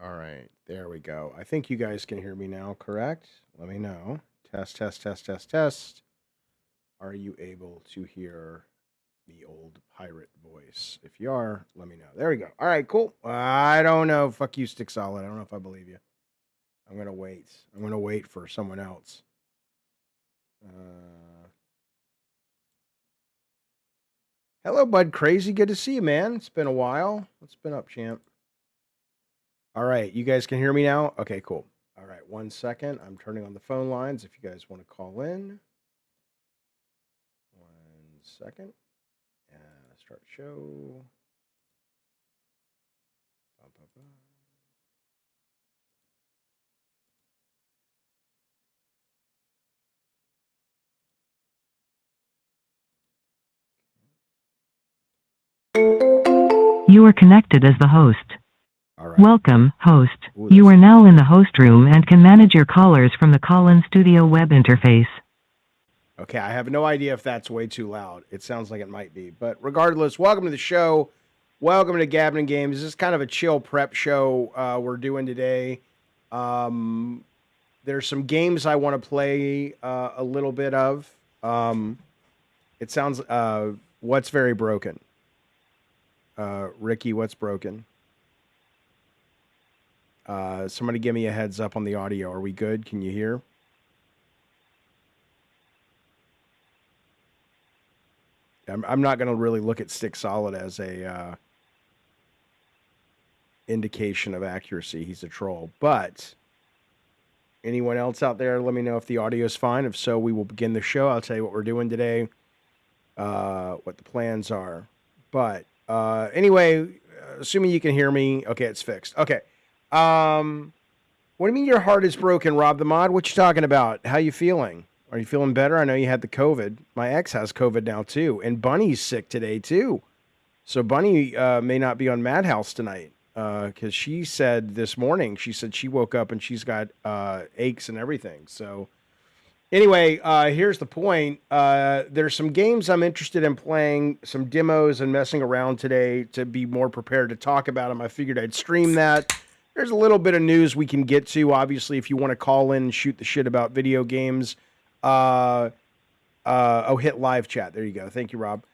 All right, there we go. I think you guys can hear me now, correct? Let me know. Test, test, test, test, test. Are you able to hear the old pirate voice? If you are, let me know. There we go. All right, cool. I don't know. Fuck you, Stick Solid. I don't know if I believe you. I'm going to wait. I'm going to wait for someone else. Hello, Bud Crazy. Good to see you, man. It's been a while. What's been up, champ? All right, you guys can hear me now? Okay, cool. All right, 1 second. I'm turning on the phone lines if you guys want to call in. 1 second. Start show. Bum, bum, bum. You are connected as the host. All right. Welcome, host. Ooh, You that's are now in the host room and can manage your callers from the call-in studio web interface. okay. I have no idea if that's way too loud. It sounds like it might be, but regardless, welcome to the show. Welcome to Gabbin Games. This is kind of a chill prep show we're doing today. There's some games I want to play a little bit of. It sounds what's very broken. Ricky, what's broken? Somebody give me a heads up on the audio. Are we good? Can you hear? I'm not going to really look at Stick Solid as a indication of accuracy. He's a troll. But anyone else out there, let me know if the audio is fine. If so, we will begin the show. I'll tell you what we're doing today, what the plans are. But anyway, assuming you can hear me, okay, it's fixed. Okay. What do you mean your heart is broken, Rob the Mod? What you talking about? How you feeling? Are you feeling better? I know you had the COVID. My ex has COVID now too, and Bunny's sick today too. So Bunny may not be on Madhouse tonight because she said this morning. She said she woke up and she's got aches and everything. So anyway, here's the point. There's some games I'm interested in playing, some demos and messing around today to be more prepared to talk about them. I figured I'd stream that. There's a little bit of news we can get to. Obviously, if you want to call in and shoot the shit about video games, hit live chat. There you go. Thank you, Rob.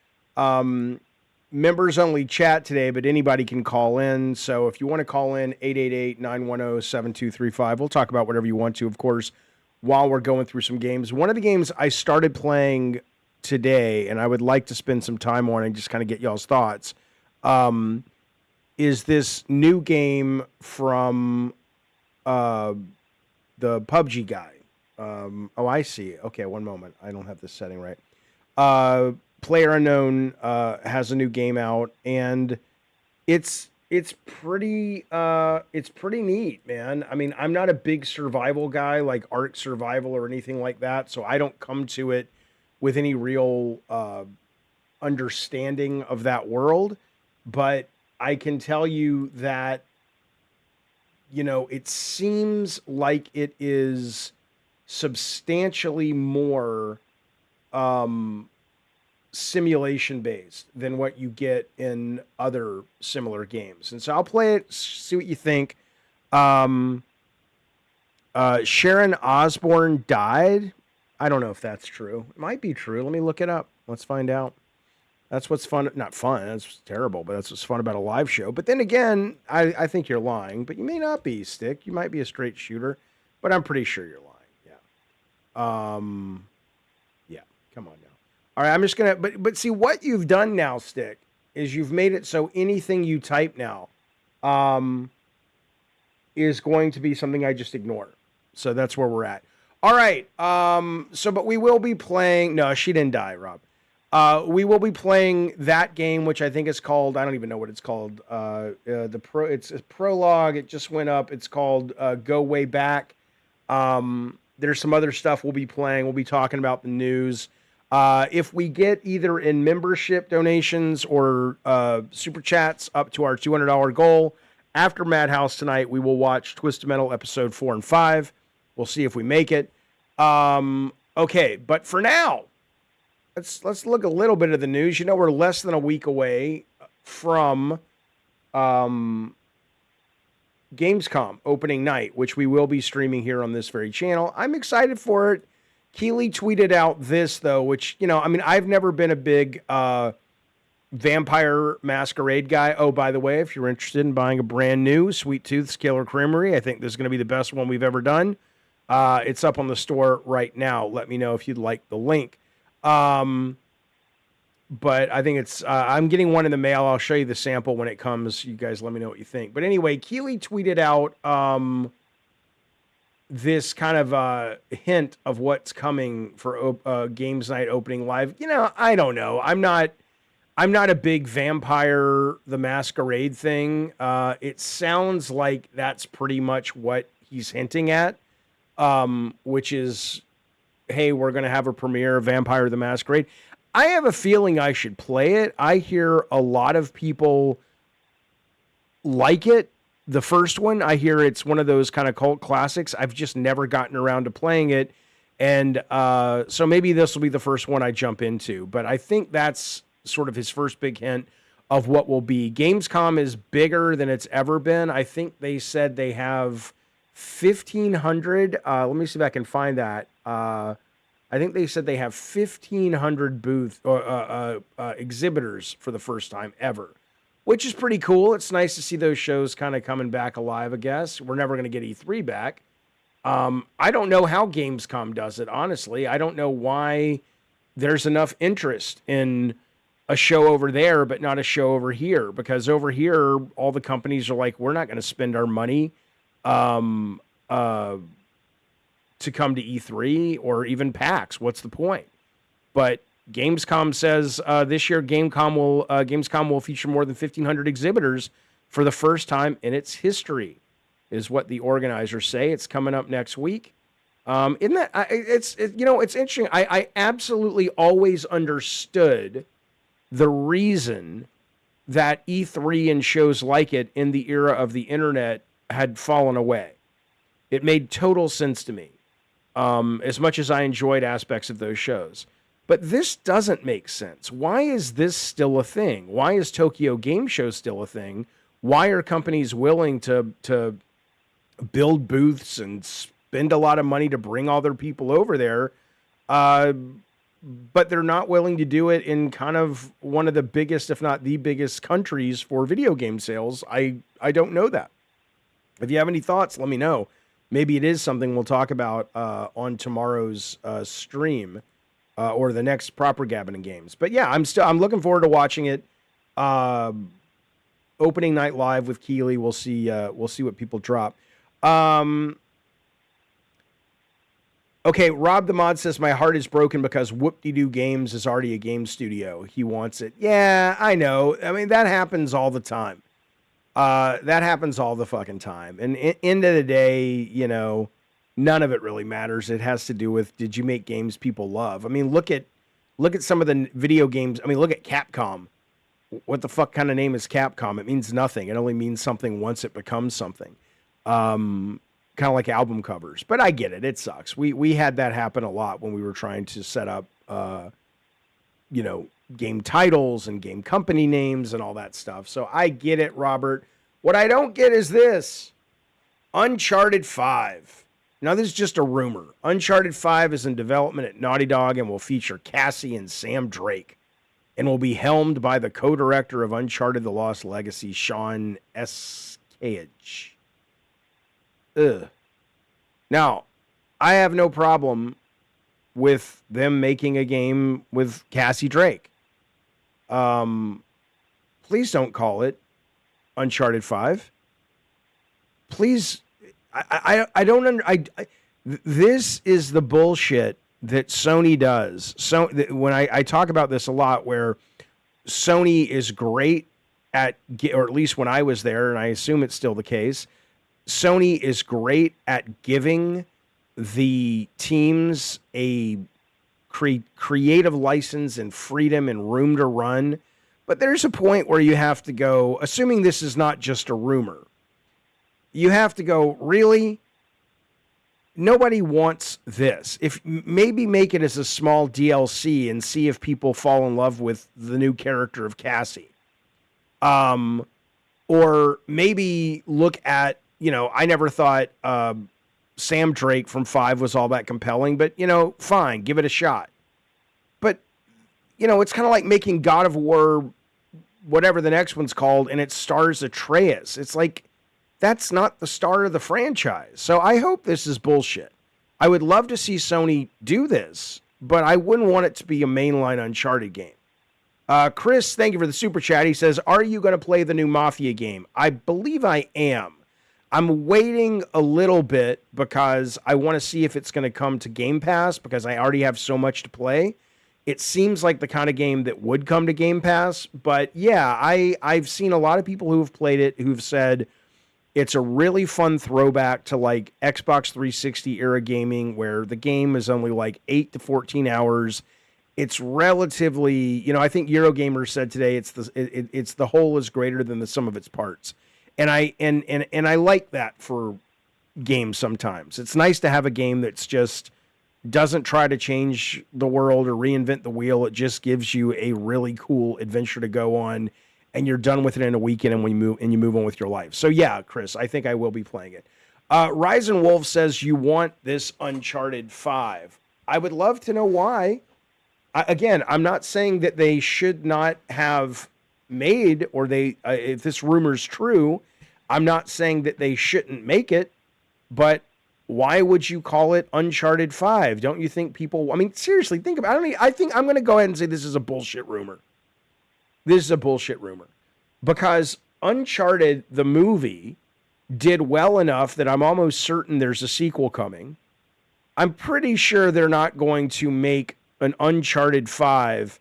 Members only chat today, but anybody can call in. So if you want to call in, 888-910-7235. We'll talk about whatever you want to, of course, while we're going through some games. One of the games I started playing today, and I would like to spend some time on and just kind of get y'all's thoughts, is this new game from the PUBG guy. Oh, I see. Okay, one moment. I don't have this setting right. Player Unknown has a new game out, and it's pretty neat, man. I mean, I'm not a big survival guy like Ark Survival or anything like that, so I don't come to it with any real understanding of that world. But I can tell you that, you know, it seems like it is substantially more simulation based than what you get in other similar games. And so I'll play it, see what you think. Sharon Osbourne died. I don't know if that's true. It might be true. Let me look it up. Let's find out. That's what's fun. Not fun. That's terrible, but that's what's fun about a live show. But then again, I think you're lying, but you may not be, Stick. You might be a straight shooter, but I'm pretty sure you're lying. Yeah. Yeah. Come on now. All right. I'm just going to, but see what you've done now, Stick, is you've made it so anything you type now is going to be something I just ignore. So that's where we're at. All right. But we will be playing. No, she didn't die, Rob. We will be playing that game, which I think is called, I don't even know what it's called. It's a prologue. It just went up. It's called Go Way Back. There's some other stuff we'll be playing. We'll be talking about the news. If we get either in membership donations or super chats up to our $200 goal, after Madhouse tonight, we will watch Twisted Metal episode 4 and 5. We'll see if we make it. Okay, but for now, let's look a little bit of the news. You know, we're less than a week away from Gamescom opening night, which we will be streaming here on this very channel. I'm excited for it. Keeley tweeted out this, though, which, I mean, I've never been a big Vampire Masquerade guy. Oh, by the way, if you're interested in buying a brand new Sweet Tooth Killer Creamery, I think this is going to be the best one we've ever done. It's up on the store right now. Let me know if you'd like the link. But I think it's, I'm getting one in the mail. I'll show you the sample when it comes. You guys let me know what you think. But anyway, Keeley tweeted out this kind of hint of what's coming for Games Night opening live. I don't know. I'm not a big Vampire the Masquerade thing. It sounds like that's pretty much what he's hinting at, which is, hey, we're going to have a premiere of Vampire the Masquerade. I have a feeling I should play it. I hear a lot of people like it. The first one, I hear it's one of those kind of cult classics. I've just never gotten around to playing it. And so maybe this will be the first one I jump into. But I think that's sort of his first big hint of what will be. Gamescom is bigger than it's ever been. I think they said they have 1,500. Let me see if I can find that. I think they said they have 1,500 booth exhibitors for the first time ever, which is pretty cool. It's nice to see those shows kind of coming back alive, I guess. We're never going to get E3 back. I don't know how Gamescom does it, honestly. I don't know why there's enough interest in a show over there, but not a show over here, because over here, all the companies are like, we're not going to spend our money to come to E3 or even PAX. What's the point? But Gamescom says this year Gamescom will feature more than 1,500 exhibitors for the first time in its history, is what the organizers say. It's coming up next week. Isn't that it's interesting. I absolutely always understood the reason that E3 and shows like it in the era of the internet had fallen away. It made total sense to me. As much as I enjoyed aspects of those shows. But this doesn't make sense. Why is this still a thing? Why is Tokyo Game Show still a thing? Why are companies willing to build booths and spend a lot of money to bring all their people over there, but they're not willing to do it in kind of one of the biggest, if not the biggest countries for video game sales? I don't know that. If you have any thoughts, let me know. Maybe it is something we'll talk about on tomorrow's stream or the next proper Gabbin and Games. But yeah, I'm looking forward to watching it. Opening night live with Keeley. We'll see what people drop. Okay, Rob the Mod says my heart is broken because Whoop-De-Doo Games is already a game studio. He wants it. Yeah, I know. I mean, that happens all the time. That happens all the fucking time. And end of the day, none of it really matters. It has to do with, did you make games people love? I mean, look at some of the video games. I mean, look at Capcom. What the fuck kind of name is Capcom? It means nothing. It only means something once it becomes something. Kind of like album covers. But I get it. It sucks. We had that happen a lot when we were trying to set up, game titles and game company names and all that stuff. So I get it, Robert. What I don't get is this. Uncharted 5. Now, this is just a rumor. Uncharted 5 is in development at Naughty Dog and will feature Cassie and Sam Drake and will be helmed by the co-director of Uncharted The Lost Legacy, Sean Escage. Ugh. Now, I have no problem with them making a game with Cassie Drake. Please don't call it Uncharted 5. Please, I don't this is the bullshit that Sony does. So when I talk about this a lot, where Sony is great at, or at least when I was there, and I assume it's still the case, Sony is great at giving the teams a creative license and freedom and room to run. But there's a point where you have to go, assuming this is not just a rumor, you have to go, really? Nobody wants this. If maybe make it as a small DLC and see if people fall in love with the new character of Cassie. Or maybe look at I never thought Sam Drake from 5 was all that compelling, but, fine, give it a shot. But, it's kind of like making God of War, whatever the next one's called, and it stars Atreus. It's like, that's not the star of the franchise. So I hope this is bullshit. I would love to see Sony do this, but I wouldn't want it to be a mainline Uncharted game. Chris, thank you for the super chat. He says, are you going to play the new Mafia game? I believe I am. I'm waiting a little bit because I want to see if it's going to come to Game Pass because I already have so much to play. It seems like the kind of game that would come to Game Pass. But yeah, I've seen a lot of people who have played it who've said it's a really fun throwback to like Xbox 360 era gaming where the game is only like 8 to 14 hours. It's relatively, I think Eurogamer said today it's the whole is greater than the sum of its parts. And I like that for games sometimes. It's nice to have a game that's just doesn't try to change the world or reinvent the wheel. It just gives you a really cool adventure to go on, and you're done with it in a weekend, and you move on with your life. So yeah, Chris, I think I will be playing it. Ryzen Wolf says you want this Uncharted 5. I would love to know why. Again, I'm not saying that they should not have made, or if this rumor's true, I'm not saying that they shouldn't make it, but why would you call it Uncharted 5? Don't you think people, seriously, think about it. I think I'm going to go ahead and say this is a bullshit rumor. This is a bullshit rumor because Uncharted, the movie, did well enough that I'm almost certain there's a sequel coming. I'm pretty sure they're not going to make an Uncharted 5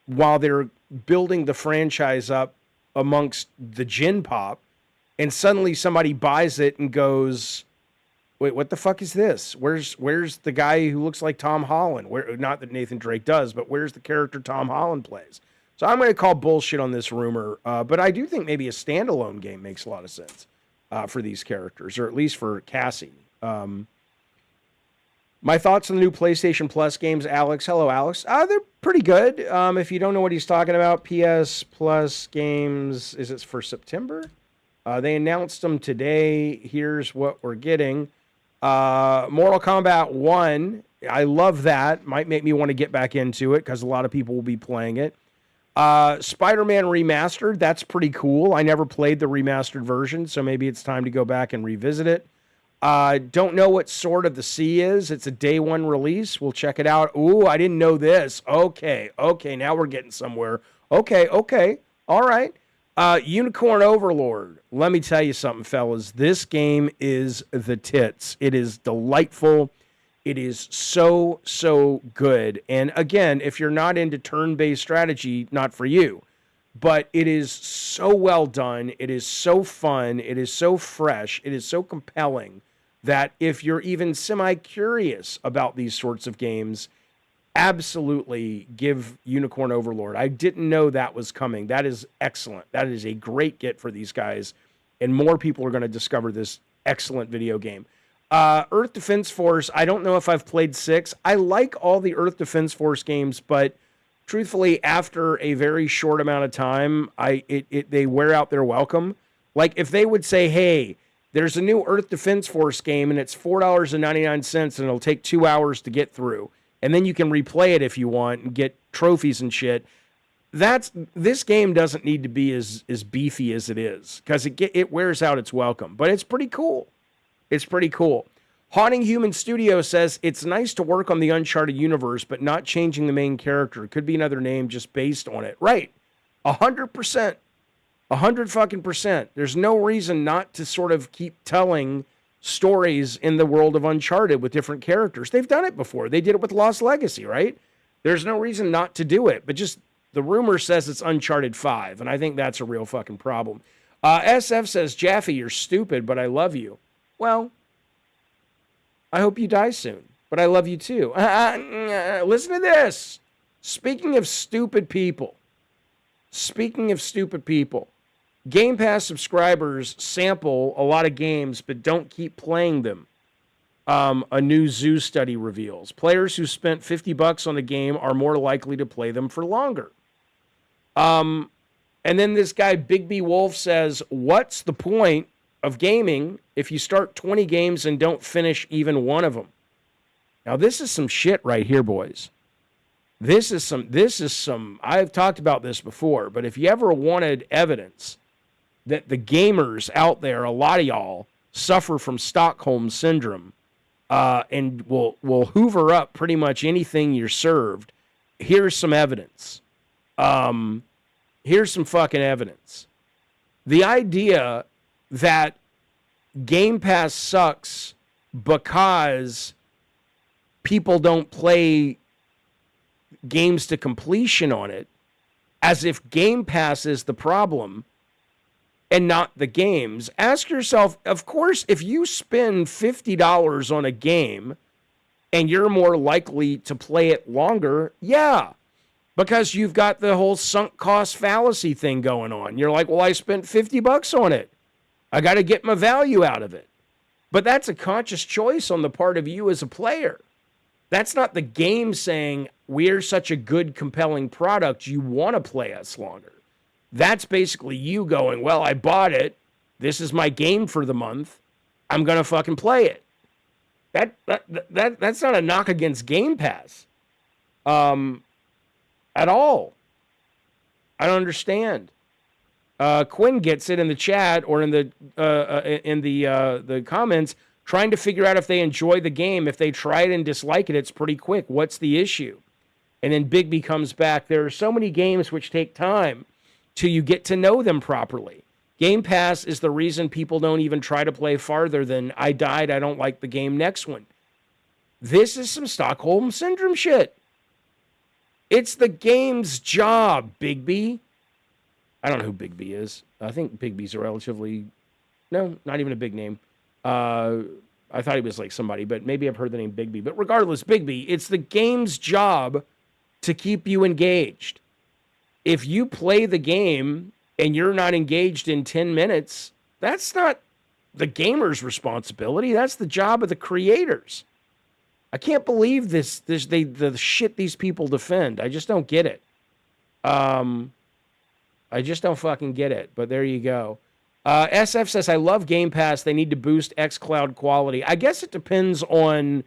while they're building the franchise up amongst the gin pop, and suddenly somebody buys it and goes, wait, what the fuck is this? Where's the guy who looks like Tom Holland? Not that Nathan Drake does, but where's the character Tom Holland plays? So I'm going to call bullshit on this rumor, but I do think maybe a standalone game makes a lot of sense for these characters, or at least for Cassie. My thoughts on the new PlayStation Plus games, Alex. Hello, Alex. They're pretty good. If you don't know what he's talking about, PS Plus games, is it for September? They announced them today. Here's what we're getting. Mortal Kombat 1. I love that. Might make me want to get back into it because a lot of people will be playing it. Spider-Man Remastered. That's pretty cool. I never played the remastered version, so maybe it's time to go back and revisit it. Don't know what Sword of the Sea is. It's a day one release. We'll check it out. Ooh, I didn't know this. Okay, now we're getting somewhere. Okay, all right. Unicorn Overlord. Let me tell you something, fellas. This game is the tits. It is delightful. It is so, so good. And again, if you're not into turn-based strategy, not for you. But it is so well done. It is so fun. It is so fresh. It is so compelling that if you're even semi-curious about these sorts of games, absolutely give Unicorn Overlord. I didn't know that was coming. That is excellent. That is a great get for these guys. And more people are going to discover this excellent video game. Earth Defense Force, I don't know if I've played 6. I like all the Earth Defense Force games, but truthfully, after a very short amount of time, they wear out their welcome. Like if they would say, hey, there's a new Earth Defense Force game and it's $4.99 and it'll take 2 hours to get through. And then you can replay it if you want and get trophies and shit. This game doesn't need to be as beefy as it is because it wears out its welcome. But it's pretty cool. It's pretty cool. Haunting Human Studio says, it's nice to work on the Uncharted universe, but not changing the main character. It could be another name just based on it. Right. 100%. 100 fucking percent. There's no reason not to sort of keep telling stories in the world of Uncharted with different characters. They've done it before. They did it with Lost Legacy, right? There's no reason not to do it, but just the rumor says it's Uncharted 5, and I think that's a real fucking problem. SF says, Jaffe, you're stupid, but I love you. Well, I hope you die soon, but I love you too. Listen to this. Speaking of stupid people, Game Pass subscribers sample a lot of games, but don't keep playing them. A new zoo study reveals. Players who spent $50 on a game are more likely to play them for longer. And then this guy, Big B Wolf, says, what's the point of gaming if you start 20 games and don't finish even one of them. Now, this is some shit right here, boys. This is some, I've talked about this before, but if you ever wanted evidence that the gamers out there, a lot of y'all, suffer from Stockholm Syndrome, and will hoover up pretty much anything you're served, here's some evidence. Here's some fucking evidence. The idea that Game Pass sucks because people don't play games to completion on it, as if Game Pass is the problem and not the games. Ask yourself, of course, if you spend $50 on a game and you're more likely to play it longer, yeah, because you've got the whole sunk cost fallacy thing going on. You're like, well, I spent $50 on it. I got to get my value out of it. But that's a conscious choice on the part of you as a player. That's not the game saying, we're such a good, compelling product, you want to play us longer. That's basically you going, well, I bought it. This is my game for the month. I'm going to fucking play it. That's not a knock against Game Pass. At all. I don't understand. Quinn gets it in the chat or in the comments, trying to figure out if they enjoy the game. If they try it and dislike it, it's pretty quick. What's the issue? And then Bigby comes back. There are so many games which take time till you get to know them properly. Game Pass is the reason people don't even try to play farther than I died, I don't like the game, next one. This is some Stockholm Syndrome shit. It's the game's job, Bigby. I don't know who Bigby is. I think Bigby's a relatively... No, not even a big name. I thought he was like somebody, but maybe I've heard the name Bigby. But regardless, Bigby, it's the game's job to keep you engaged. If you play the game and you're not engaged in 10 minutes, that's not the gamer's responsibility. That's the job of the creators. I can't believe the shit these people defend. I just don't get it. I just don't fucking get it. But there you go. SF says, I love Game Pass. They need to boost xCloud quality. I guess it depends on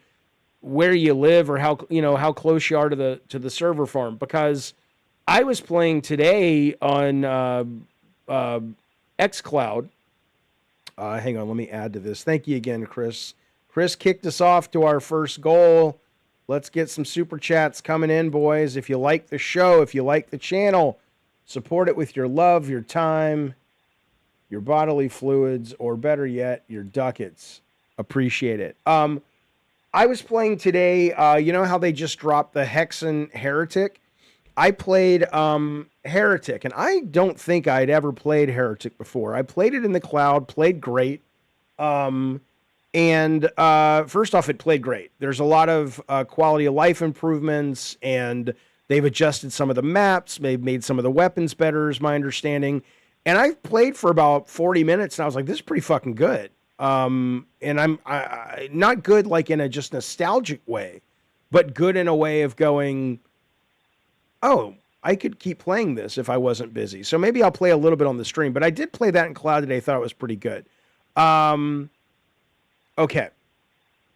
where you live or how close you are to the server farm. Because I was playing today on xCloud. Hang on, let me add to this. Thank you again, Chris. Chris kicked us off to our first goal. Let's get some super chats coming in, boys. If you like the show, if you like the channel, support it with your love, your time, your bodily fluids, or better yet, your ducats. Appreciate it. I was playing today, you know how they just dropped the Hexen Heretic? I played Heretic, and I don't think I'd ever played Heretic before. I played it in the cloud, played great. And first off, it played great. There's a lot of quality of life improvements, and they've adjusted some of the maps. They've made some of the weapons better, is my understanding. And I played for about 40 minutes, and I was like, this is pretty fucking good. And I'm not good like in a just nostalgic way, but good in a way of going, oh, I could keep playing this if I wasn't busy. So maybe I'll play a little bit on the stream, but I did play that in cloud today. Thought it was pretty good. Okay.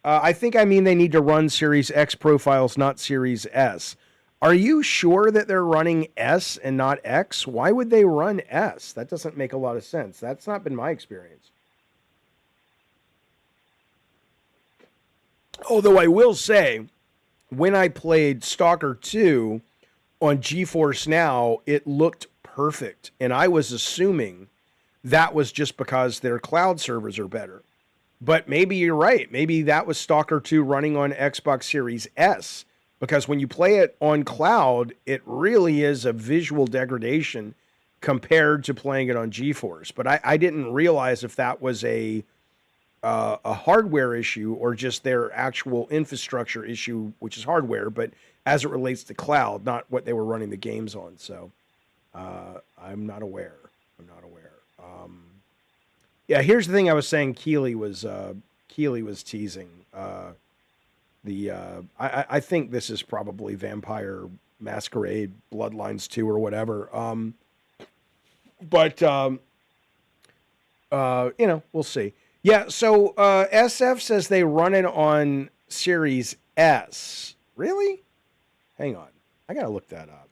I think I mean they need to run Series X profiles, not Series S. Are you sure that they're running S and not X? Why would they run S? That doesn't make a lot of sense. That's not been my experience. Although I will say, when I played Stalker 2 on GeForce Now, it looked perfect. And I was assuming that was just because their cloud servers are better. But maybe you're right. Maybe that was Stalker 2 running on Xbox Series S. Because when you play it on cloud, it really is a visual degradation compared to playing it on GeForce. But I didn't realize if that was a hardware issue or just their actual infrastructure issue, which is hardware, but as it relates to cloud, not what they were running the games on. So I'm not aware. Yeah, here's the thing I was saying. Keeley was teasing. I think this is probably Vampire Masquerade Bloodlines 2 or whatever. But We'll see. Yeah, so SF says they run it on Series S. Really? Hang on. I got to look that up.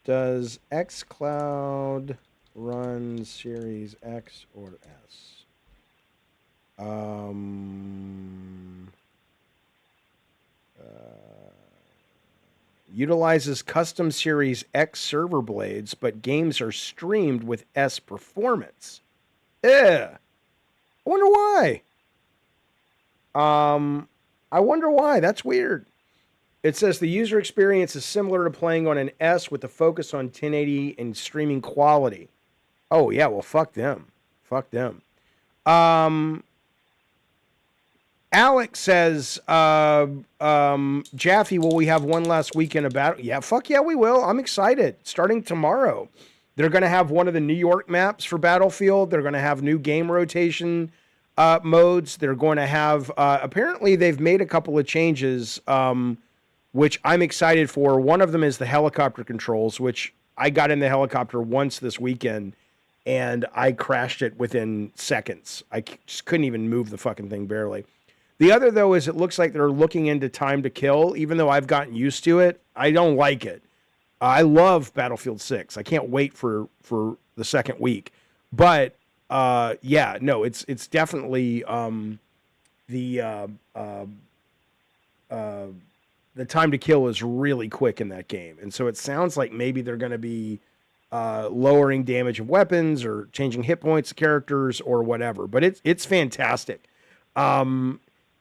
Does xCloud run Series X or S? Utilizes custom Series X server blades, but games are streamed with S performance. I wonder why. I wonder why. That's weird. It says the user experience is similar to playing on an S with a focus on 1080 and streaming quality. Oh yeah, well fuck them. Fuck them. Alex says, Jaffe, will we have one last weekend of battle? Yeah, fuck yeah, we will. I'm excited. Starting tomorrow. They're going to have one of the New York maps for Battlefield. They're going to have new game rotation modes. They're going to have, apparently they've made a couple of changes, which I'm excited for. One of them is the helicopter controls, which I got in the helicopter once this weekend, and I crashed it within seconds. I just couldn't even move the fucking thing barely. The other, though, is it looks like they're looking into time to kill. Even though I've gotten used to it, I don't like it. I love Battlefield 6. I can't wait for the second week. But, yeah, no, it's definitely the time to kill is really quick in that game. And so it sounds like maybe they're going to be lowering damage of weapons or changing hit points of characters or whatever. But it's fantastic.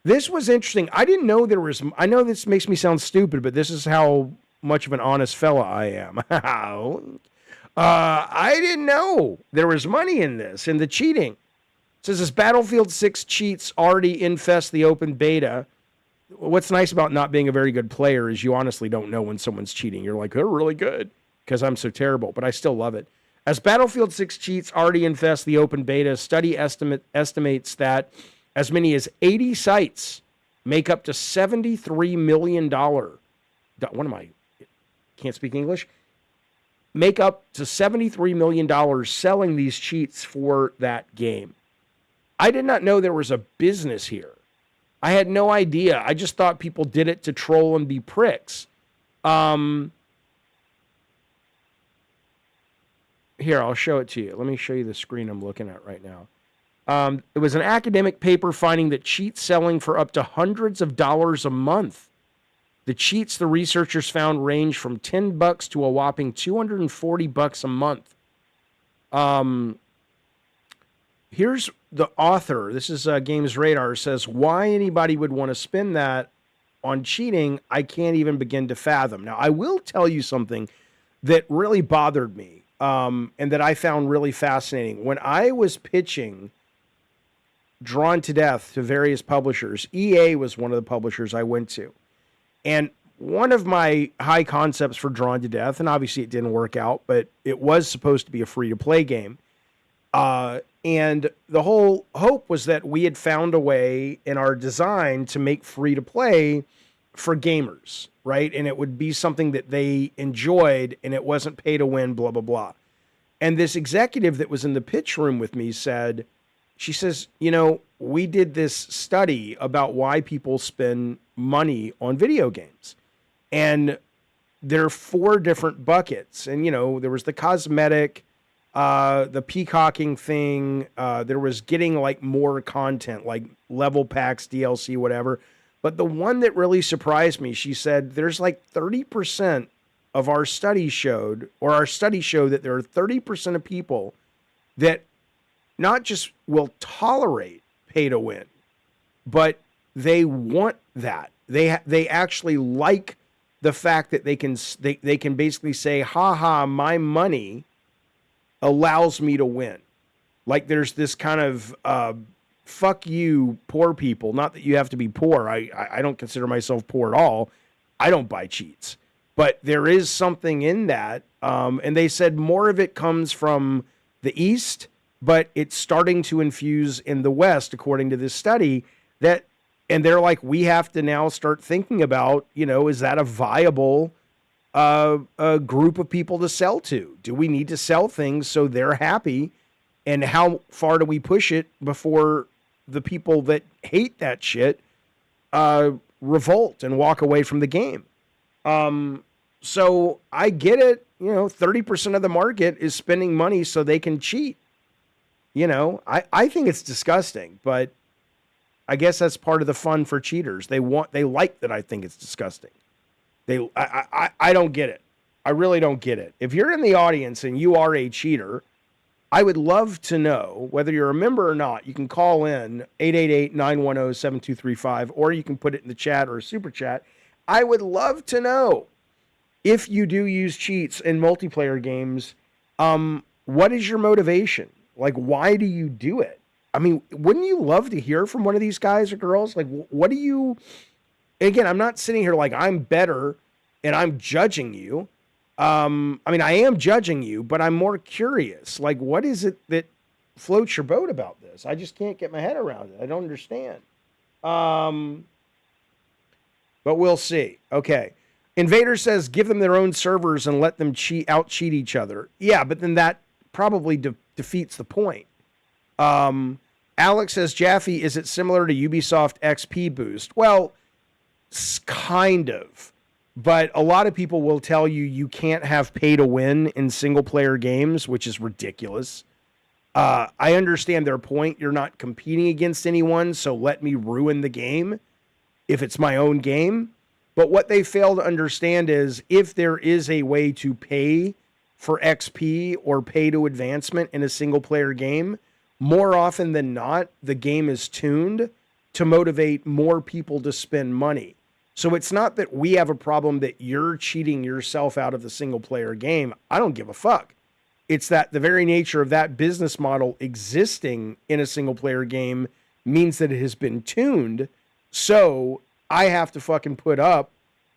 This was interesting. I didn't know there was... I know this makes me sound stupid, but this is how much of an honest fella I am. I didn't know there was money in this, in the cheating. It says this Battlefield 6 cheats already infest the open beta. What's nice about not being a very good player is you honestly don't know when someone's cheating. You're like, they're really good because I'm so terrible, but I still love it. As Battlefield 6 cheats already infest the open beta, study estimates that as many as 80 sites make up to $73 million. What am I? Can't speak English. Make up to $73 million selling these cheats for that game. I did not know there was a business here. I had no idea. I just thought people did it to troll and be pricks. Here, I'll show it to you. Let me show you the screen I'm looking at right now. It was an academic paper finding that cheats selling for up to hundreds of dollars a month. The cheats the researchers found range from $10 to a whopping $240 a month. Here's the author. This is Games Radar. Says why anybody would want to spend that on cheating, I can't even begin to fathom. Now, I will tell you something that really bothered me and that I found really fascinating. When I was pitching Drawn to Death to various publishers, EA was one of the publishers I went to. And one of my high concepts for Drawn to Death, and obviously it didn't work out, but it was supposed to be a free-to-play game. And the whole hope was that we had found a way in our design to make free-to-play for gamers, right? And it would be something that they enjoyed, and it wasn't pay-to-win, blah, blah, blah. And this executive that was in the pitch room with me said, she says, you know, we did this study about why people spend money on video games. And there are 4 different buckets. And, you know, there was the cosmetic, the peacocking thing. There was getting like more content, like level packs, DLC, whatever. But the one that really surprised me, she said, there's like 30% of our study showed, or our study showed that there are 30% of people that not just will tolerate pay to win, but they want that. They actually like the fact that they can basically say, ha ha, my money allows me to win. Like there's this kind of fuck you, poor people. Not that you have to be poor. I don't consider myself poor at all. I don't buy cheats. But there is something in that. And they said more of it comes from the East, but it's starting to infuse in the West, according to this study. And they're like, we have to now start thinking about, you know, is that a viable a group of people to sell to? Do we need to sell things so they're happy And how far do we push it before the people that hate that shit revolt and walk away from the game? So I get it. 30% of the market is spending money so they can cheat. I think it's disgusting, but I guess that's part of the fun for cheaters. They like that I think it's disgusting. I don't get it. I really don't get it. If you're in the audience and you are a cheater, I would love to know, whether you're a member or not. You can call in 888-910-7235, or you can put it in the chat or a super chat. I would love to know, if you do use cheats in multiplayer games, what is your motivation? Like, why do you do it? I mean, wouldn't you love to hear from one of these guys or girls? Like, what do you... Again, I'm not sitting here like I'm better and I'm judging you. I mean, I am judging you, but I'm more curious. Like, what is it that floats your boat about this? I just can't get my head around it. I don't understand. But we'll see. Okay. Invader says, give them their own servers and let them out-cheat each other. Yeah, but then that probably defeats the point. Alex says, Jaffe, is it similar to Ubisoft XP Boost? Well, kind of. But a lot of people will tell you can't have pay to win in single-player games, which is ridiculous. I understand their point. You're not competing against anyone, so let me ruin the game if it's my own game. But what they fail to understand is, if there is a way to pay for XP or pay to advancement in a single-player game, more often than not, the game is tuned to motivate more people to spend money. So it's not that we have a problem that you're cheating yourself out of the single-player game. I don't give a fuck. It's that the very nature of that business model existing in a single-player game means that it has been tuned, so I have to fucking put up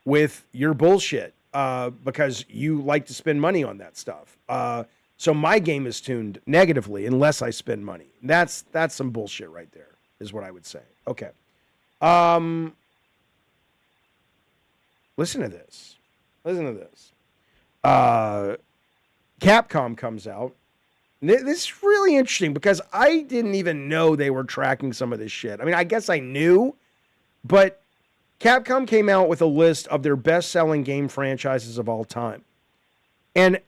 with your bullshit because you like to spend money on that stuff. So my game is tuned negatively unless I spend money. That's some bullshit right there, is what I would say. Okay. Listen to this. Capcom comes out. This is really interesting because I didn't even know they were tracking some of this shit. I mean, I guess I knew, but Capcom came out with a list of their best-selling game franchises of all time. And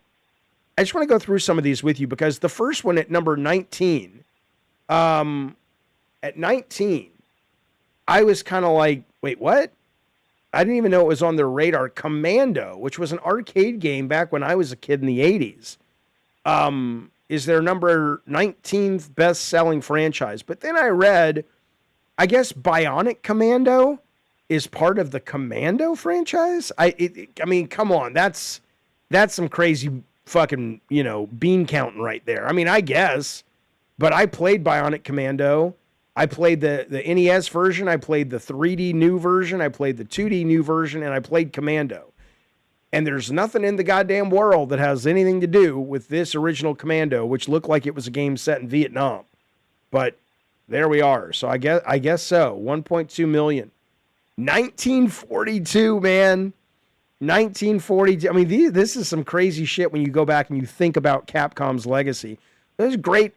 I just want to go through some of these with you because the first one at number 19, I was kind of like, wait, what? I didn't even know it was on their radar. Commando, which was an arcade game back when I was a kid in the 80s, is their number 19th best-selling franchise. But then I read, I guess Bionic Commando is part of the Commando franchise. I mean, come on, that's some crazy fucking, bean counting right there. I mean, I guess, but I played Bionic Commando. I played the NES version. I played the 3D new version. I played the 2D new version, and I played Commando. And there's nothing in the goddamn world that has anything to do with this original Commando, which looked like it was a game set in Vietnam. But there we are. So I guess so. 1.2 million. 1942, man. 1942. I mean, this is some crazy shit when you go back and you think about Capcom's legacy. It was great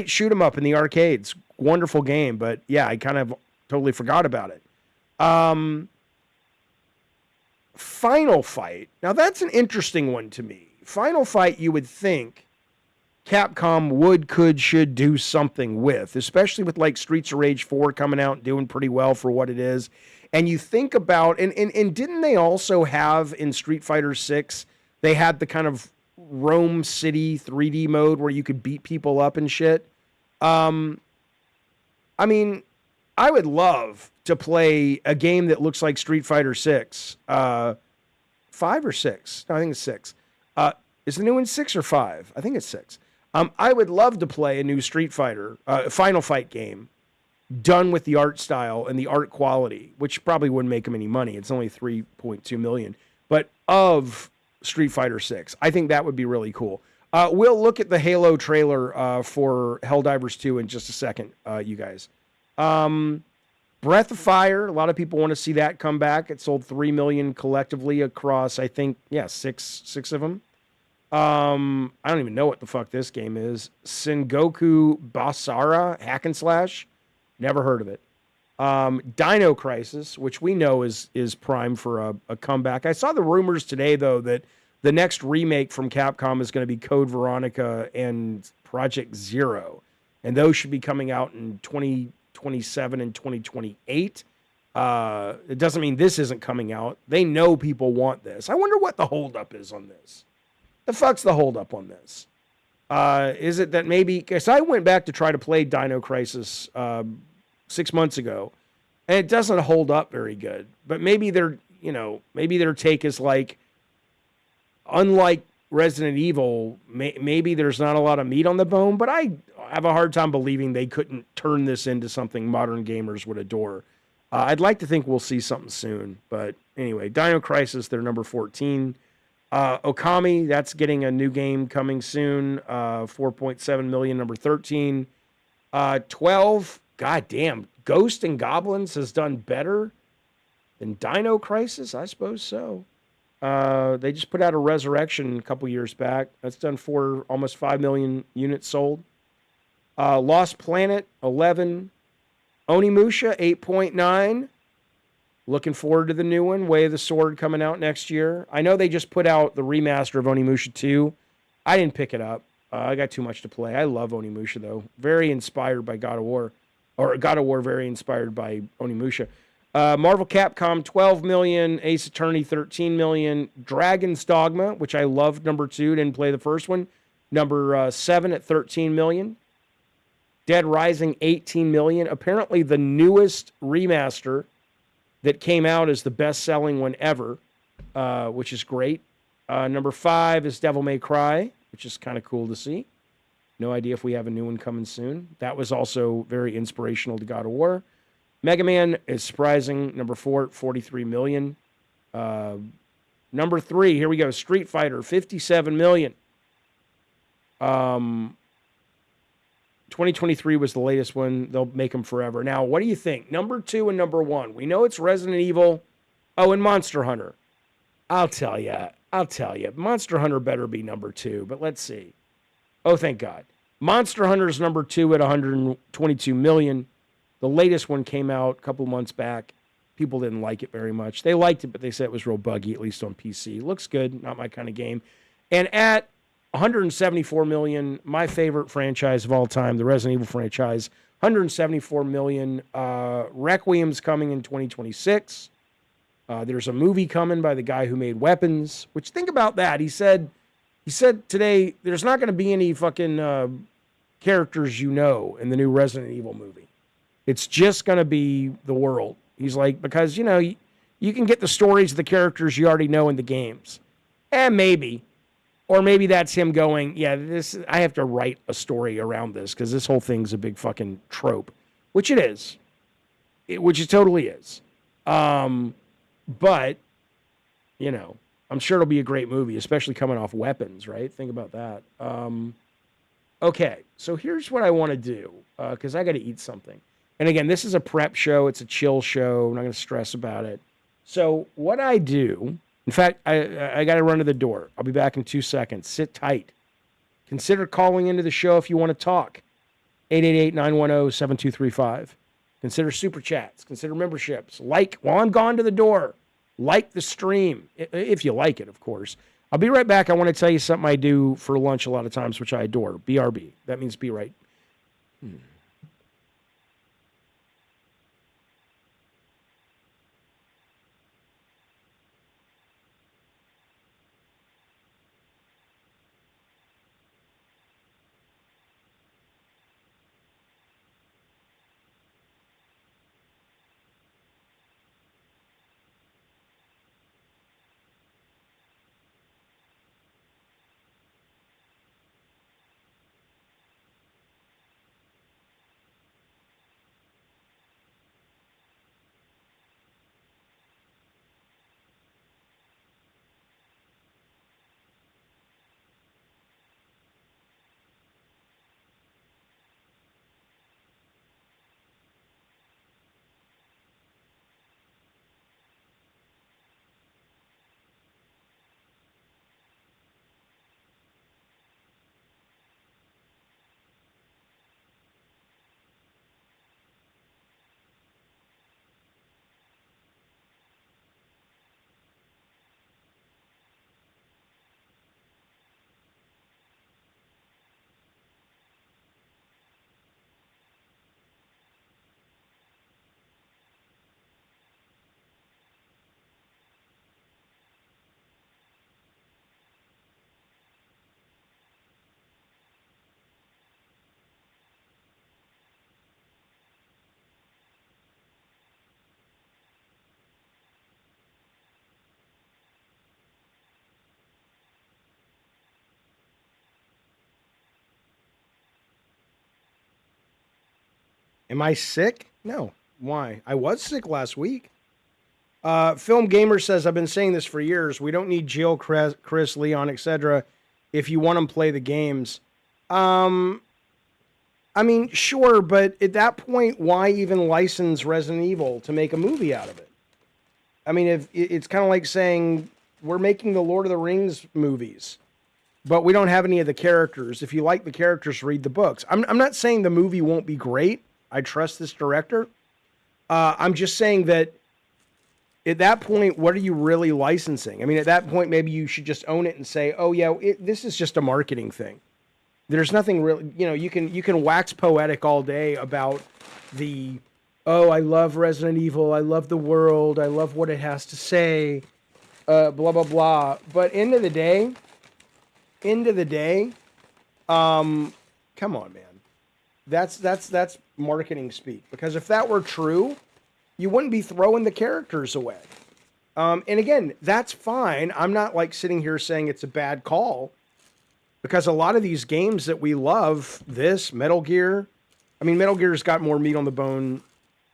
shoot 'em up in the arcades. Wonderful game, but yeah, I kind of totally forgot about it. Final Fight. Now that's an interesting one to me. Final Fight, you would think Capcom should do something with, especially with like Streets of Rage 4 coming out and doing pretty well for what it is. And you think about, and didn't they also have in Street Fighter 6, they had the kind of Rome City 3D mode where you could beat people up and shit. I mean, I would love to play a game that looks like Street Fighter 6. 5 or 6? No, I think it's 6. Is the new one 6 or 5? I think it's 6. I would love to play a new Street Fighter, Final Fight game done with the art style and the art quality, which probably wouldn't make them any money. It's only 3.2 million. But of Street Fighter 6, I think that would be really cool. We'll look at the Halo trailer for Helldivers 2 in just a second, you guys. Breath of Fire, a lot of people want to see that come back. It sold 3 million collectively across, I think, 6 of them. I don't even know what the fuck this game is. Sengoku Basara Hack and Slash. Never heard of it. Dino Crisis, which we know is prime for a comeback. I saw the rumors today though that the next remake from Capcom is going to be Code Veronica and Project Zero, and those should be coming out in 2027 and 2028. It doesn't mean this isn't coming out. They know people want this. I wonder what the holdup is on this. The fuck's the holdup on this? Is it that maybe, because I went back to try to play Dino Crisis 6 months ago, and it doesn't hold up very good. But maybe maybe their take is like, unlike Resident Evil, maybe there's not a lot of meat on the bone. But I have a hard time believing they couldn't turn this into something modern gamers would adore. I'd like to think we'll see something soon. But anyway, Dino Crisis, they're number 14. Okami, that's getting a new game coming soon. 4.7 million, number 13. 12, goddamn, Ghost and Goblins has done better than Dino Crisis? I suppose so. They just put out a Resurrection a couple years back. That's done for almost 5 million units sold. Lost Planet, 11. Onimusha, 8.9. Looking forward to the new one, Way of the Sword, coming out next year. I know they just put out the remaster of Onimusha 2. I didn't pick it up. I got too much to play. I love Onimusha, though. Very inspired by God of War. Or God of War, very inspired by Onimusha. Marvel Capcom, 12 million. Ace Attorney, 13 million. Dragon's Dogma, which I loved, number 2. Didn't play the first one. Number 7 at 13 million. Dead Rising, 18 million. Apparently the newest remaster that came out is the best-selling one ever, which is great. Number 5 is Devil May Cry, which is kind of cool to see. No idea if we have a new one coming soon. That was also very inspirational to God of War. Mega Man is surprising. Number 4, 43 million. Number 3, here we go. Street Fighter, 57 million. 2023 was the latest one. They'll make them forever. Now, what do you think? Number 2 and number 1. We know it's Resident Evil. Oh, and Monster Hunter. I'll tell you. Monster Hunter better be number 2, but let's see. Oh, thank God. Monster Hunter's number 2 at 122 million. The latest one came out a couple months back. People didn't like it very much. They liked it, but they said it was real buggy, at least on PC. Looks good. Not my kind of game. And at 174 million, my favorite franchise of all time, the Resident Evil franchise. 174 million. Requiem's coming in 2026. There's a movie coming by the guy who made Weapons, which, think about that. He said today there's not going to be any fucking characters in the new Resident Evil movie. It's just going to be the world. He's like, because, you can get the stories of the characters you already know in the games. And maybe. Or maybe that's him going, I have to write a story around this because this whole thing's a big fucking trope, which it is. Which it totally is. But, I'm sure it'll be a great movie, especially coming off Weapons, right? Think about that. Okay, so here's what I want to do, because I got to eat something. And again, this is a prep show. It's a chill show. I'm not going to stress about it. So what I do... In fact, I got to run to the door. I'll be back in 2 seconds. Sit tight. Consider calling into the show if you want to talk. 888-910-7235. Consider super chats. Consider memberships. While I'm gone to the door, like the stream, if you like it, of course. I'll be right back. I want to tell you something I do for lunch a lot of times, which I adore. BRB. That means be right. Am I sick? No. Why? I was sick last week. Film Gamer says, I've been saying this for years. We don't need Jill, Chris, Leon, etc. If you want them play the games. I mean, sure, but at that point, why even license Resident Evil to make a movie out of it? I mean, if it's kind of like saying we're making the Lord of the Rings movies, but we don't have any of the characters. If you like the characters, read the books. I'm not saying the movie won't be great. I trust this director. I'm just saying that at that point, what are you really licensing? I mean, at that point, maybe you should just own it and say, oh, yeah, this is just a marketing thing. There's nothing really, you can wax poetic all day about I love Resident Evil. I love the world. I love what it has to say, blah, blah, blah. But end of the day, come on, man. That's marketing speak. Because if that were true, you wouldn't be throwing the characters away. And again, that's fine. I'm not like sitting here saying it's a bad call. Because a lot of these games that we love, Metal Gear, Metal Gear's got more meat on the bone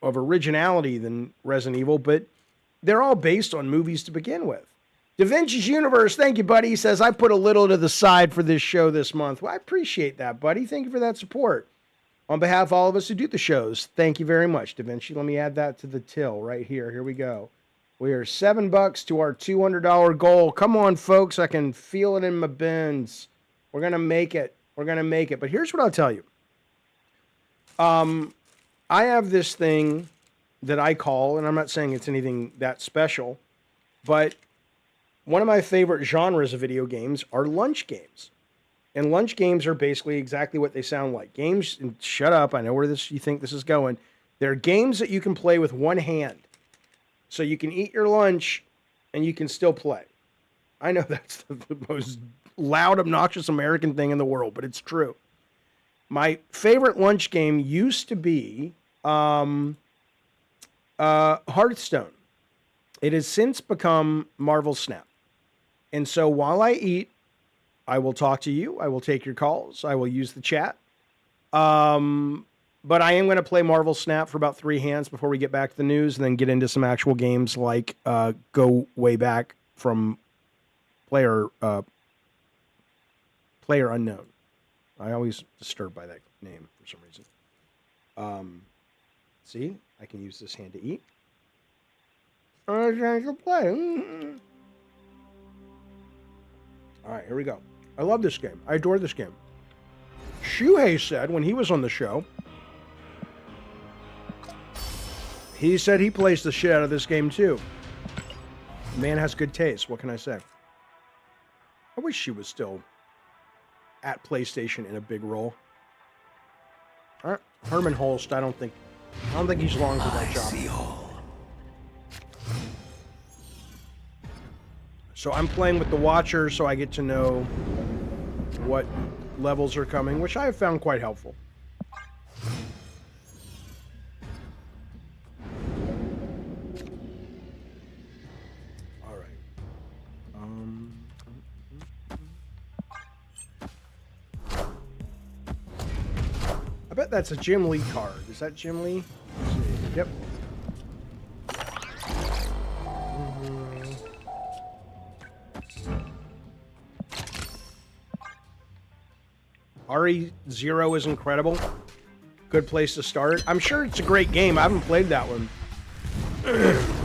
of originality than Resident Evil, but they're all based on movies to begin with. Da Vinci's Universe, thank you, buddy. He says, I put a little to the side for this show this month. Well, I appreciate that, buddy. Thank you for that support. On behalf of all of us who do the shows, thank you very much, Da Vinci. Let me add that to the till right here. Here we go. We are $7 to our $200 goal. Come on, folks. I can feel it in my bins. We're going to make it. We're going to make it. But here's what I'll tell you. I have this thing that I call, and I'm not saying it's anything that special, but one of my favorite genres of video games are lunch games. And lunch games are basically exactly what they sound like. Games, and shut up, I know where you think this is going. They're games that you can play with one hand. So you can eat your lunch and you can still play. I know that's the most loud, obnoxious American thing in the world, but it's true. My favorite lunch game used to be Hearthstone. It has since become Marvel Snap. And so while I eat, I will talk to you. I will take your calls. I will use the chat. But I am going to play Marvel Snap for about 3 hands before we get back to the news and then get into some actual games like go way back from Player Unknown. I always disturbed by that name for some reason. See, I can use this hand to eat. I can play. All right, here we go. I love this game. I adore this game. Shuhei said when he was on the show, he said he plays the shit out of this game too. Man has good taste. What can I say? I wish she was still at PlayStation in a big role. All right, Herman Holst. I don't think he's long for that job. So I'm playing with the Watcher, so I get to know what levels are coming, which I have found quite helpful. All right. I bet that's a Jim Lee card. Is that Jim Lee? Let's see. Yep. RE0 is incredible. Good place to start. I'm sure it's a great game. I haven't played that one.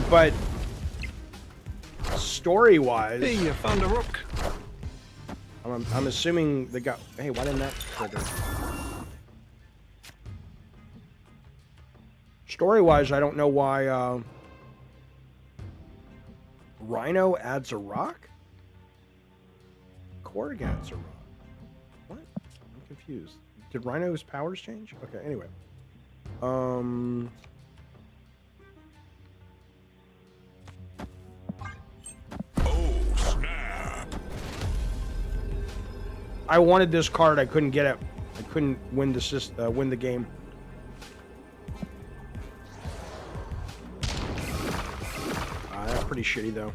But story-wise... Hey, you found a rook. I'm assuming the guy... Hey, why didn't that trigger? Story-wise, I don't know why Rhino adds a rock? Korg adds a rock. What? I'm confused. Did Rhino's powers change? Okay, anyway. Oh, snap. I wanted this card. I couldn't get it. I couldn't win the game. That's pretty shitty, though.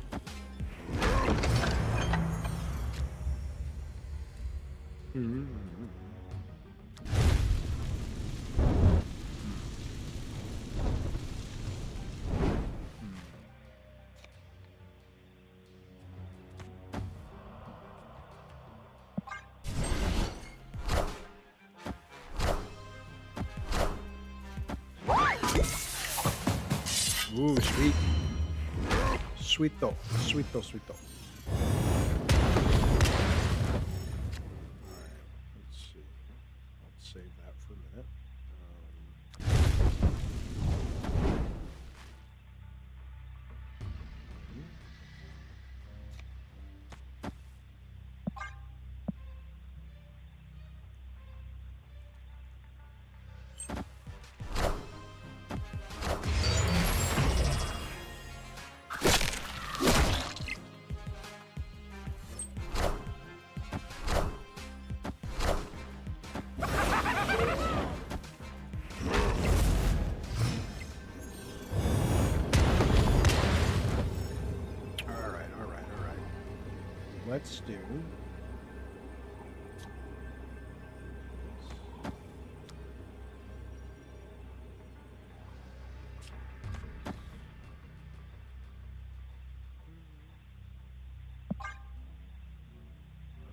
Ooh, sweet. Sweet though. Sweet though, sweet though. Alright, let's see. Let's save that for a minute. Let's do. Let's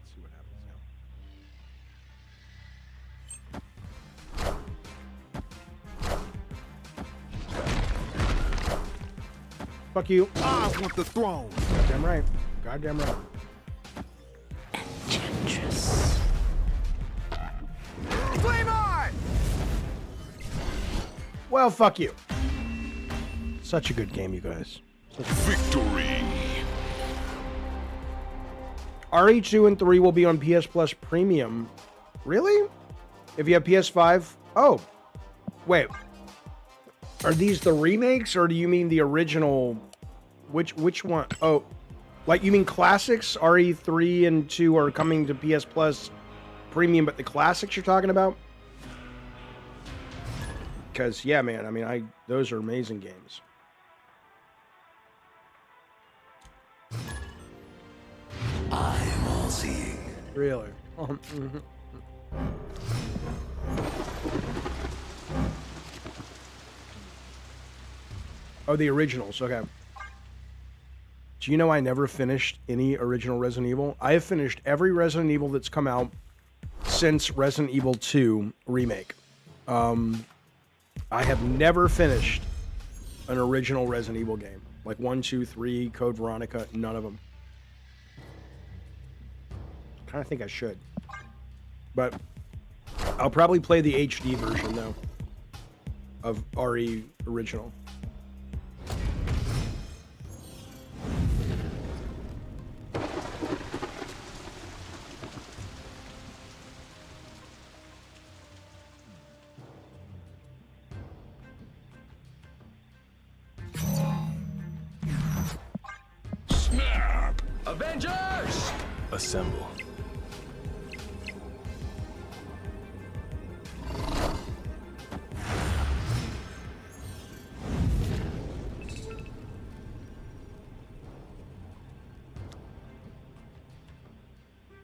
see what happens now. Fuck you. I want the throne. Goddamn right. Goddamn right. Flame on! Well, fuck you. Such a good game, you guys. Victory! RE2 and 3 will be on PS Plus Premium. Really? If you have PS5? Oh. Wait. Are these the remakes, or do you mean the original? Which one? Oh. Like, you mean classics? RE3 and 2 are coming to PS Plus Premium, but the classics you're talking about? Because, yeah, man, I mean, those are amazing games. I am all-seeing. Really? Oh, the originals. Okay. Do you know I never finished any original Resident Evil? I have finished every Resident Evil that's come out since Resident Evil 2 Remake. I have never finished an original Resident Evil game. Like 1, 2, 3, Code Veronica, none of them. I kind of think I should. But I'll probably play the HD version, though, of RE original. Snap! Avengers! Assemble.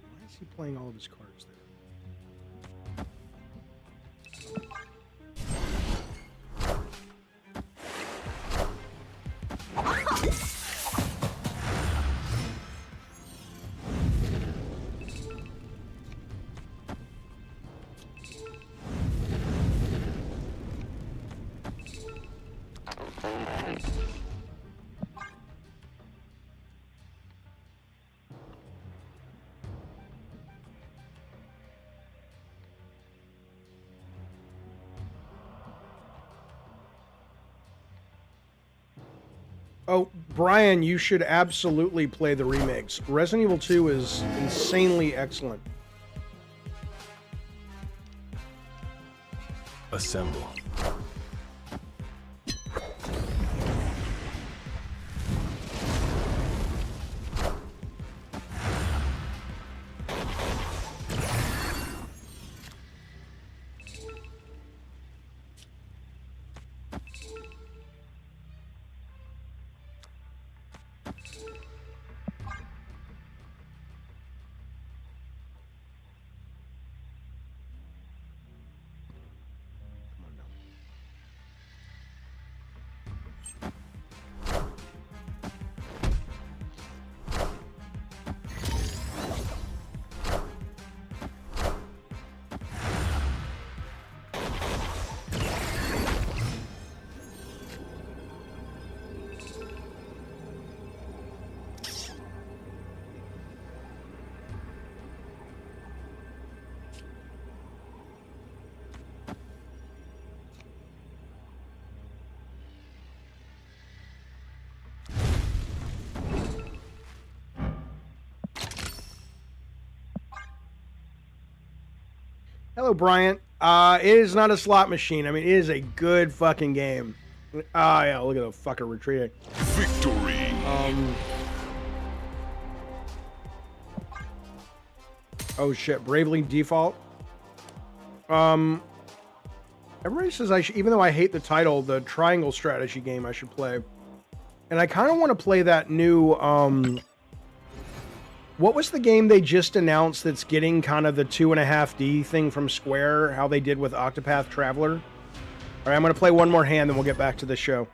Why is he playing all of his cards there? Oh, Brian, you should absolutely play the remakes. Resident Evil 2 is insanely excellent. Assemble. Come on now. Hello, Bryant. It is not a slot machine. I mean, it is a good fucking game. Ah, yeah, look at the fucker retreating. Victory. Oh shit, Bravely Default. Everybody says I should, even though I hate the title, the triangle strategy game I should play. And I kind of want to play that new, what was the game they just announced that's getting kind of the 2.5D thing from Square, how they did with Octopath Traveler? All right, I'm going to play one more hand, then we'll get back to the show.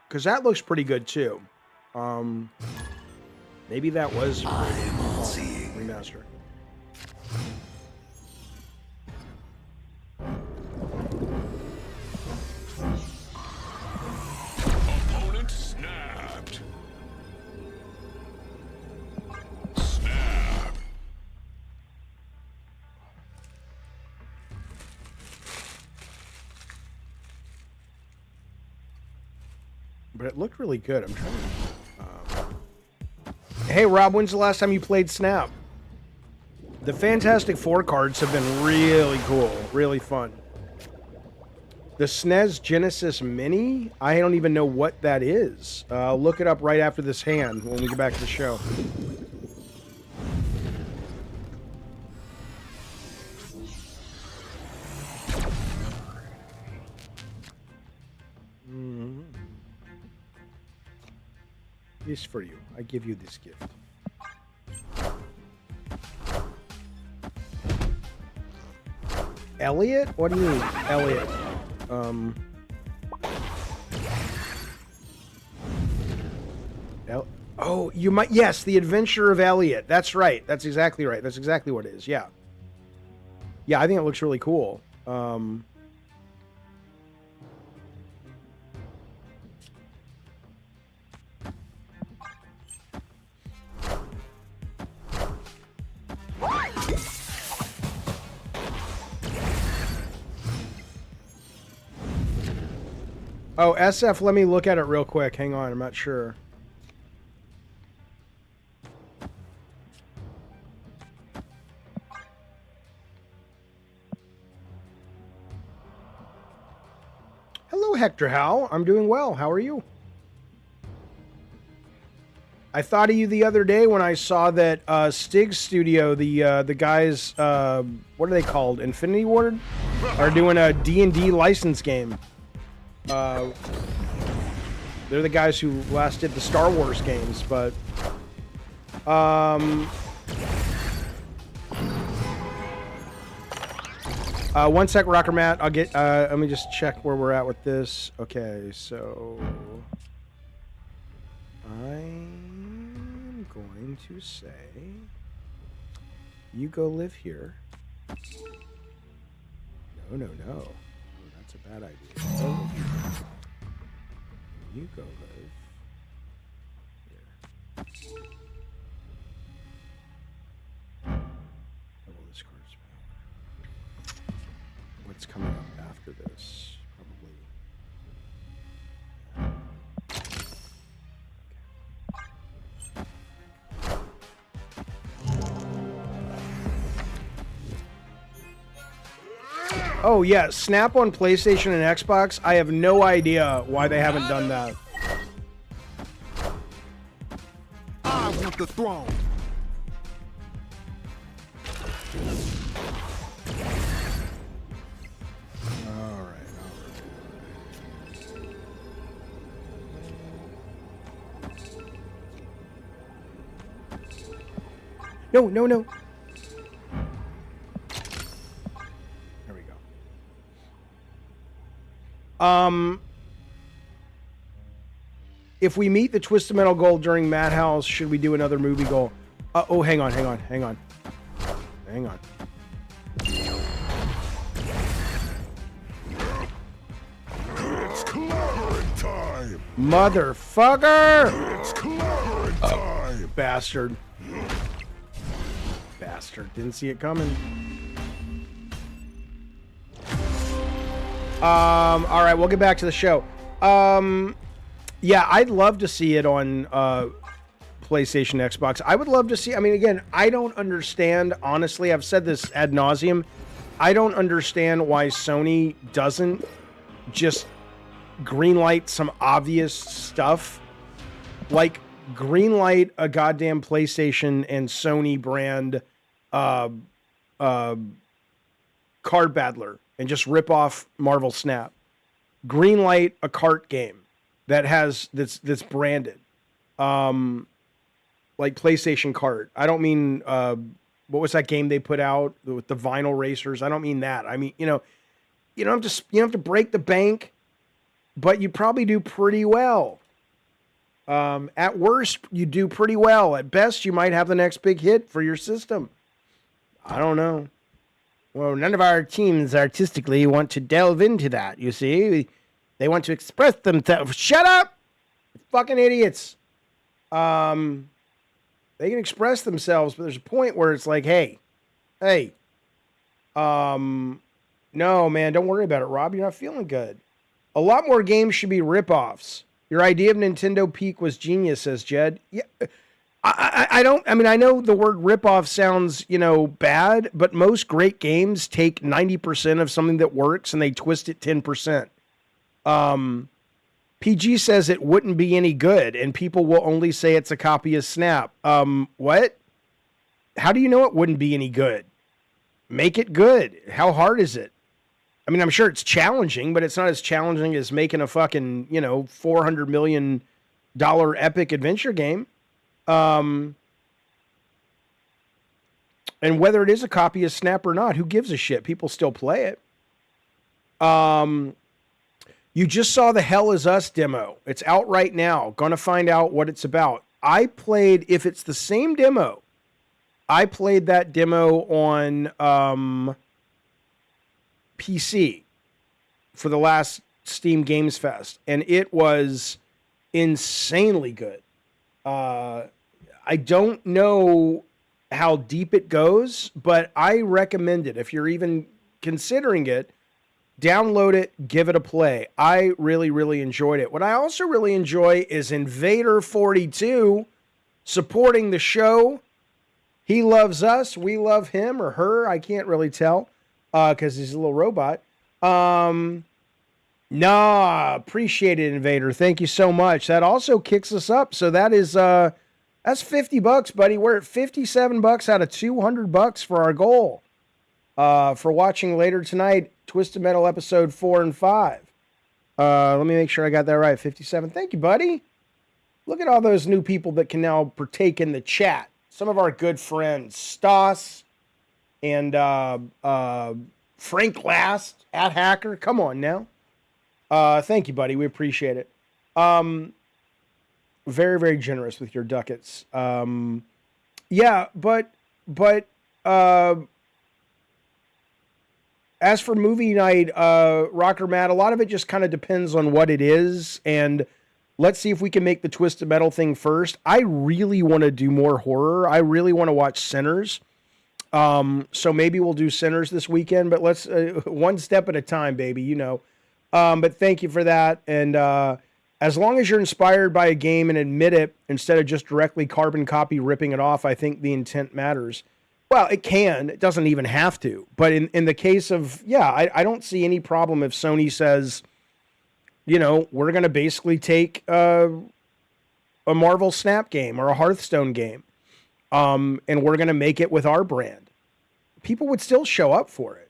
Because that looks pretty good, too. Maybe that was remaster. Opponent snapped. Snap. But it looked really good. I'm trying to... Hey, Rob, when's the last time you played Snap? The Fantastic Four cards have been really cool, really fun. The SNES Genesis Mini? I don't even know what that is. Look it up right after this hand when we get back to the show. This for you. I give you this gift. Elliot? What do you mean, Elliot? Oh, you might. Yes, The Adventure of Elliot. That's right. That's exactly right. That's exactly what it is. Yeah. Yeah, I think it looks really cool. Oh, SF, let me look at it real quick. Hang on, I'm not sure. Hello, Hector Howe. I'm doing well. How are you? I thought of you the other day when I saw that Stig's studio, the guys, what are they called? Infinity Ward? Are doing a D&D license game. They're the guys who last did the Star Wars games, but one sec, Rocker Matt. I'll get let me just check where we're at with this. Okay, so I'm going to say you go live here. No. That's a bad idea. You go live here. Double this card's power. What's coming up after this? Oh, yeah, Snap on PlayStation and Xbox. I have no idea why they haven't done that. I want the throne. All right. No. There we go. If we meet the Twisted Metal goal during Madhouse, should we do another movie goal? Oh, hang on. It's clobbering time. Motherfucker! It's clobbering time. Bastard. Didn't see it coming. All right, we'll get back to the show. Yeah, I'd love to see it on PlayStation, Xbox. I would love to see. I mean, again, I don't understand. Honestly, I've said this ad nauseum. I don't understand why Sony doesn't just greenlight some obvious stuff, like greenlight a goddamn PlayStation and Sony brand card battler and just rip off Marvel Snap. Greenlight a cart game that's branded, like PlayStation Kart. I don't mean what was that game they put out with the vinyl racers? I don't mean that. I mean, you don't have to break the bank, but you probably do pretty well. At worst, you do pretty well. At best, you might have the next big hit for your system. I don't know. Well, none of our teams artistically want to delve into that, you see. They want to express themselves. Shut up! Fucking idiots. They can express themselves, but there's a point where it's like, hey. No, man, don't worry about it, Rob. You're not feeling good. A lot more games should be rip-offs. Your idea of Nintendo Peak was genius, says Jed. Yeah, I know the word rip-off sounds, bad, but most great games take 90% of something that works and they twist it 10%. PG says it wouldn't be any good and people will only say it's a copy of Snap. What? How do you know it wouldn't be any good? Make it good. How hard is it? I mean, I'm sure it's challenging, but it's not as challenging as making a fucking, $400 million epic adventure game. And whether it is a copy of Snap or not, who gives a shit? People still play it. You just saw the Hell Is Us demo. It's out right now. Gonna find out what it's about. If it's the same demo, I played that demo on PC for the last Steam Games Fest, and it was insanely good. I don't know how deep it goes, but I recommend it. If you're even considering it, download it, give it a play. I really, really enjoyed it. What I also really enjoy is Invader42 supporting the show. He loves us. We love him or her. I can't really tell because he's a little robot. Appreciate it, Invader. Thank you so much. That also kicks us up. So that is that's $50, buddy. We're at $57 out of $200 for our goal. For watching later tonight, Twisted Metal episode 4 and 5. Let me make sure I got that right. 57. Thank you, buddy. Look at all those new people that can now partake in the chat. Some of our good friends, Stoss and Frank Last, @Hacker. Come on now. Thank you, buddy. We appreciate it. Very, very generous with your ducats. Yeah, but as for movie night, Rocker Matt, a lot of it just kind of depends on what it is, and let's see if we can make the Twisted Metal thing first. I really want to do more horror. I really want to watch Sinners. So maybe we'll do Sinners this weekend, but let's one step at a time, baby, But thank you for that, and as long as you're inspired by a game and admit it, instead of just directly carbon copy ripping it off, I think the intent matters. Well, it can. It doesn't even have to. But in the case of, I don't see any problem if Sony says, we're going to basically take a Marvel Snap game or a Hearthstone game, and we're going to make it with our brand. People would still show up for it.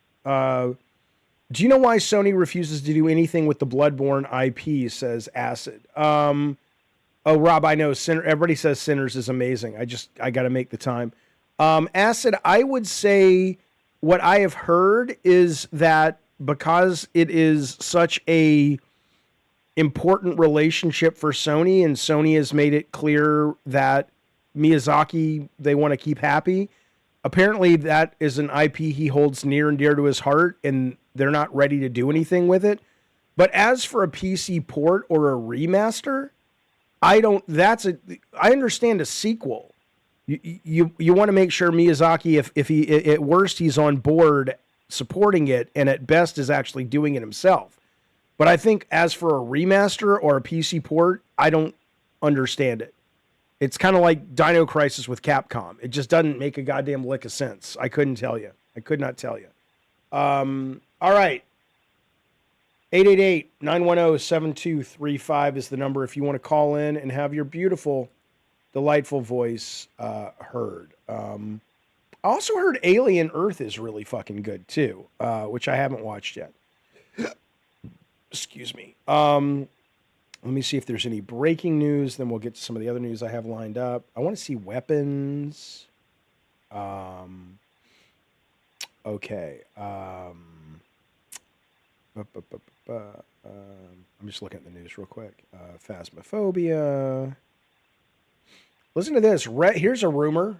Do you know why Sony refuses to do anything with the Bloodborne IP, says Acid? Oh, Rob, I know. Everybody says Sinners is amazing. I got to make the time. Acid, I would say what I have heard is that because it is such a important relationship for Sony, and Sony has made it clear that Miyazaki, they want to keep happy. Apparently that is an IP he holds near and dear to his heart, and they're not ready to do anything with it. But as for a PC port or a remaster, I understand a sequel. You want to make sure Miyazaki, if he, at worst, he's on board supporting it, and at best is actually doing it himself. But I think as for a remaster or a PC port, I don't understand it. It's kind of like Dino Crisis with Capcom. It just doesn't make a goddamn lick of sense. I couldn't tell you. I could not tell you. All right. 888-910-7235 is the number if you want to call in and have your beautiful, delightful voice heard. I also heard Alien Earth is really fucking good too, which I haven't watched yet. Excuse me. Let me see if there's any breaking news. Then we'll get to some of the other news I have lined up. I want to see weapons. Okay. I'm just looking at the news real quick. Phasmophobia. Listen to this. Here's a rumor.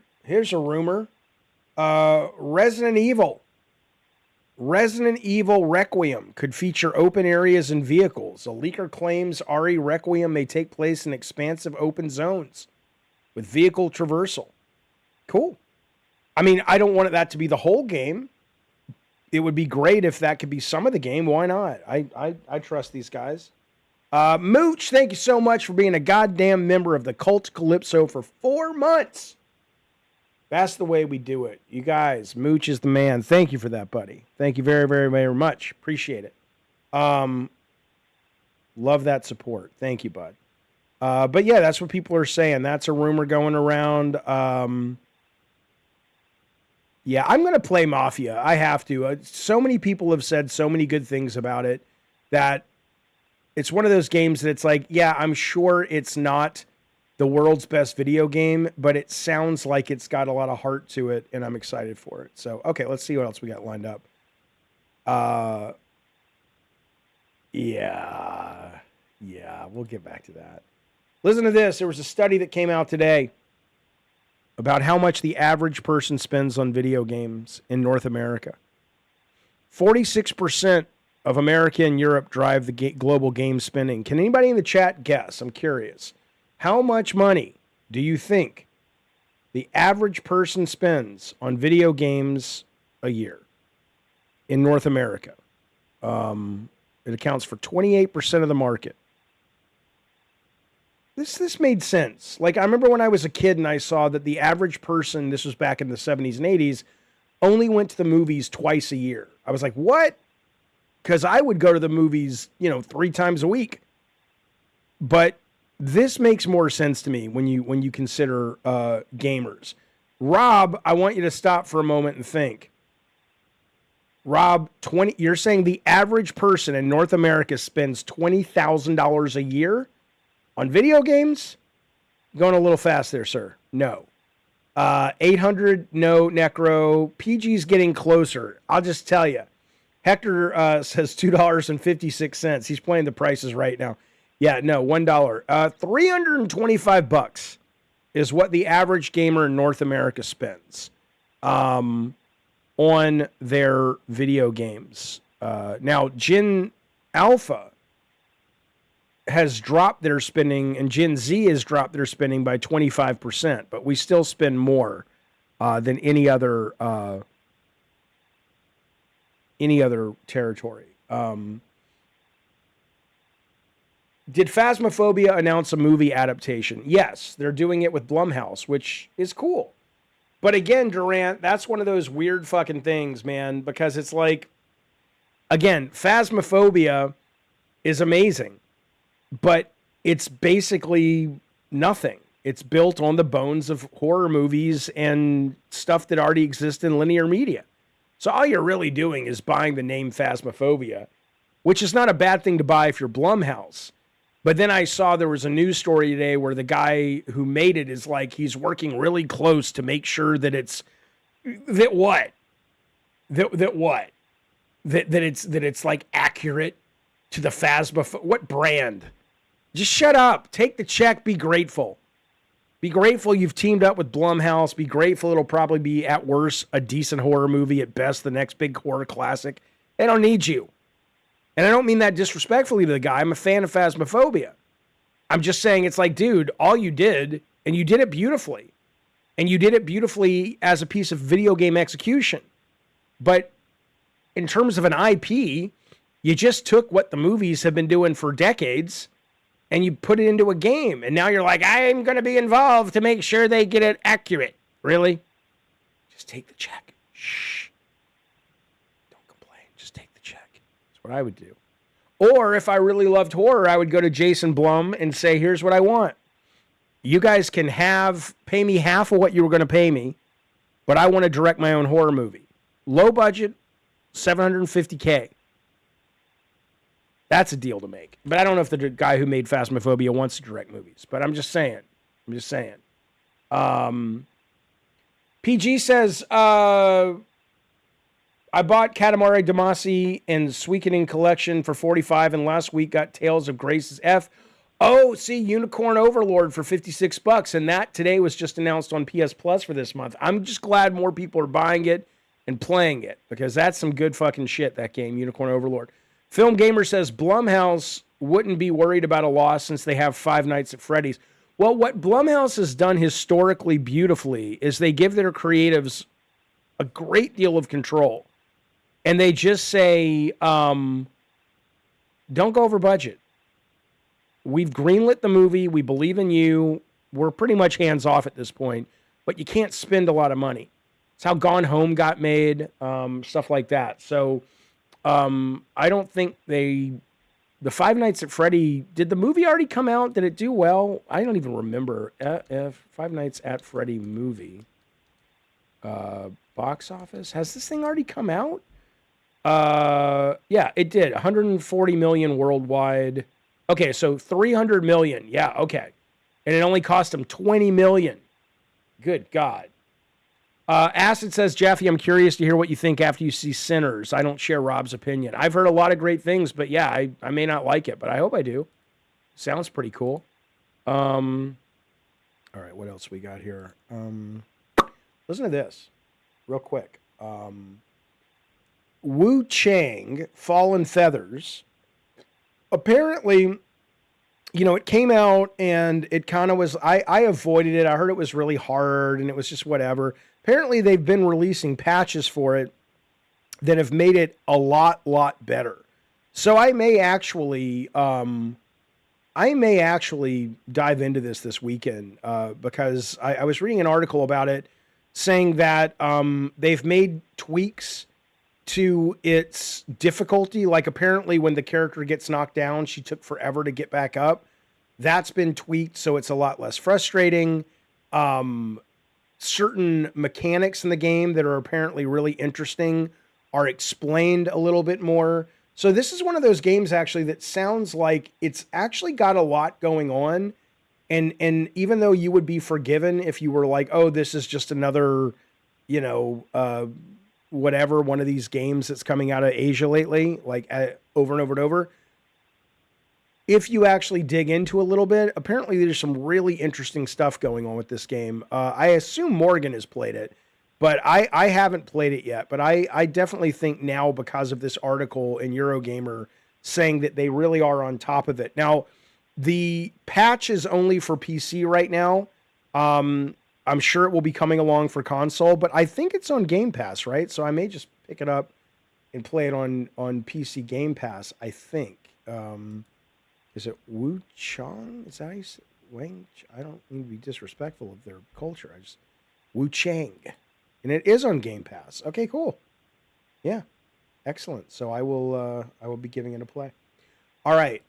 Resident Evil Requiem could feature open areas and vehicles. A leaker claims RE Requiem may take place in expansive open zones with vehicle traversal. Cool. I mean, I don't want that to be the whole game. It would be great if that could be some of the game. Why not? I trust these guys. Mooch, thank you so much for being a goddamn member of the Cult Calypso for 4 months. That's the way we do it. You guys, Mooch is the man. Thank you for that, buddy. Thank you very, very, very much. Appreciate it. Love that support. Thank you, bud. But yeah, that's what people are saying. That's a rumor going around. Yeah, I'm going to play Mafia. I have to. So many people have said so many good things about it that it's one of those games that it's like, yeah, I'm sure it's not the world's best video game, but it sounds like it's got a lot of heart to it, and I'm excited for it. So, okay, let's see what else we got lined up. Yeah, we'll get back to that. Listen to this. There was a study that came out today about how much the average person spends on video games in North America. 46% of America and Europe drive the global game spending. Can anybody in the chat guess? I'm curious. How much money do you think the average person spends on video games a year in North America? It accounts for 28% of the market. This made sense. Like, I remember when I was a kid and I saw that the average person, this was back in the 70s and 80s, only went to the movies twice a year. I was like, what? Because I would go to the movies, 3 times a week. But this makes more sense to me when you consider gamers. Rob, I want you to stop for a moment and think. Rob, you're saying the average person in North America spends $20,000 a year on video games? Going a little fast there, sir. No. 800, no, Necro. PG's getting closer. I'll just tell you. Hector says $2.56. He's playing the prices right now. Yeah, no, $1. $325 is what the average gamer in North America spends on their video games. Now, Gen Alpha has dropped their spending, and Gen Z has dropped their spending by 25%, but we still spend more than any other territory. Did Phasmophobia announce a movie adaptation? Yes, they're doing it with Blumhouse, which is cool. But again, Durant, that's one of those weird fucking things, man, because it's like, again, Phasmophobia is amazing, but it's basically nothing. It's built on the bones of horror movies and stuff that already exists in linear media. So all you're really doing is buying the name Phasmophobia, which is not a bad thing to buy if you're Blumhouse. But then I saw there was a news story today where the guy who made it is like, he's working really close to make sure that it's like accurate to the Phasmophobia. What brand? Just shut up. Take the check. Be grateful. Be grateful you've teamed up with Blumhouse. Be grateful it'll probably be, at worst, a decent horror movie. At best, the next big horror classic. They don't need you. And I don't mean that disrespectfully to the guy. I'm a fan of Phasmophobia. I'm just saying, it's like, dude, all you did, and you did it beautifully. And you did it beautifully as a piece of video game execution. But in terms of an IP, you just took what the movies have been doing for decades and you put it into a game, and now you're like, I'm going to be involved to make sure they get it accurate. Really? Just take the check. Shh. Don't complain. Just take the check. That's what I would do. Or if I really loved horror, I would go to Jason Blum and say, here's what I want. You guys can pay me half of what you were going to pay me, but I want to direct my own horror movie. Low budget, $750K. That's a deal to make. But I don't know if the guy who made Phasmophobia wants to direct movies. But I'm just saying. PG says, I bought Katamari Damacy and Suikoden Collection for $45, and last week got Tales of Grace's F. Oh, see, Unicorn Overlord for $56, and that today was just announced on PS Plus for this month. I'm just glad more people are buying it and playing it, because that's some good fucking shit, that game, Unicorn Overlord. Film Gamer says Blumhouse wouldn't be worried about a loss since they have Five Nights at Freddy's. Well, what Blumhouse has done historically beautifully is they give their creatives a great deal of control. And they just say, don't go over budget. We've greenlit the movie. We believe in you. We're pretty much hands off at this point, but you can't spend a lot of money. It's how Gone Home got made, stuff like that. So I don't think the Five Nights at Freddy, did the movie already come out? Did it do well? I don't even remember. Five Nights at Freddy movie. Box office. Has this thing already come out? Yeah, it did. 140 million worldwide. Okay, so 300 million. Yeah, okay. And it only cost them 20 million. Good God. Acid says, Jaffe, I'm curious to hear what you think after you see Sinners. I don't share Rob's opinion. I've heard a lot of great things, but yeah, I may not like it, but I hope I do. Sounds pretty cool. All right, what else we got here? Listen to this real quick. Wu Chang, Fallen Feathers. Apparently, it came out and it kind of was, I avoided it. I heard it was really hard and it was just whatever. Apparently, they've been releasing patches for it that have made it a lot better. So I may actually dive into this weekend because I was reading an article about it saying that they've made tweaks to its difficulty. Like apparently when the character gets knocked down, she took forever to get back up. That's been tweaked, so it's a lot less frustrating. Certain mechanics in the game that are apparently really interesting are explained a little bit more. So this is one of those games actually that sounds like it's actually got a lot going on. And even though you would be forgiven if you were like, oh, this is just another, whatever, one of these games that's coming out of Asia lately, like over and over and over. If you actually dig into a little bit, apparently there's some really interesting stuff going on with this game. I assume Morgan has played it, but I haven't played it yet. But I definitely think now, because of this article in Eurogamer saying that they really are on top of it. Now, the patch is only for PC right now. I'm sure it will be coming along for console, but I think it's on Game Pass, right? So I may just pick it up and play it on PC Game Pass, I think. Is it Wu Chang? Is that how you say Wang? I don't mean to be disrespectful of their culture. Wu Chang. And it is on Game Pass. Okay, cool. Yeah. Excellent. So I will be giving it a play. All right.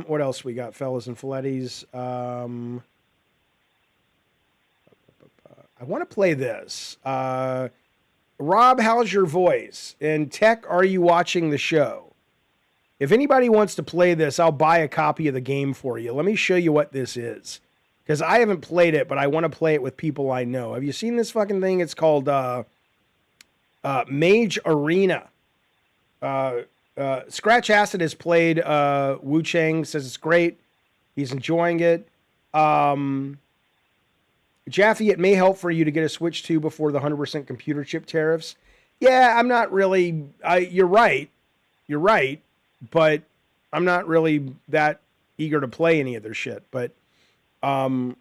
What else we got, fellas and filettes? I want to play this. Rob, how's your voice? And Tech, are you watching the show? If anybody wants to play this, I'll buy a copy of the game for you. Let me show you what this is. Because I haven't played it, but I want to play it with people I know. Have you seen this fucking thing? It's called Mage Arena. Scratch Acid has played Wu Chang, says it's great. He's enjoying it. Jaffe, it may help for you to get a Switch 2 before the 100% computer chip tariffs. Yeah, I'm not really... You're right. But I'm not really that eager to play any of their shit. But right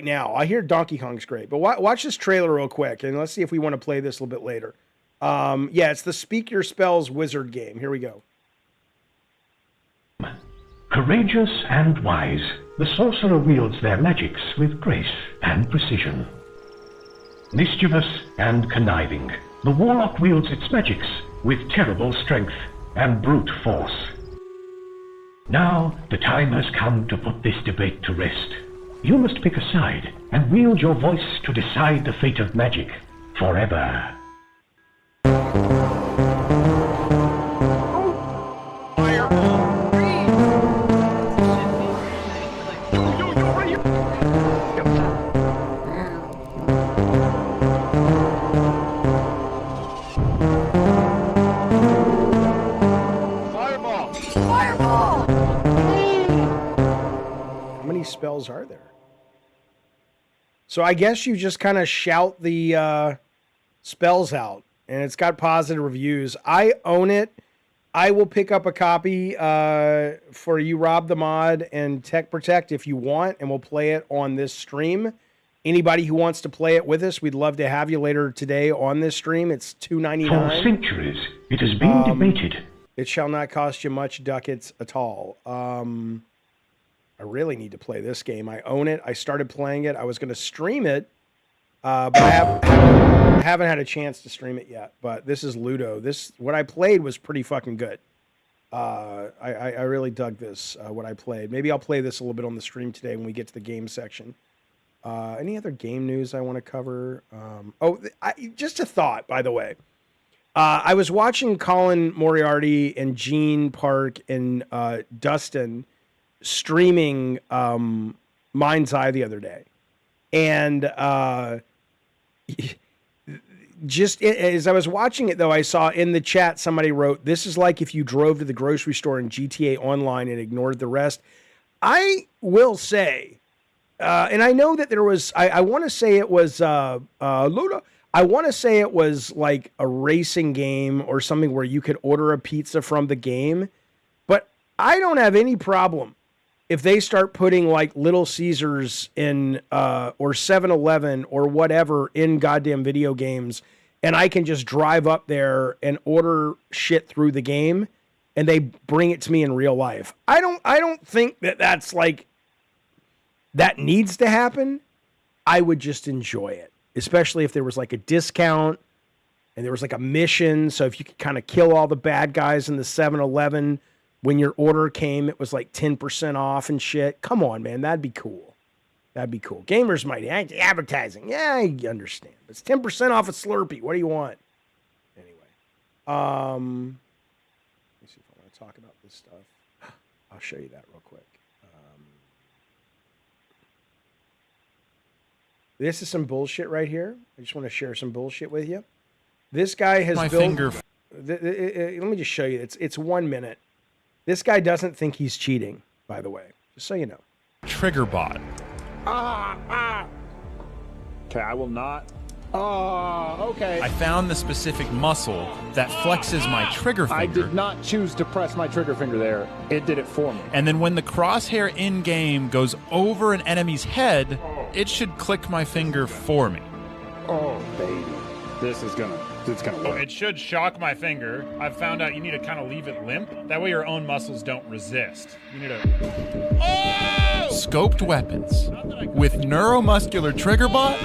now, I hear Donkey Kong's great. But watch this trailer real quick, and let's see if we want to play this a little bit later. Yeah, it's the Speak Your Spells wizard game. Here we go. Courageous and wise, the sorcerer wields their magics with grace and precision. Mischievous and conniving, the warlock wields its magics with terrible strength and brute force. Now, the time has come to put this debate to rest. You must pick a side and wield your voice to decide the fate of magic forever. Spells are there? So I guess you just kind of shout the spells out, and it's got positive reviews. I own it. I will pick up a copy for you, Rob the Mod, and Tech Protect if you want, and we'll play it on this stream. Anybody who wants to play it with us, we'd love to have you later today on this stream. It's $2.99. For centuries, it has been debated. It shall not cost you much ducats at all. I really need to play this game. I own it. I started playing it. I was going to stream it, but I haven't had a chance to stream it yet. But this is Ludo. What I played was pretty fucking good. I really dug this, what I played. Maybe I'll play this a little bit on the stream today when we get to the game section. Any other game news I want to cover? Just a thought, by the way. I was watching Colin Moriarty and Gene Park and Dustin streaming Mind's Eye the other day. And just as I was watching it, though, I saw in the chat somebody wrote, "This is like if you drove to the grocery store in GTA Online and ignored the rest." I will say, and I know that there was, I want to say it was, Luda. I want to say it was like a racing game or something where you could order a pizza from the game. But I don't have any problem if they start putting like Little Caesars in or 7-Eleven or whatever in goddamn video games, and I can just drive up there and order shit through the game and they bring it to me in real life. I don't think that that's like that needs to happen. I would just enjoy it, especially if there was like a discount and there was like a mission. So if you could kind of kill all the bad guys in the 7-Eleven when your order came, it was like 10% off and shit. Come on, man. That'd be cool. That'd be cool. Gamers might advertising. Yeah, I understand. It's 10% off a Slurpee. What do you want? Anyway. Let me see if I want to talk about this stuff. I'll show you that real quick. This is some bullshit right here. I just want to share some bullshit with you. This guy has built... Let me just show you. It's 1 minute. This guy doesn't think he's cheating, by the way. Just so you know. Trigger bot. Okay, I will not. Okay. I found the specific muscle that flexes my trigger finger. I did not choose to press my trigger finger there. It did it for me. And then when the crosshair in-game goes over an enemy's head, it should click my finger for me. Oh, baby. It's gonna work. It should shock my finger. I've found out you need to kind of leave it limp. That way your own muscles don't resist. You need to... Oh! Scoped weapons with neuromuscular trigger bot?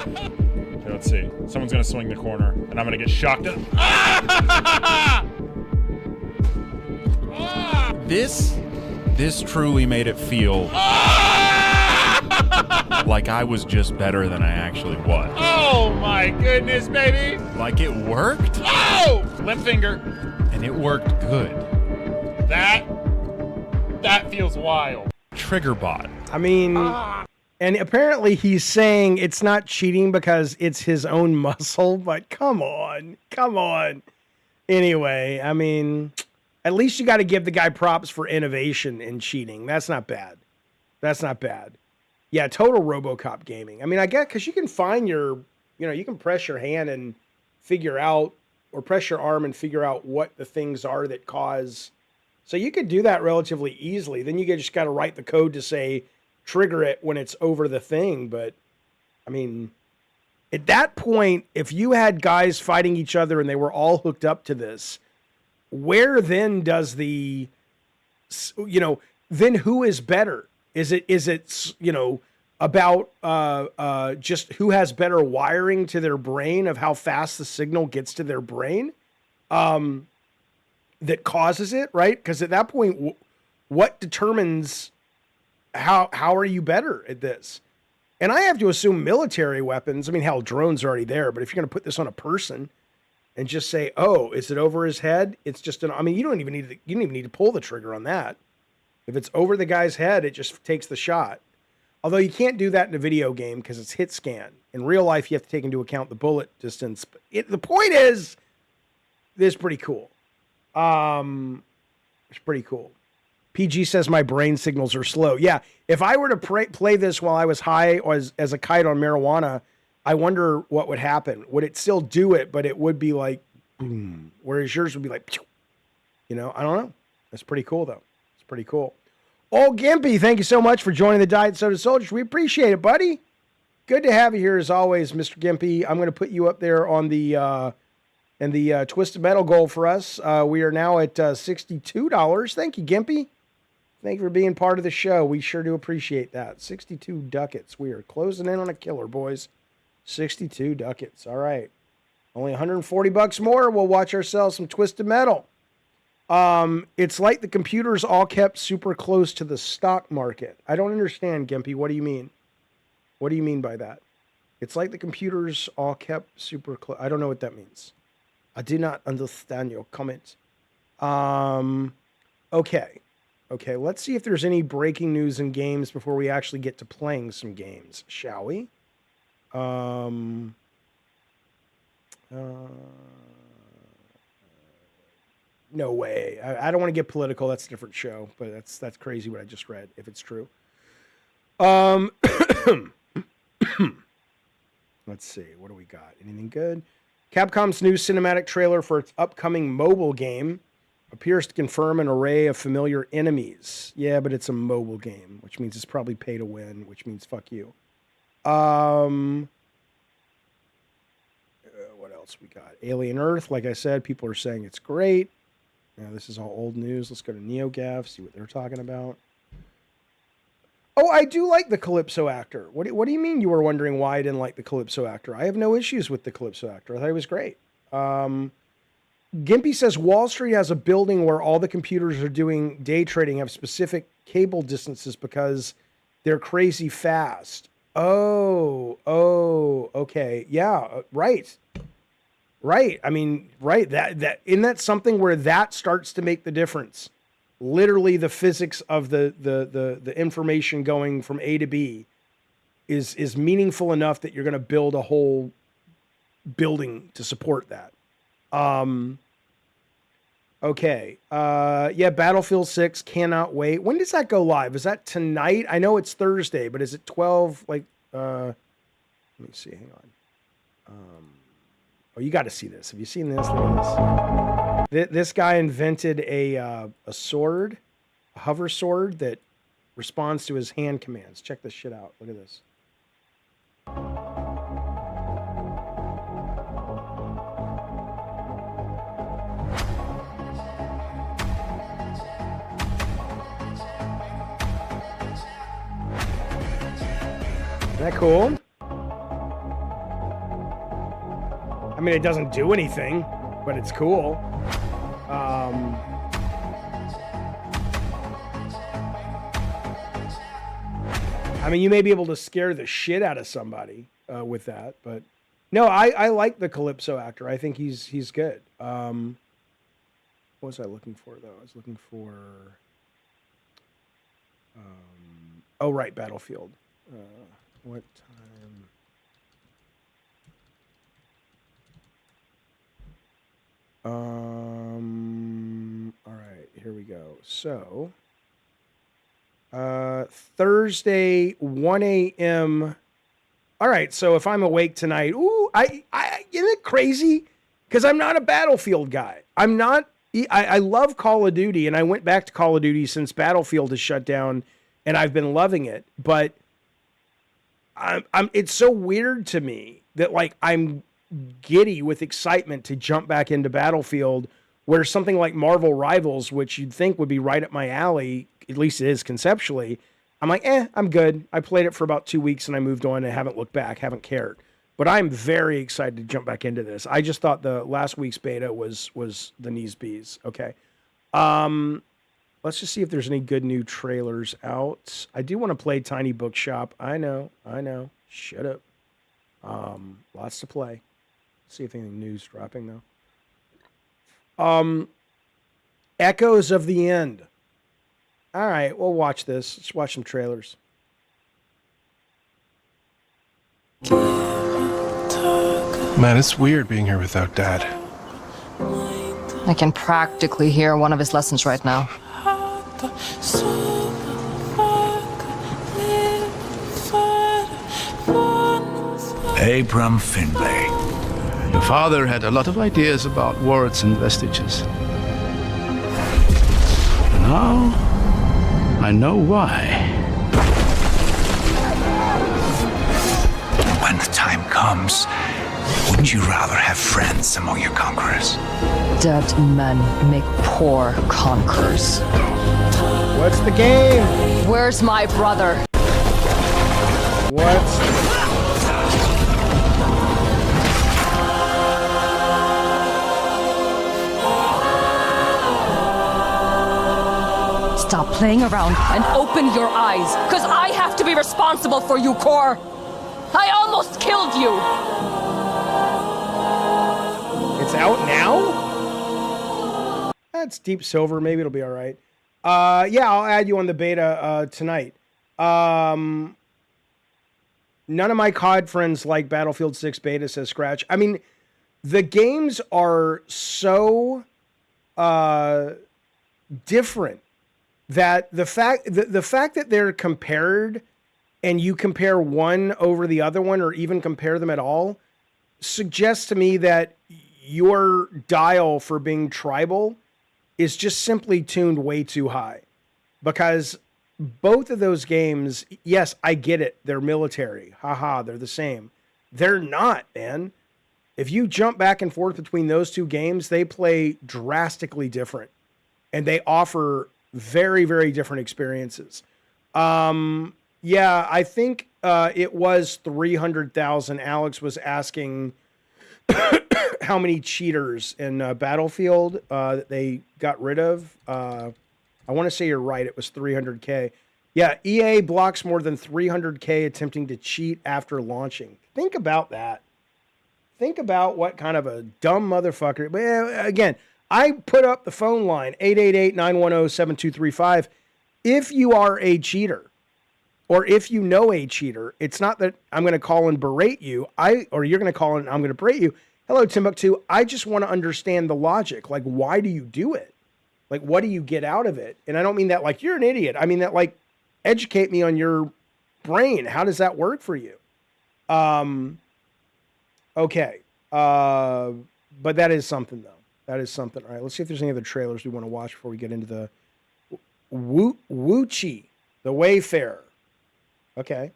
Okay, let's see. Someone's gonna swing the corner, and I'm gonna get shocked. This truly made it feel like I was just better than I actually was. Oh my goodness, baby! Like it worked? Oh! Limp finger. And it worked good. That feels wild. Trigger bot. I mean, and apparently he's saying it's not cheating because it's his own muscle, but come on. Anyway, I mean, at least you got to give the guy props for innovation in cheating. That's not bad. Yeah, total RoboCop gaming. I mean, I get, because you can find you can press your hand and figure out, or press your arm and figure out what the things are that cause. So you could do that relatively easily. Then you just got to write the code to say, trigger it when it's over the thing. But, I mean, at that point, if you had guys fighting each other and they were all hooked up to this, where then does the, then who is better? Is it about just who has better wiring to their brain of how fast the signal gets to their brain that causes it, right? Because at that point, what determines how are you better at this? And I have to assume military weapons. I mean, hell, drones are already there, but if you're going to put this on a person and just say, "Oh, is it over his head?" It's just I mean, you don't even need to pull the trigger on that. If it's over the guy's head, it just takes the shot. Although you can't do that in a video game because it's hit scan. In real life, you have to take into account the bullet distance. The point is, this is pretty cool. It's pretty cool. PG says my brain signals are slow. Yeah, if I were to play this while I was high or as a kite on marijuana, I wonder what would happen. Would it still do it, but it would be like boom, whereas yours would be like, pew. I don't know. That's pretty cool, though. It's pretty cool. Old Gimpy, thank you so much for joining the Diet Soda Soldiers. We appreciate it, buddy. Good to have you here as always, Mr. Gimpy. I'm going to put you up there on the Twisted Metal goal for us. We are now at $62. Thank you, Gimpy. Thank you for being part of the show. We sure do appreciate that. 62 ducats. We are closing in on a killer, boys. 62 ducats. All right. Only $140 more. We'll watch ourselves some Twisted Metal. It's like the computers all kept super close to the stock market. I don't understand, Gimpy. What do you mean? What do you mean by that? It's like the computers all kept super close. I don't know what that means. I do not understand your comment. Okay. Okay, let's see if there's any breaking news in games before we actually get to playing some games, shall we? No way. I don't want to get political. That's a different show, but that's crazy what I just read, if it's true. Let's see. What do we got? Anything good? Capcom's new cinematic trailer for its upcoming mobile game appears to confirm an array of familiar enemies. Yeah, but it's a mobile game, which means it's probably pay to win, which means fuck you. What else we got? Alien Earth, like I said, people are saying it's great. Now, this is all old news. Let's go to NeoGAF, see what they're talking about. Oh, I do like the Calypso actor. What do you mean you were wondering why I didn't like the Calypso actor? I have no issues with the Calypso actor. I thought he was great. Gimpy says Wall Street has a building where all the computers are doing day trading have specific cable distances because they're crazy fast. Oh, okay. Yeah, right. Right. I mean, right. That isn't that something where that starts to make the difference? Literally the physics of the information going from A to B is meaningful enough that you're going to build a whole building to support that. Okay. Yeah, Battlefield 6, cannot wait. When does that go live? Is that tonight? I know it's Thursday, but is it 12? Like, let me see. Hang on. Oh, you got to see this. Have you seen this? Look at this. This guy invented a sword, a hover sword that responds to his hand commands. Check this shit out. Look at this. Isn't that cool? I mean, it doesn't do anything, but it's cool. I mean, you may be able to scare the shit out of somebody with that, but no, I like the Calypso actor. I think he's good. What was I looking for though? I was looking for. Oh right, Battlefield. What time? All right, here we go. So, Thursday, 1 a.m. All right, so if I'm awake tonight, isn't it crazy? Because I'm not a Battlefield guy. I love Call of Duty, and I went back to Call of Duty since Battlefield is shut down, and I've been loving it. But it's so weird to me that like I'm giddy with excitement to jump back into Battlefield, where something like Marvel Rivals, which you'd think would be right up my alley, at least it is conceptually, I'm like, I'm good. I played it for about 2 weeks and I moved on and haven't looked back, haven't cared. But I'm very excited to jump back into this. I just thought the last week's beta was the knees bees. Okay. Let's just see if there's any good new trailers out. I do want to play Tiny Bookshop. I know. Shut up. Lots to play. See if anything new's dropping though. Echoes of the End. All right, we'll watch this. Let's watch some trailers. Man, it's weird being here without Dad. I can practically hear one of his lessons right now. Abram Finlay. Your father had a lot of ideas about wards and vestiges. Now, I know why. When the time comes, wouldn't you rather have friends among your conquerors? Dead men make poor conquerors. What's the game? Where's my brother? What's... Stop playing around and open your eyes, because I have to be responsible for you, Kor. I almost killed you. It's out now? That's Deep Silver. Maybe it'll be all right. Yeah, I'll add you on the beta tonight. None of my COD friends like Battlefield 6 beta, says Scratch. I mean, the games are so different that the fact that they're compared and you compare one over the other one or even compare them at all suggests to me that your dial for being tribal is just simply tuned way too high. Because both of those games, yes, I get it. They're military. Haha, they're the same. They're not, man. If you jump back and forth between those two games, they play drastically different. And they offer very, very different experiences. Yeah, I think it was 300,000. Alex was asking how many cheaters in Battlefield that they got rid of. I want to say you're right. It was 300K. Yeah, EA blocks more than 300K attempting to cheat after launching. Think about that. Think about what kind of a dumb motherfucker. But again, I put up the phone line, 888-910-7235. If you are a cheater, or if you know a cheater, it's not that I'm going to call and berate you, or you're going to call and I'm going to berate you. Hello, Timbuktu. I just want to understand the logic. Like, why do you do it? Like, what do you get out of it? And I don't mean that like you're an idiot. I mean that like, educate me on your brain. How does that work for you? Okay. But that is something, though. That is something. All right, let's see if there's any other trailers we want to watch before we get into the Wuchi, the Wayfarer. Okay.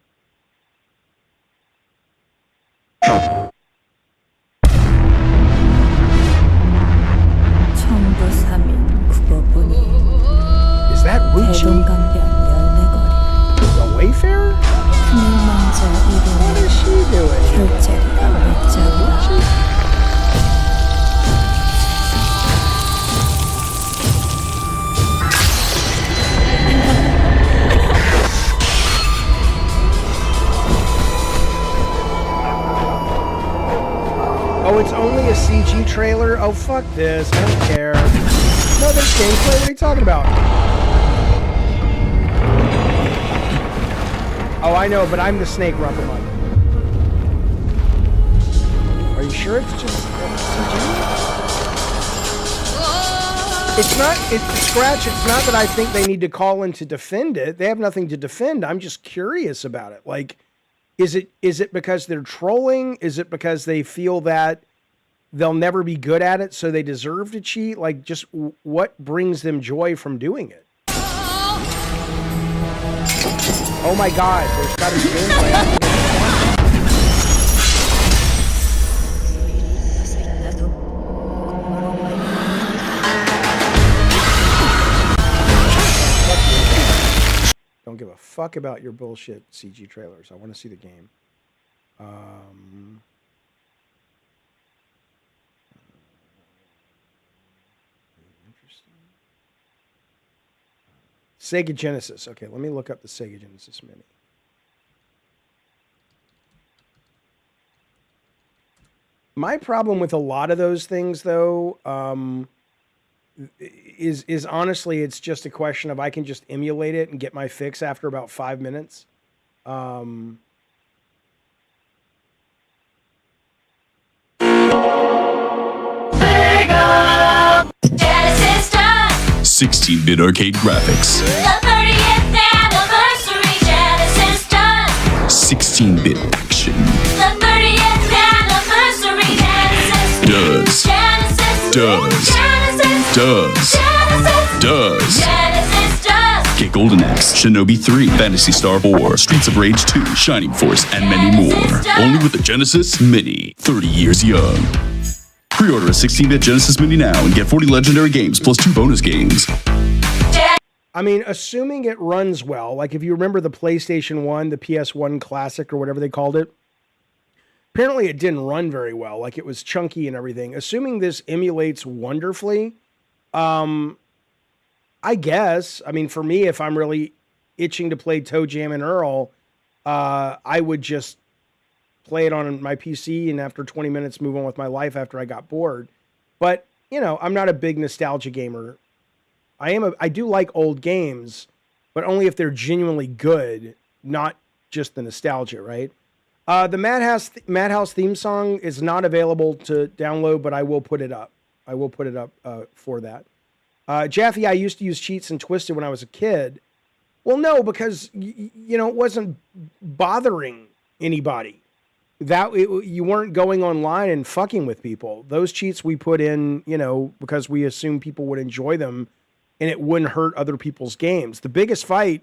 Is that Wuchi? The Wayfarer? What is she doing? Oh, it's only a CG trailer? Oh, fuck this. I don't care. No, there's gameplay. What are you talking about? Oh, I know, but I'm the snake Rumpelmund. Are you sure it's just CG? It's not, Scratch, it's not that I think they need to call in to defend it. They have nothing to defend. I'm just curious about it. Like, is it because they're trolling? Is it because they feel that they'll never be good at it, so they deserve to cheat? Like, just what brings them joy from doing it? Oh my God, there's got to be gameplay. Don't give a fuck about your bullshit CG trailers. I want to see the game. Interesting. Sega Genesis. Okay, let me look up the Sega Genesis Mini. My problem with a lot of those things, though, is honestly, it's just a question of I can just emulate it and get my fix after about 5 minutes. Genesis done. 16-bit arcade graphics. The 30th anniversary. Genesis done. 16-bit action. The 30th anniversary. Genesis. Does. Genesis. Does. Genesis. Does. Genesis does. Get Golden Axe, Shinobi 3, Phantasy Star 4, Streets of Rage 2, Shining Force, and many more. Only with the Genesis Mini. 30 years young. Pre-order a 16-bit Genesis Mini now and get 40 legendary games plus 2 bonus games. I mean, assuming it runs well, like if you remember the PlayStation 1, the PS1 Classic or whatever they called it, apparently it didn't run very well. Like it was chunky and everything. Assuming this emulates wonderfully, I guess. I mean, for me, if I'm really itching to play Toe Jam and Earl, I would just play it on my PC and after 20 minutes move on with my life after I got bored. But, you know, I'm not a big nostalgia gamer. I do like old games, but only if they're genuinely good, not just the nostalgia, right? The Madhouse theme song is not available to download, but I will put it up. I will put it up for that. Jaffe, I used to use cheats and Twisted when I was a kid. Well, no, because, you know, it wasn't bothering anybody. You weren't going online and fucking with people. Those cheats we put in, you know, because we assumed people would enjoy them and it wouldn't hurt other people's games. The biggest fight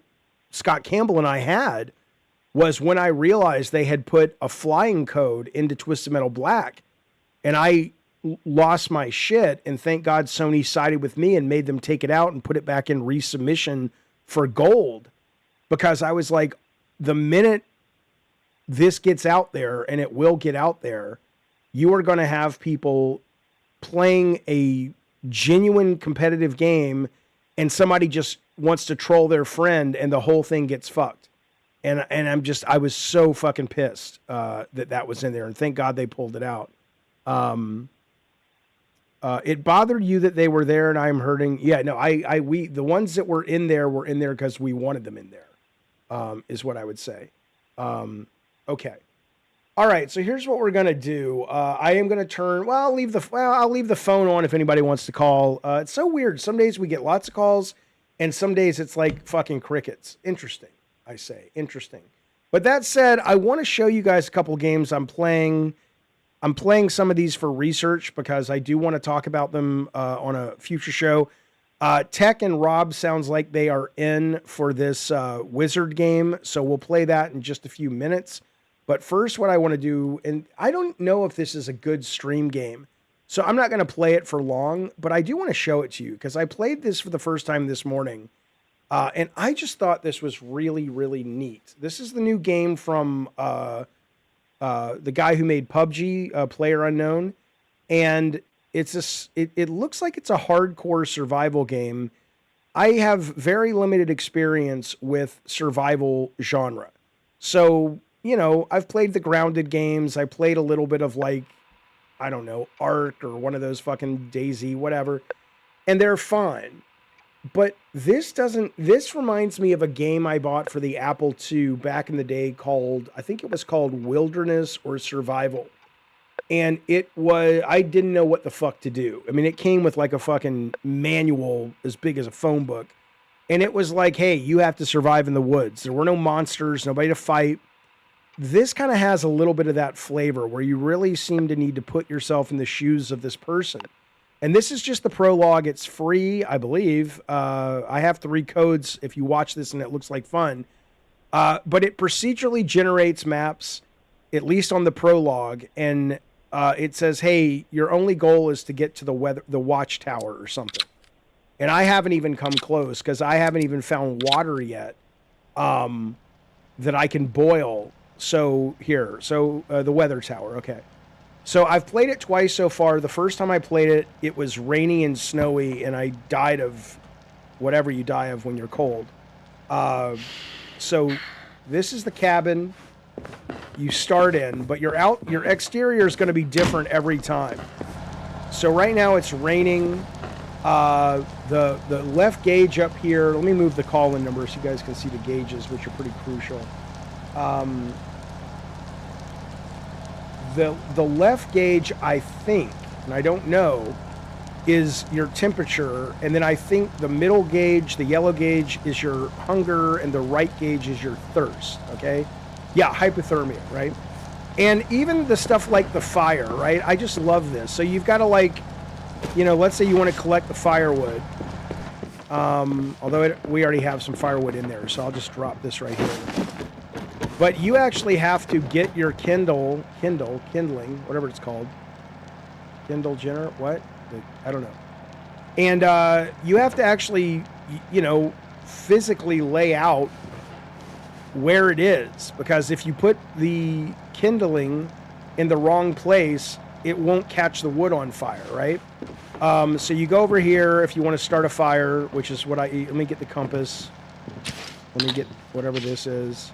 Scott Campbell and I had was when I realized they had put a flying code into Twisted Metal Black, and I lost my shit, and thank God Sony sided with me and made them take it out and put it back in resubmission for gold, because I was like, the minute this gets out there, and it will get out there, you are going to have people playing a genuine competitive game and somebody just wants to troll their friend and the whole thing gets fucked. And I was so fucking pissed that was in there, and thank God they pulled it out. It bothered you that they were there and I'm hurting. Yeah, no, the ones that were in there because we wanted them in there, is what I would say. Okay. All right, so here's what we're gonna do. I am gonna I'll leave the phone on if anybody wants to call. It's so weird. Some days we get lots of calls, and some days it's like fucking crickets. Interesting, I say. Interesting. But that said, I want to show you guys a couple games I'm playing. I'm playing some of these for research because I do want to talk about them on a future show. Tech and Rob sounds like they are in for this Wizard game, so we'll play that in just a few minutes. But first, what I want to do, and I don't know if this is a good stream game, so I'm not going to play it for long, but I do want to show it to you because I played this for the first time this morning, and I just thought this was really, really neat. This is the new game from the guy who made PUBG, PlayerUnknown, and it looks like it's a hardcore survival game. I have very limited experience with survival genre, so you know, I've played the grounded games. I played a little bit of like, I don't know, Ark or one of those fucking DayZ, whatever. And they're fine. But this reminds me of a game I bought for the Apple II back in the day I think it was called Wilderness or Survival. And I didn't know what the fuck to do. I mean, it came with like a fucking manual as big as a phone book. And it was like, hey, you have to survive in the woods. There were no monsters, nobody to fight. This kind of has a little bit of that flavor where you really seem to need to put yourself in the shoes of this person. And this is just the prologue. It's free, I believe. I have 3 codes if you watch this and it looks like fun. But it procedurally generates maps, at least on the prologue. And it says, hey, your only goal is to get to the watchtower or something. And I haven't even come close because I haven't even found water yet. that I can boil. So here, the weather tower. Okay. So I've played it twice so far. The first time I played it, it was rainy and snowy, and I died of whatever you die of when you're cold. So this is the cabin you start in, but your exterior is going to be different every time. So right now it's raining. The left gauge up here, let me move the call-in number so you guys can see the gauges, which are pretty crucial. The left gauge, I think, and I don't know, is your temperature, and then I think the middle gauge, the yellow gauge, is your hunger, and the right gauge is your thirst, okay? Yeah, hypothermia, right? And even the stuff like the fire, right? I just love this. So you've got to, like, you know, let's say you want to collect the firewood. Although we already have some firewood in there, so I'll just drop this right here. But you actually have to get your kindling, whatever it's called. Kindle Jenner, what? I don't know. And you have to actually, you know, physically lay out where it is. Because if you put the kindling in the wrong place, it won't catch the wood on fire, right? So you go over here if you want to start a fire, which is what I eat. Let me get the compass. Let me get whatever this is.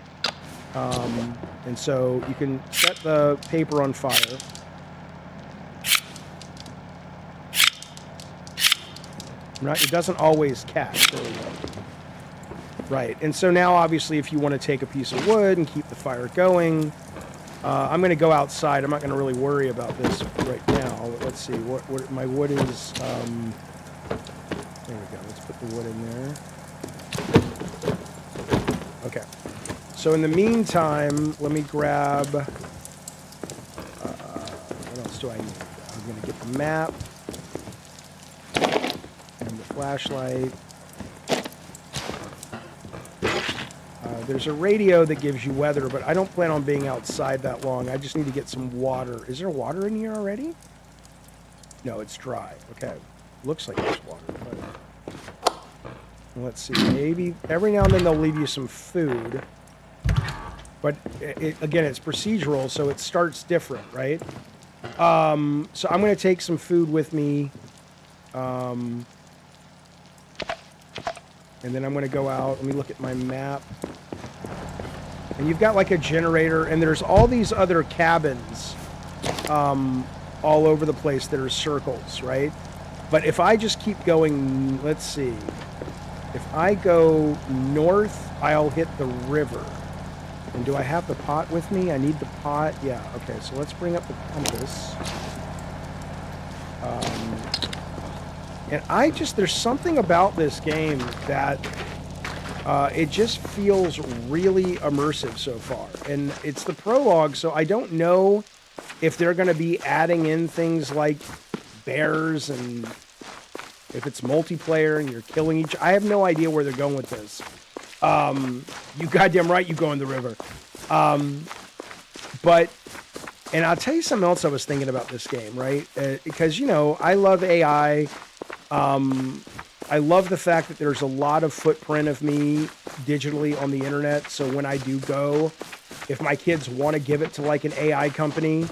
And so you can set the paper on fire. Right, it doesn't always catch. There we go. Right, and so now obviously if you want to take a piece of wood and keep the fire going, I'm going to go outside. I'm not going to really worry about this right now. Let's see what my wood is. There we go. Let's put the wood in there. Okay. So in the meantime, let me grab. What else do I need? I'm going to get the map and the flashlight. There's a radio that gives you weather, but I don't plan on being outside that long. I just need to get some water. Is there water in here already? No, it's dry. Okay. Looks like there's water. But let's see. Maybe every now and then they'll leave you some food. But again, it's procedural, so it starts different, right? So I'm going to take some food with me. And then I'm going to go out. Let me look at my map. And you've got like a generator, and there's all these other cabins all over the place that are circles, right? But if I just keep going, let's see. If I go north, I'll hit the river. And do I have the pot with me? I need the pot. Yeah, okay, so let's bring up the compass. And there's something about this game that it just feels really immersive so far. And it's the prologue, so I don't know if they're going to be adding in things like bears and if it's multiplayer and you're killing each. I have no idea where they're going with this. You goddamn right you go in the river. And I'll tell you something else I was thinking about this game, right? Because, you know, I love AI. I love the fact that there's a lot of footprint of me digitally on the internet. So when I do go, if my kids want to give it to like an AI company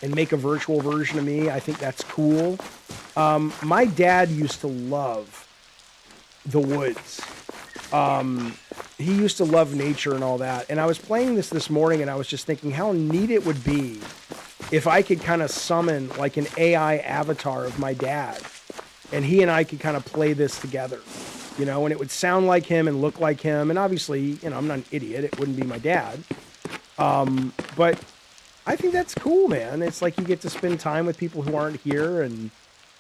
and make a virtual version of me, I think that's cool. My dad used to love the woods. He used to love nature and all that. And I was playing this morning and I was just thinking how neat it would be if I could kind of summon like an AI avatar of my dad. And he and I could kind of play this together, you know, and it would sound like him and look like him. And obviously, you know, I'm not an idiot. It wouldn't be my dad. But I think that's cool, man. It's like you get to spend time with people who aren't here, and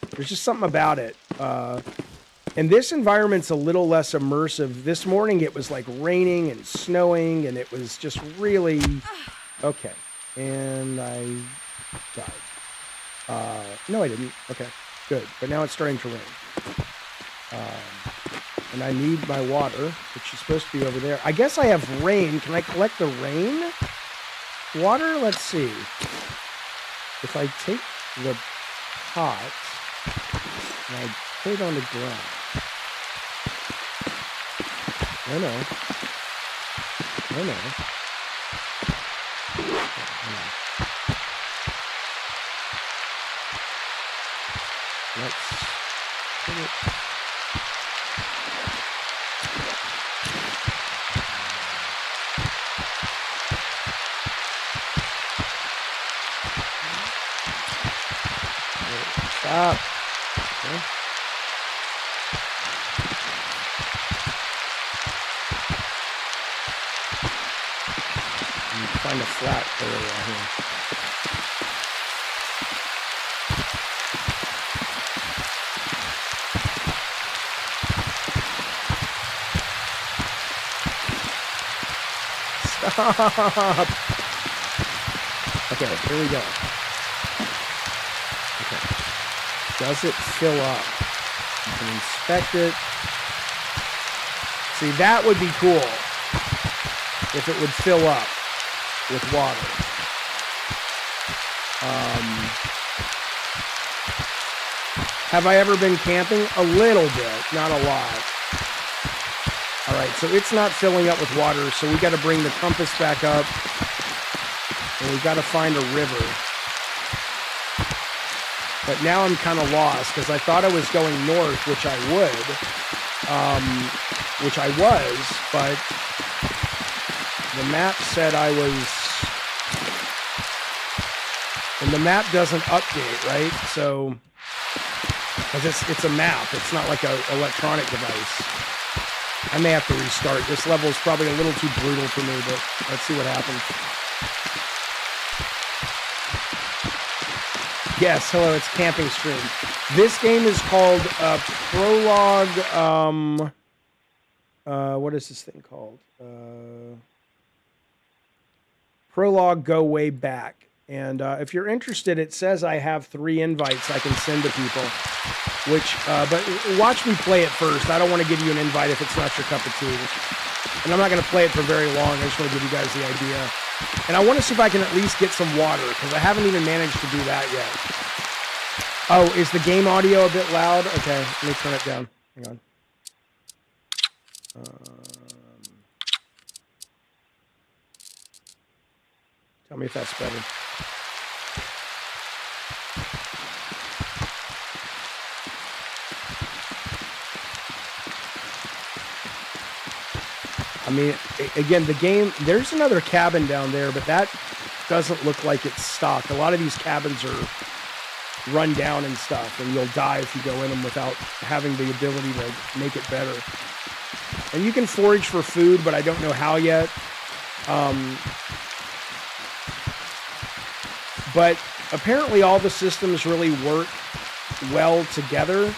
there's just something about it. And this environment's a little less immersive. This morning it was like raining and snowing, and it was just really... Okay. And I died. No, I didn't. Okay. Good, but now it's starting to rain. And I need my water, which is supposed to be over there. I guess I have rain. Can I collect the rain? Water? Let's see. If I take the pot and I put it on the ground. I know. I know. Let's put it. Stop. Okay. Find a flat area here. Stop! Okay, here we go. Okay. Does it fill up? You can inspect it. See, that would be cool if it would fill up with water. Have I ever been camping? A little bit, not a lot. All right, so it's not filling up with water, so we got to bring the compass back up, and we got to find a river. But now I'm kind of lost because I thought I was going north, which I would, which I was, but the map said I was, and the map doesn't update, right? So, because it's a map, it's not like an electronic device. I may have to restart. This level is probably a little too brutal for me, but let's see what happens. Yes, hello, it's Camping Stream. This game is called Prologue, what is this thing called? Prologue Go Way Back. And if you're interested, it says I have 3 invites I can send to people, which, but watch me play it first. I don't want to give you an invite if it's not your cup of tea. And I'm not going to play it for very long. I just want to give you guys the idea. And I want to see if I can at least get some water, because I haven't even managed to do that yet. Oh, is the game audio a bit loud? Okay, let me turn it down. Hang on. Tell me if that's better. I mean, again, the game, there's another cabin down there, but that doesn't look like it's stocked. A lot of these cabins are run down and stuff, and you'll die if you go in them without having the ability to make it better. And you can forage for food, but I don't know how yet. But apparently all the systems really work well together.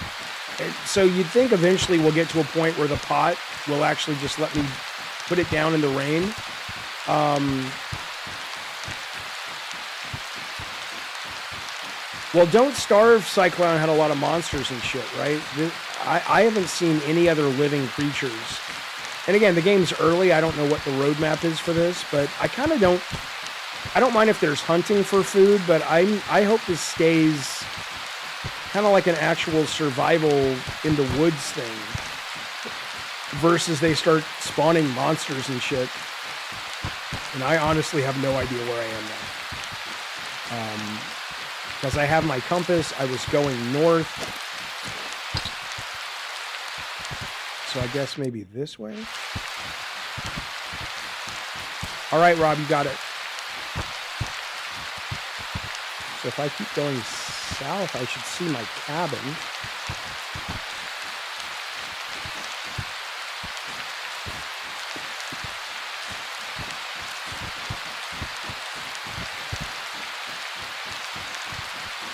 So you'd think eventually we'll get to a point where the pot will actually just let me put it down in the rain. Well, Don't Starve Cyclone had a lot of monsters and shit, right? I haven't seen any other living creatures. And again, the game's early. I don't know what the roadmap is for this, but I kind of don't... I don't mind if there's hunting for food, but I hope this stays kind of like an actual survival in the woods thing versus they start spawning monsters and shit. And I honestly have no idea where I am now. Because I have my compass. I was going north. So I guess maybe this way? All right, Rob, you got it. So if I keep going south, I should see my cabin.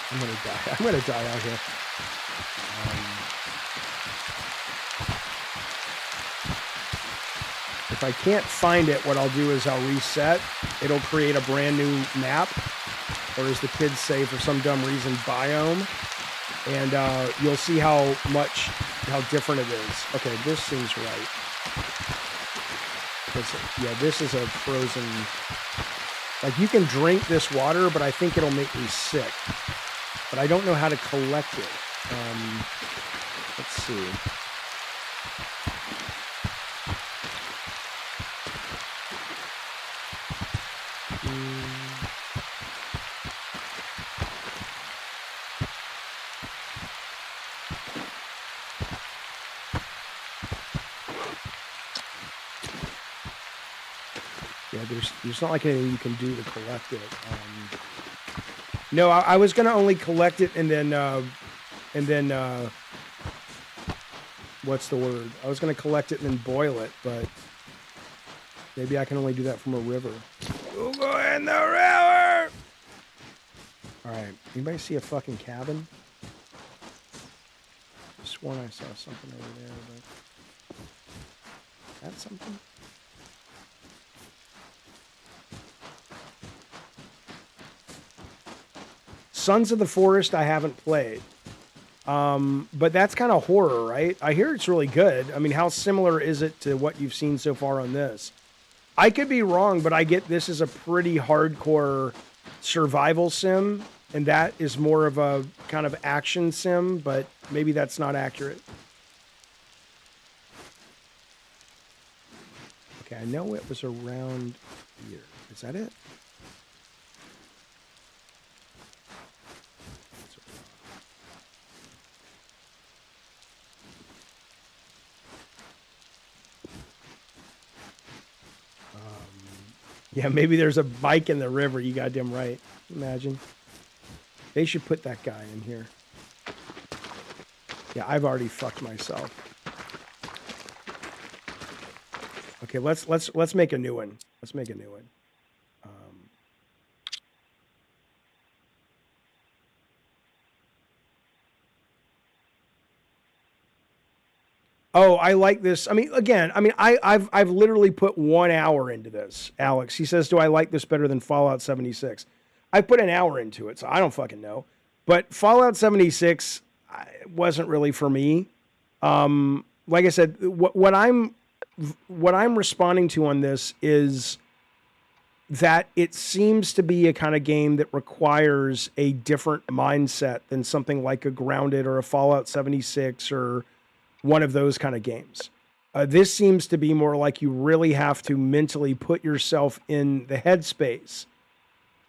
I'm gonna die. I'm gonna die out here. If I can't find it, what I'll do is I'll reset. It'll create a brand new map. Or as the kids say, for some dumb reason, biome. And you'll see how different it is. Okay, this seems right. Yeah, this is a frozen... Like, you can drink this water, but I think it'll make me sick. But I don't know how to collect it. Let's see. Yeah, there's not like anything you can do to collect it. No, I was gonna only collect it and then what's the word? I was gonna collect it and then boil it, but maybe I can only do that from a river. We'll go in the river. All right. Anybody see a fucking cabin? I sworn I saw something over there, but that's something. Sons of the Forest I haven't played. But that's kind of horror, right? I hear it's really good. I mean, how similar is it to what you've seen so far on this? I could be wrong, but I get this is a pretty hardcore survival sim, and that is more of a kind of action sim, but maybe that's not accurate. Okay, I know it was around here. Is that it? Yeah, maybe there's a bike in the river. You goddamn right. Imagine. They should put that guy in here. Yeah, I've already fucked myself. Okay, let's make a new one. Let's make a new one. Oh, I like this. I mean, again, I've literally put 1 hour into this. Alex, he says, "Do I like this better than Fallout 76?" I put an hour into it, so I don't fucking know. But Fallout 76 wasn't really for me. Like I said, what I'm responding to on this is that it seems to be a kind of game that requires a different mindset than something like a Grounded or a Fallout 76 or one of those kind of games. This seems to be more like you really have to mentally put yourself in the headspace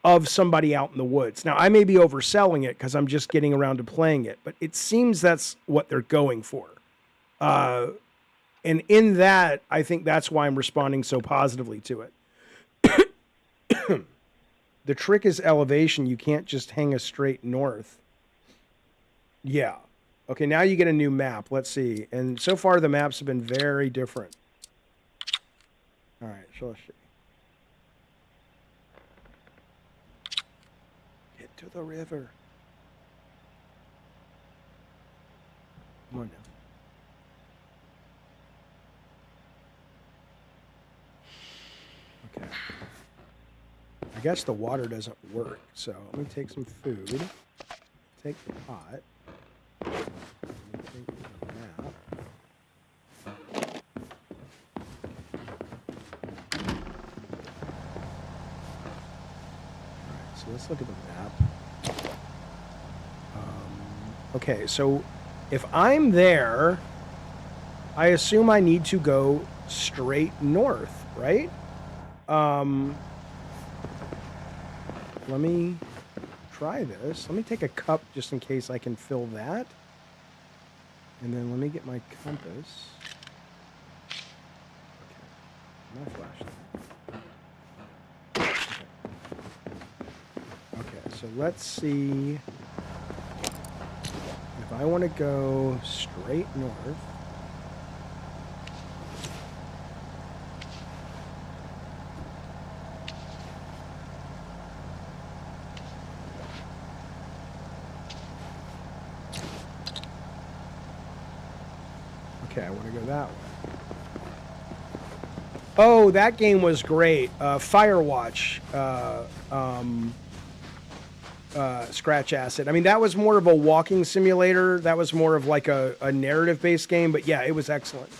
of somebody out in the woods. Now, I may be overselling it because I'm just getting around to playing it, but it seems that's what they're going for. And in that, I think that's why I'm responding so positively to it. The trick is elevation. You can't just hang a straight north. Yeah. Okay, now you get a new map. Let's see. And so far, the maps have been very different. All right, so let's see. Get to the river. Come on now. Okay. I guess the water doesn't work, so let me take some food. Take the pot. So let's look at the map. Okay, so if I'm there, I assume I need to go straight north, right? Let me try this. Let me take a cup just in case I can fill that. And then let me get my compass. Okay. My flashlight. Okay, so let's see if I want to go straight north. Okay, I want to go that way. Oh, that game was great. Firewatch. Scratch Acid. I mean, that was more of a walking simulator. That was more of like a narrative-based game. But yeah, it was excellent.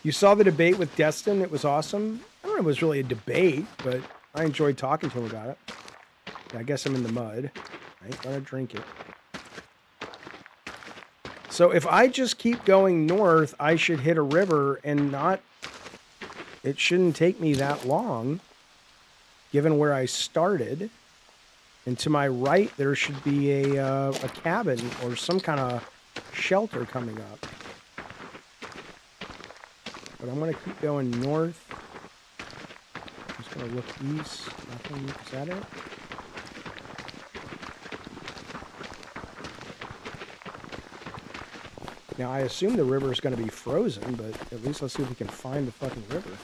You saw the debate with Destin. It was awesome. I don't know if it was really a debate, but I enjoyed talking to him about it. Yeah, I guess I'm in the mud. I ain't gonna drink it. So if I just keep going north, I should hit a river and not... It shouldn't take me that long. given where I started. And to my right, there should be a cabin or some kind of shelter coming up. But I'm going to keep going north. I'm just going to look east. Nothing. Is that it? Now, I assume the river is going to be frozen, but at least let's see if we can find the fucking river.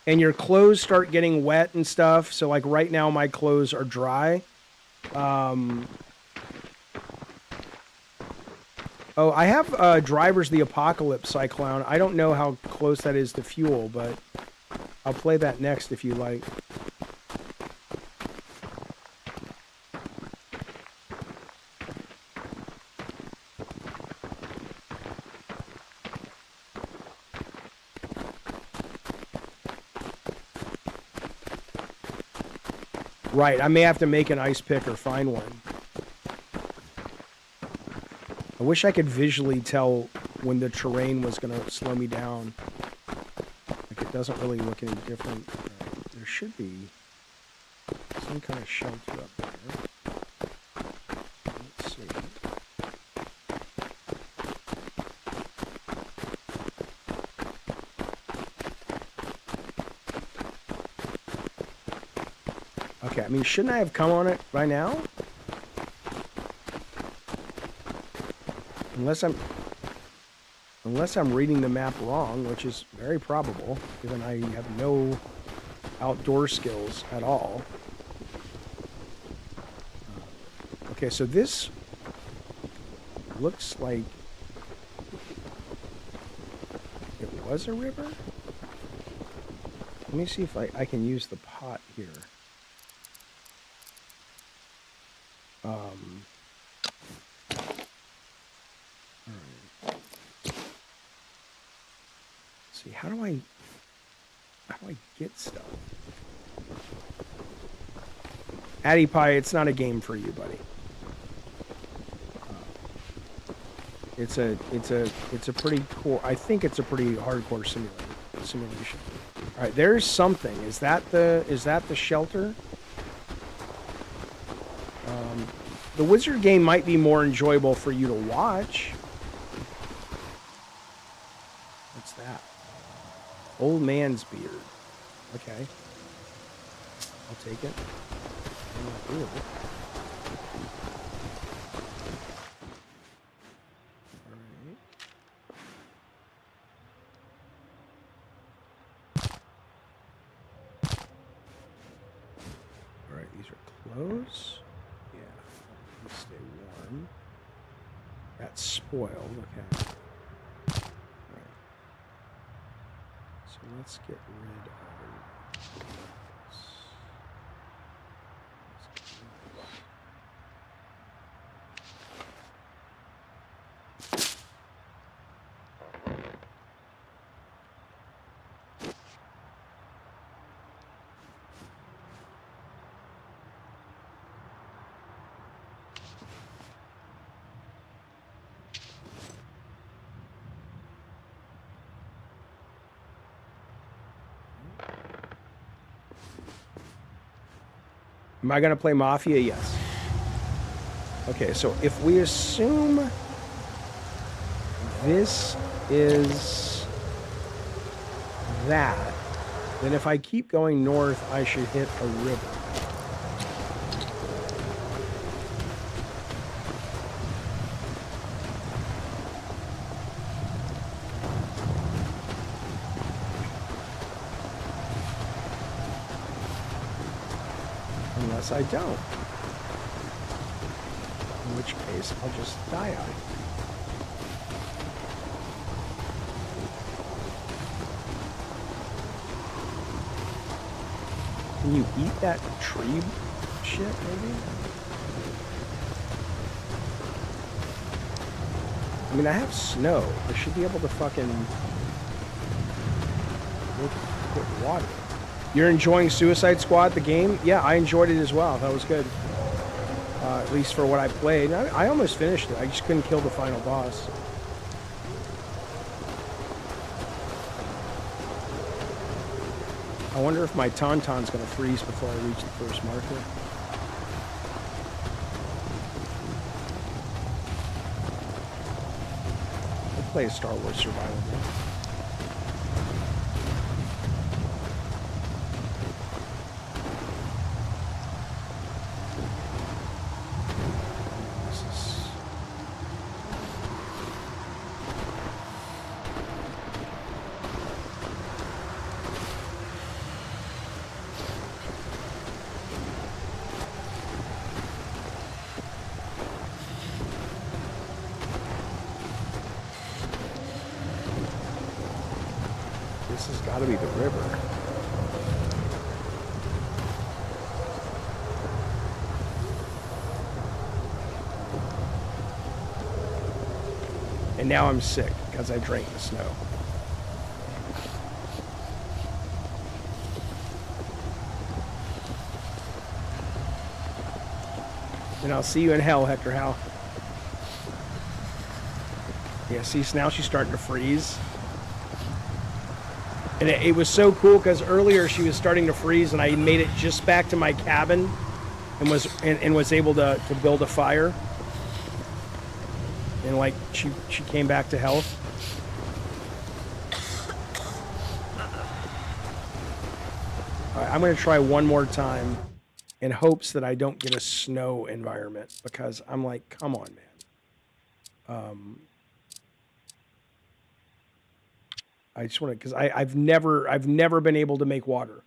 And your clothes start getting wet and stuff. So, like, right now, my clothes are dry. Oh, I have Drivers the Apocalypse Cyclone. I don't know how close that is to fuel, but I'll play that next if you like. Right, I may have to make an ice pick or find one. I wish I could visually tell when the terrain was going to slow me down. Like, it doesn't really look any different. There should be some kind of shelter up there. Let's see. Okay, I mean, shouldn't I have come on it by now? Unless I'm reading the map wrong, which is very probable, given I have no outdoor skills at all. Okay, so this looks like it was a river. Let me see if I can use the pot here. See, how do I get stuff? Addy Pie, it's not a game for you, buddy. It's a pretty cool. I think it's a pretty hardcore simulation. All right, there's something. Is that the shelter? The wizard game might be more enjoyable for you to watch. What's that? Old man's beard. Okay. I'll take it. I'm not doing it. Alright, these are clothes. Yeah. Let's stay warm. That's spoiled. Okay. So let's get rid of this. Am I going to play Mafia? Yes. Okay, so if we assume this is that, then if I keep going north, I should hit a river. Unless I don't. In which case, I'll just die out. Can you eat that tree shit, maybe? I mean, I have snow. I should be able to fucking put water. You're enjoying Suicide Squad, the game? Yeah, I enjoyed it as well. That was good. At least for what I played. I almost finished it. I just couldn't kill the final boss. I wonder if my Tauntaun's going to freeze before I reach the first marker. We'll play a Star Wars survival game. This has got to be the river. And now I'm sick because I drank the snow. And I'll see you in hell, Hector Hal. Yeah, see, now she's starting to freeze. And it was so cool because earlier she was starting to freeze, and I made it just back to my cabin, and was able to build a fire. And like she came back to health. All right, I'm gonna try one more time, in hopes that I don't get a snow environment, because I'm like, come on, man. I just want to, because I've never been able to make water,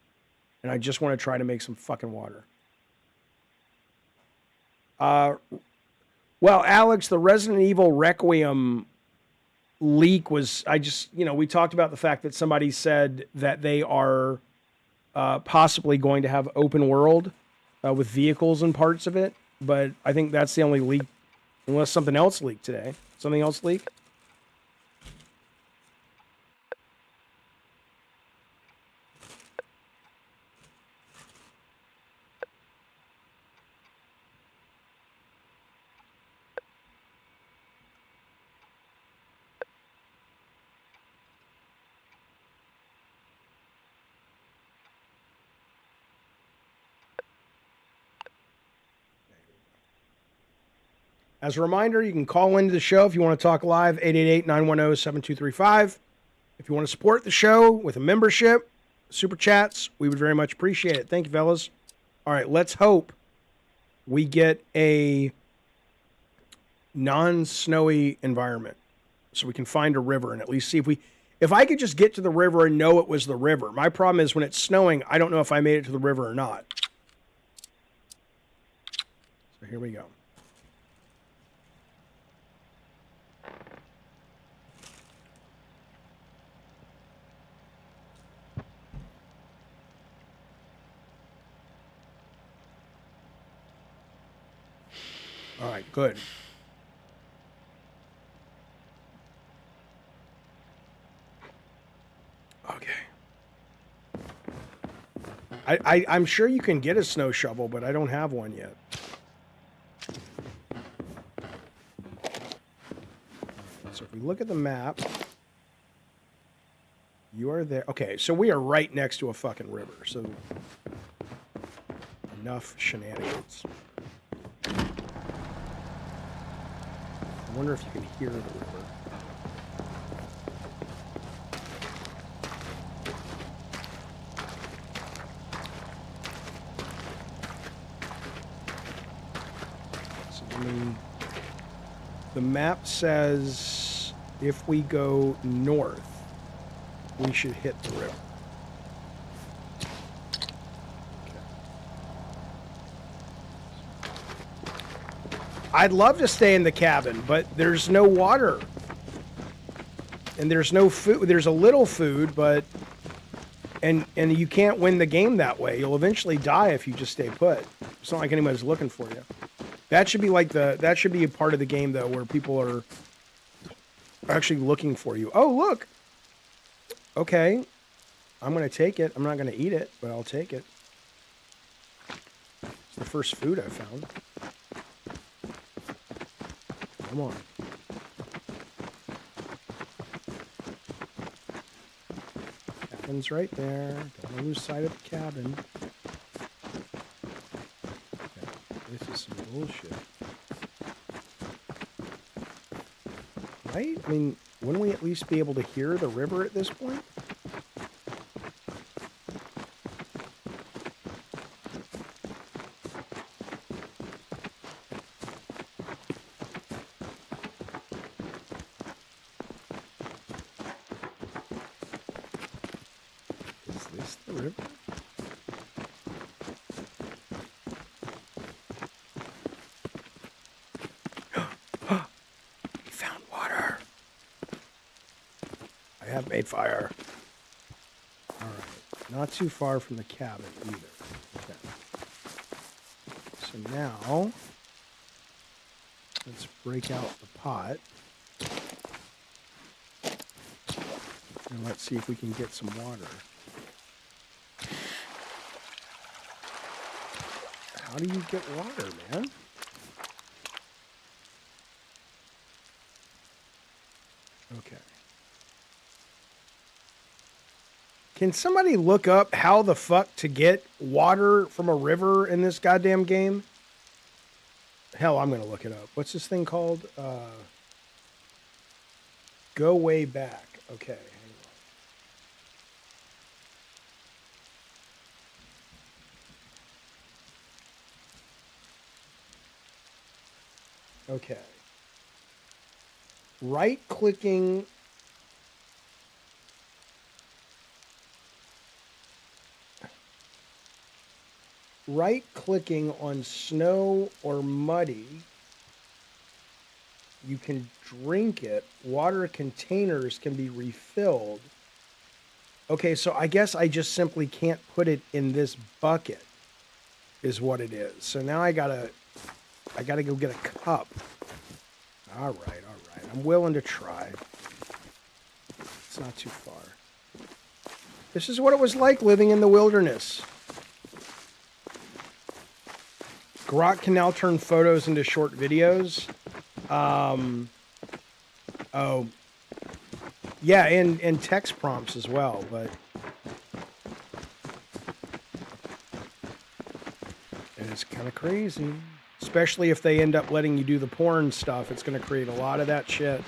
and I just want to try to make some fucking water. Well, Alex, the Resident Evil Requiem leak was, we talked about the fact that somebody said that they are possibly going to have open world with vehicles and parts of it, but I think that's the only leak, unless something else leaked today. Something else leaked? As a reminder, you can call into the show if you want to talk live, 888-910-7235. If you want to support the show with a membership, super chats, we would very much appreciate it. Thank you, fellas. All right, let's hope we get a non-snowy environment so we can find a river and at least see if I could just get to the river and know it was the river. My problem is when it's snowing, I don't know if I made it to the river or not. So here we go. All right, good. Okay. I'm sure you can get a snow shovel, but I don't have one yet. So if we look at the map, you are there. Okay, so we are right next to a fucking river. So enough shenanigans. I wonder if you can hear the river. So, the map says if we go north, we should hit the river. I'd love to stay in the cabin, but there's no water. And there's no food. There's a little food, but... And you can't win the game that way. You'll eventually die if you just stay put. It's not like anybody's looking for you. That should be that should be a part of the game, though, where people are actually looking for you. Oh, look! Okay. I'm going to take it. I'm not going to eat it, but I'll take it. It's the first food I found. Come on. Cabin's right there. Don't want to lose sight of the cabin. Okay. This is some bullshit. Right? I mean, wouldn't we at least be able to hear the river at this point? Is this the river? We found water. I have made fire. All right. Not too far from the cabin either. Okay. So now, let's break out the pot. And let's see if we can get some water. How do you get water, man? Okay. Can somebody look up how the fuck to get water from a river in this goddamn game? Hell, I'm gonna look it up. What's this thing called? Go way back. Okay. Okay. Right-clicking. Right-clicking on snow or muddy, you can drink it. Water containers can be refilled. Okay, so I guess I just simply can't put it in this bucket, is what it is. So now I gotta go get a cup. All right. I'm willing to try. It's not too far. This is what it was like living in the wilderness. Grok can now turn photos into short videos. Oh. Yeah, and text prompts as well, but... And it's kind of crazy. Especially if they end up letting you do the porn stuff. It's going to create a lot of that shit.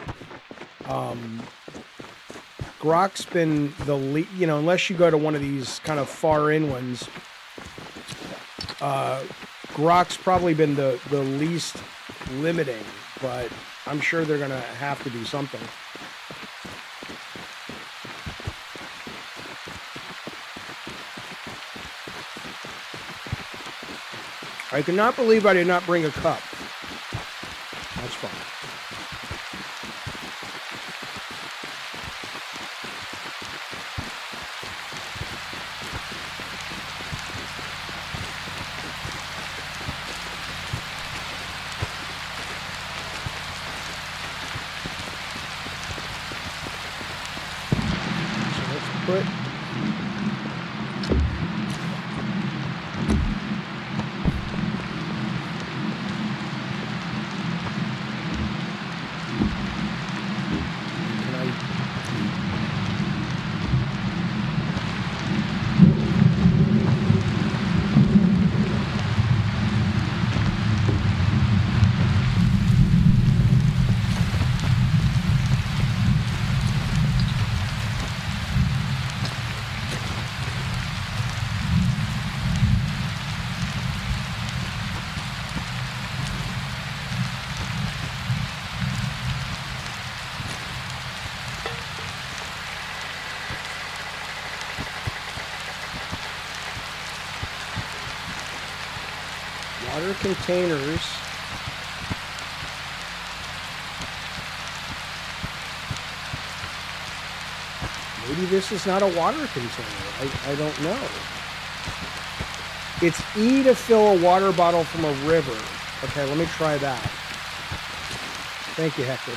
Grok's been the lead, you know, unless you go to one of these kind of far-in ones, Grok's probably been the least limiting, but I'm sure they're going to have to do something. I cannot believe I did not bring a cup. That's fine. So let's put... water containers. Maybe this is not a water container. I don't know. It's E to fill a water bottle from a river. Okay, let me try that. Thank you, Hector.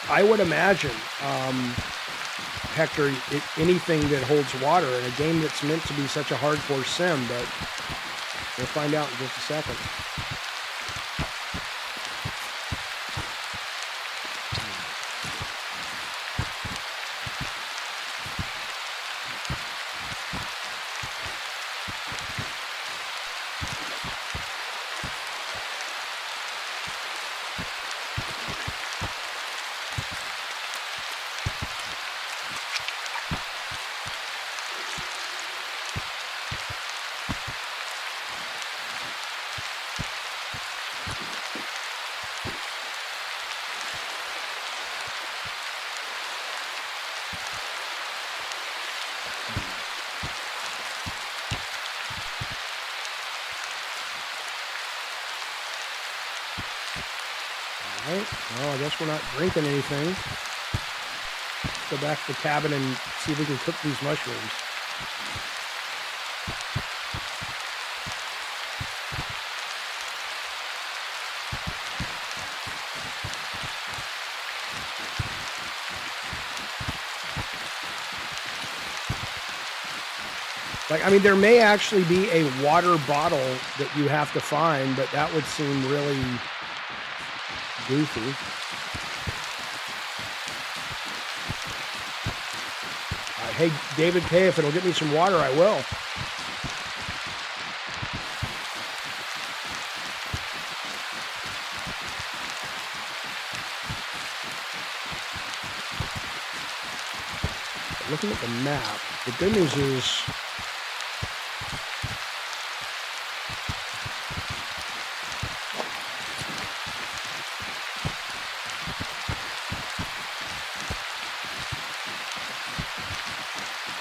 I would imagine, Hector, anything that holds water in a game that's meant to be such a hardcore sim, but we'll find out in just a second. Well, I guess we're not drinking anything. Let's go back to the cabin and see if we can cook these mushrooms. Like, I mean, there may actually be a water bottle that you have to find, but that would seem really goofy. Hey, David K, if it'll get me some water, I will. Looking at the map, the good news is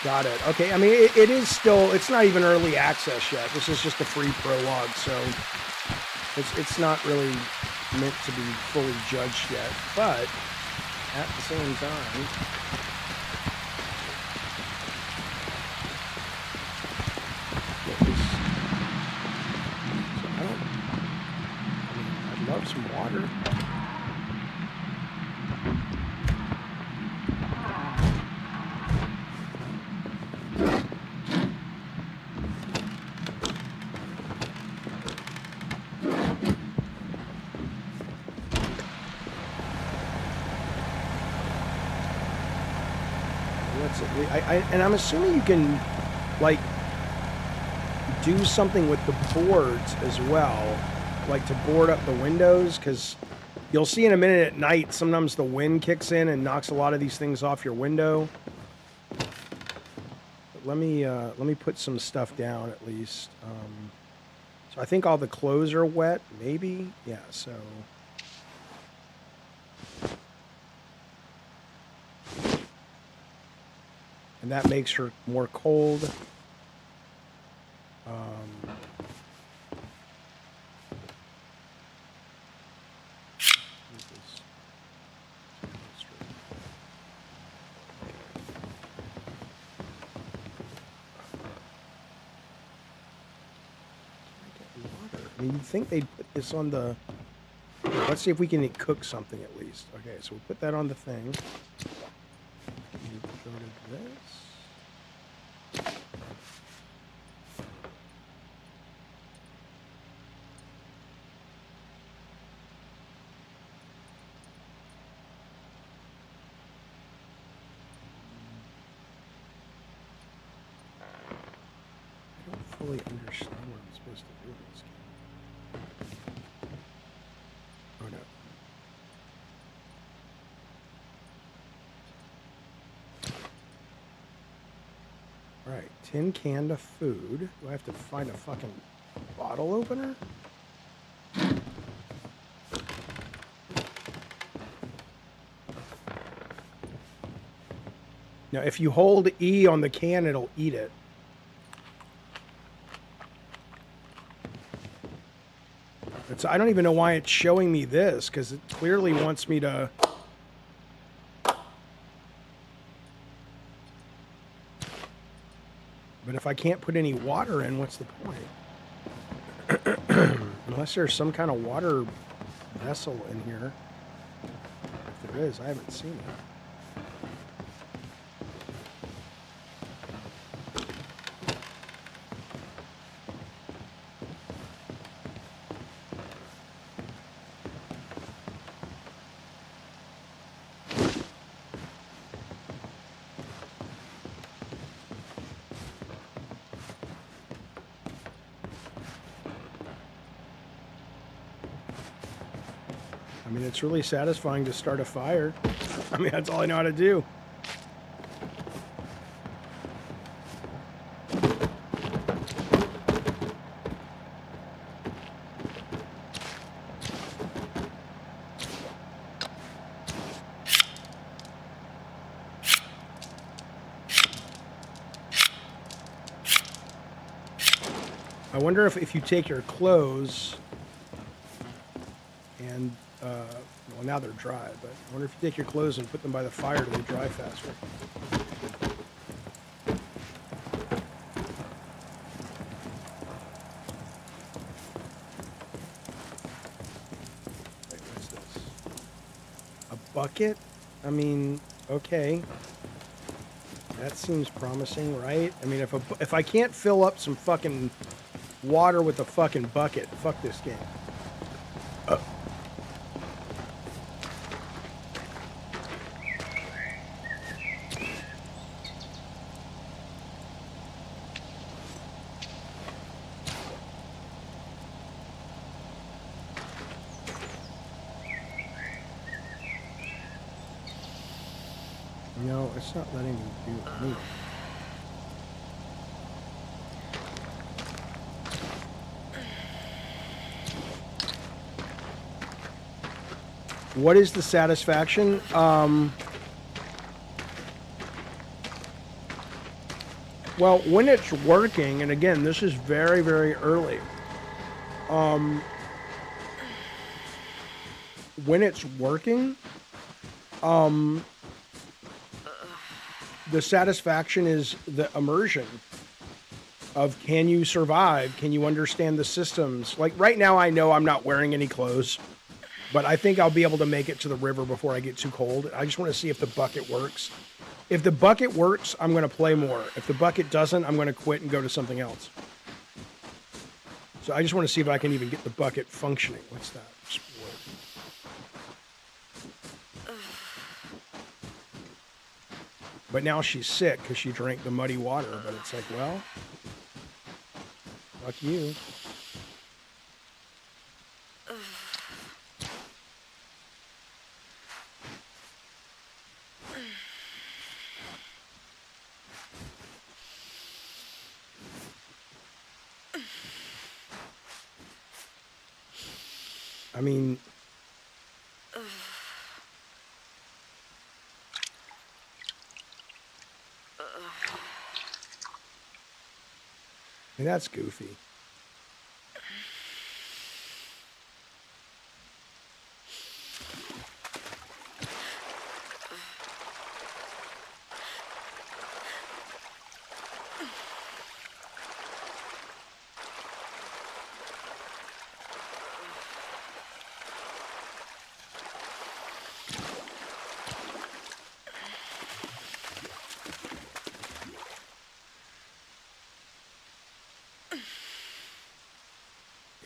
got it. Okay, I mean, it is still, it's not even early access yet. This is just a free prologue, so it's not really meant to be fully judged yet. But at the same time, I'd love some water. And I'm assuming you can, like, do something with the boards as well, like to board up the windows, because you'll see in a minute at night, sometimes the wind kicks in and knocks a lot of these things off your window. But let me put some stuff down at least. So I think all the clothes are wet, maybe? Yeah, so... And that makes her more cold. I mean, you'd think they'd put this on the... Let's see if we can cook something at least. Okay, so we'll put that on the thing. Go to this. I don't fully understand what I'm supposed to do in this game. Oh no. Alright, tin can of food. Do I have to find a fucking bottle opener? Now, if you hold E on the can, it'll eat it. So I don't even know why it's showing me this, because it clearly wants me to... But if I can't put any water in, what's the point? Unless there's some kind of water vessel in here. If there is. I haven't seen it. I mean, it's really satisfying to start a fire. I mean, that's all I know how to do. I wonder if you take your clothes and, well, now they're dry, but I wonder if you take your clothes and put them by the fire, do they dry faster? Wait, what's this? A bucket? I mean, okay. That seems promising, right? I mean, if I can't fill up some fucking water with a fucking bucket, fuck this game. No, it's not letting me do anything. What is the satisfaction? Well, when it's working, and again, this is very, very early. When it's working, the satisfaction is the immersion of, can you survive? Can you understand the systems? Like right now, I know I'm not wearing any clothes, but I think I'll be able to make it to the river before I get too cold. I just want to see if the bucket works. If the bucket works, I'm going to play more. If the bucket doesn't, I'm going to quit and go to something else. So I just want to see if I can even get the bucket functioning. What's that? But now she's sick because she drank the muddy water. But it's like, well, fuck you. I mean, that's goofy.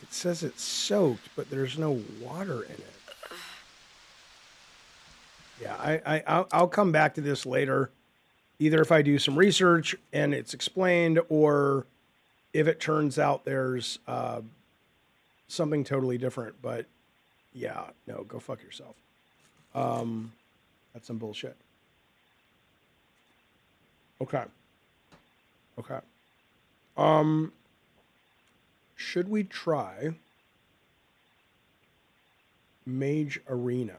It says it's soaked, but there's no water in it. Yeah, I'll come back to this later. Either if I do some research and it's explained, or if it turns out there's something totally different. But yeah, no, go fuck yourself. That's some bullshit. Okay. Okay. Should we try Mage Arena?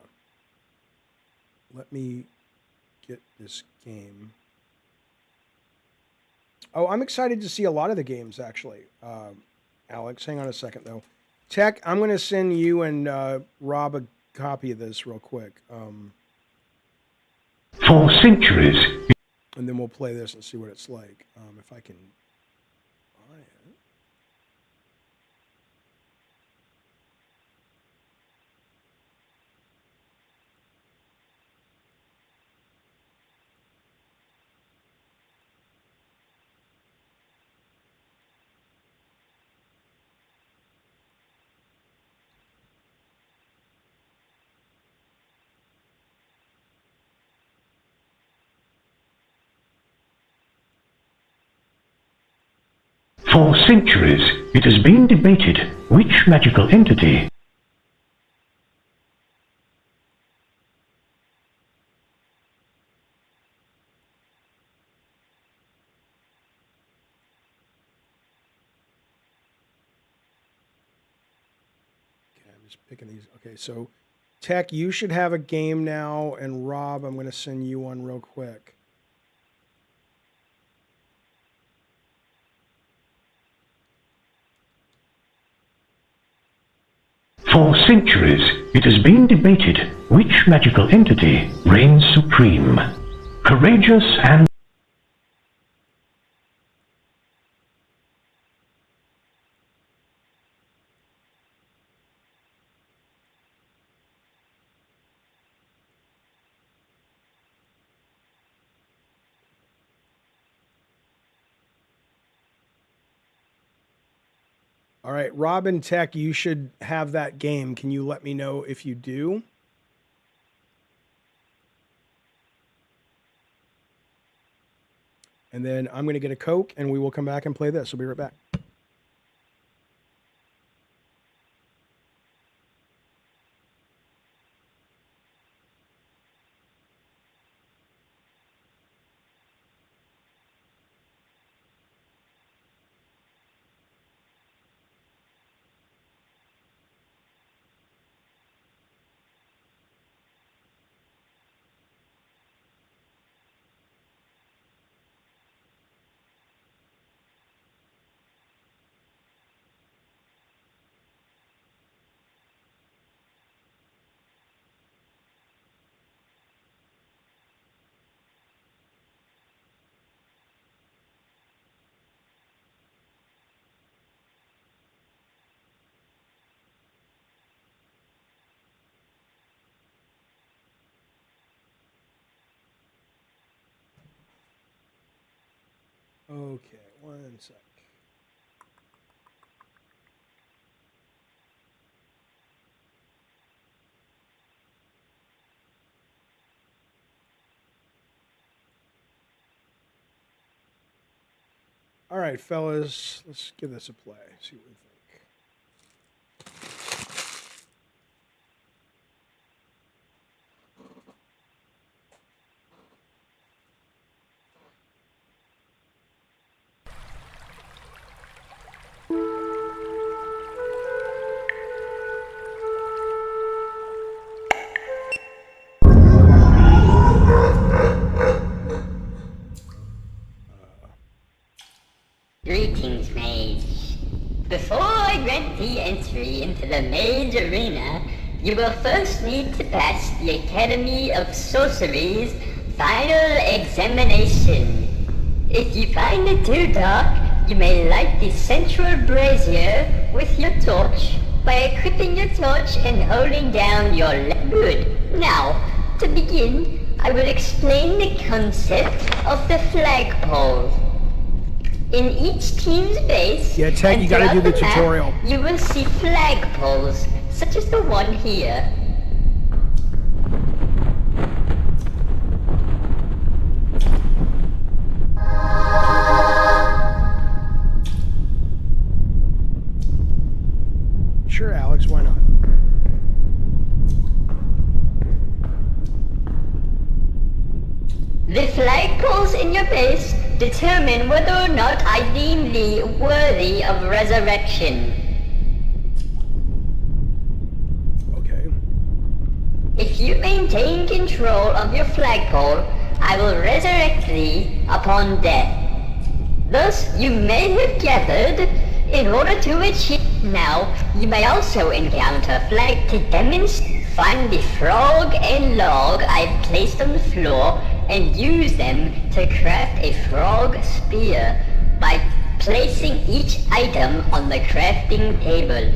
Let me get this game. Oh, I'm excited to see a lot of the games, actually. Alex, hang on a second, though. Tech, I'm going to send you and Rob a copy of this real quick. For centuries. And then we'll play this and see what it's like. If I can buy it. For centuries, it has been debated which magical entity I'm just picking these. Okay, so Tech, you should have a game now, and Rob, I'm going to send you one real quick. For centuries, it has been debated which magical entity reigns supreme. Courageous and All right, Rob and Tech, you should have that game. Can you let me know if you do? And then I'm going to get a Coke, and we will come back and play this. We'll be right back. Okay, one sec. All right, fellas, let's give this a play. See what we think. Greetings, Mage. Before I grant thee entry into the Mage Arena, you will first need to pass the Academy of Sorcery's final examination. If you find it too dark, you may light the central brazier with your torch by equipping your torch and holding down your left. Good. Now, to begin, I will explain the concept of the flagpole. In each team's base, Yeah, Tech, you gotta do the tutorial. map, you will see flagpoles, such as the one here. Sure, Alex, why not? The flagpoles in your base determine whether or not I deem thee worthy of resurrection. Okay. If you maintain control of your flagpole, I will resurrect thee upon death. Thus, you may have gathered, in order to achieve... Now, you may also encounter flag to demonstrate. Find the frog and log I've placed on the floor and use them to craft a frog spear by placing each item on the crafting table.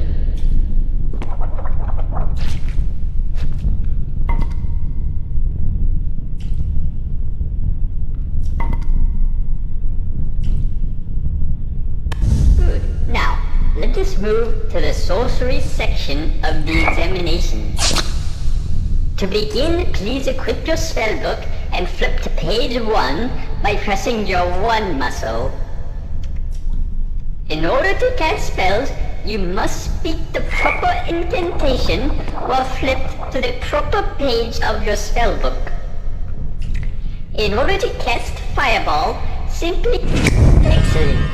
Good. Now, let us move to the sorcery section of the examination. To begin, please equip your spellbook and flip to page 1 by pressing your 1 muscle. In order to cast spells, you must speak the proper incantation while flipped to the proper page of your spellbook. In order to cast Fireball, simply... Excellent.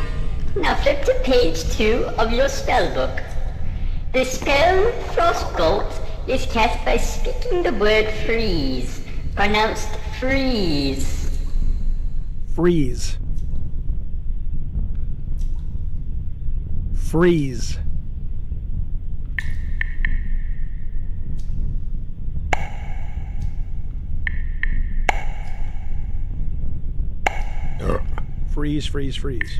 Now flip to page 2 of your spellbook. The spell Frostbolt is cast by speaking the word freeze, pronounced freeze. Freeze. Freeze. Freeze, freeze, freeze.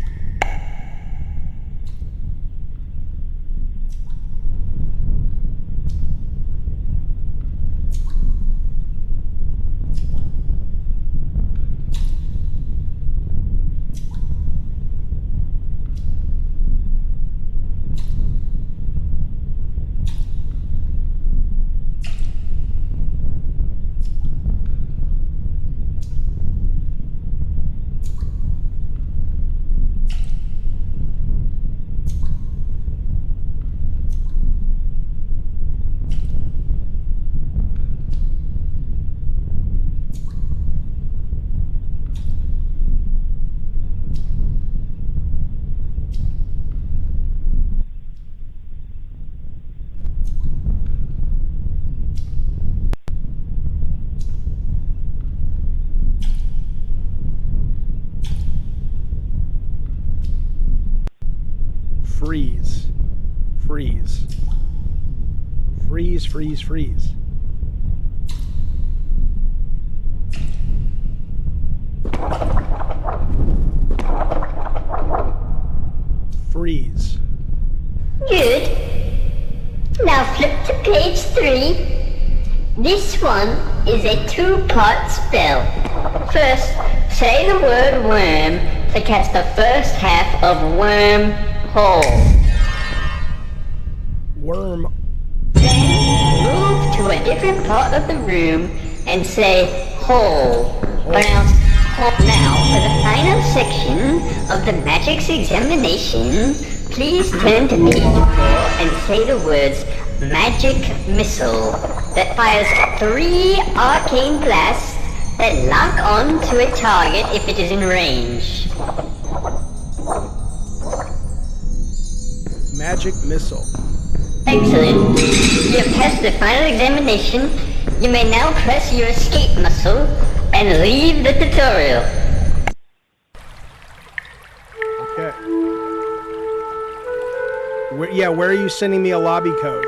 Freeze. Freeze. Freeze, freeze, freeze. Freeze. Good. Now flip to page 3. This one is a 2-part spell. First, say the word worm to cast the first half of worm hole. Worm. Then move to a different part of the room and say hole. Pronounced hole. Now for the final section of the magic's examination, please turn to page 4 and say the words magic missile that fires 3 arcane blasts that lock on to a target if it is in range. Magic missile. Excellent. You have passed the final examination. You may now press your escape muscle and leave the tutorial. Okay. Where are you sending me a lobby code?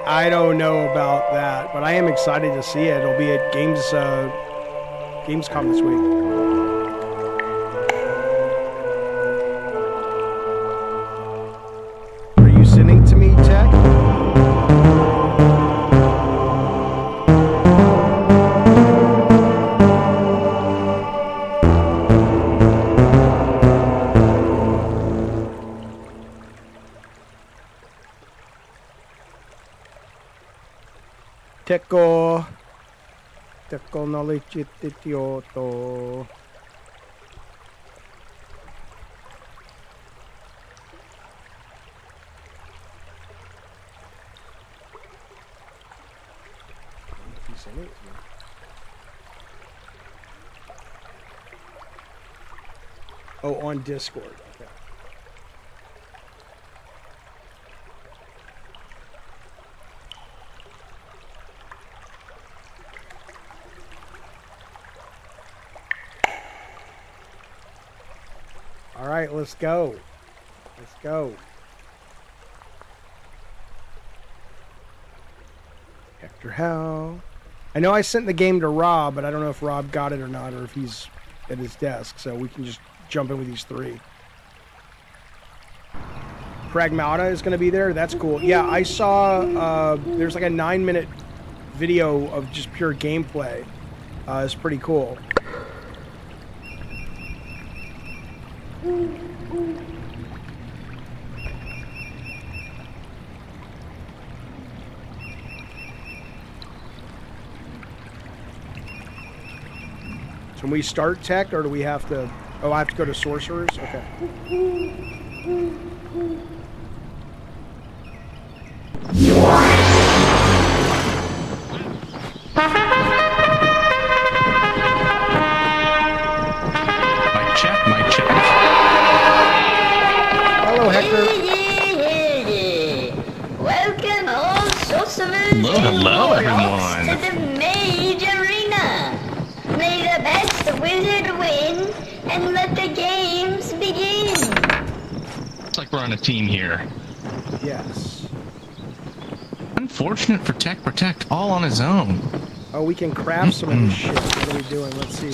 I don't know about that, but I am excited to see it. It'll be at Gamescom this week. Are you sending to me, Tech? Teko knowledge itioto. Oh, on Discord. Okay. All right, let's go. Let's go. Hector Howe. I know I sent the game to Rob, but I don't know if Rob got it or not, or if he's at his desk, so we can just jump in with these 3. Pragmata is going to be there. That's cool. Yeah, I saw there's like a 9-minute video of just pure gameplay is pretty cool. So can we start tech, or do we have to... Oh, I have to go to sorcerers? Okay. Mic check. Hello, Hector. Welcome all sorcerers Hello, and everyone. warlocks to the Mage Arena. May the best wizard win, and let the games begin. It's like we're on a team here. Yes. Unfortunate for Tech Protect, all on his own. Oh, we can craft some of this shit. What are we doing? Let's see.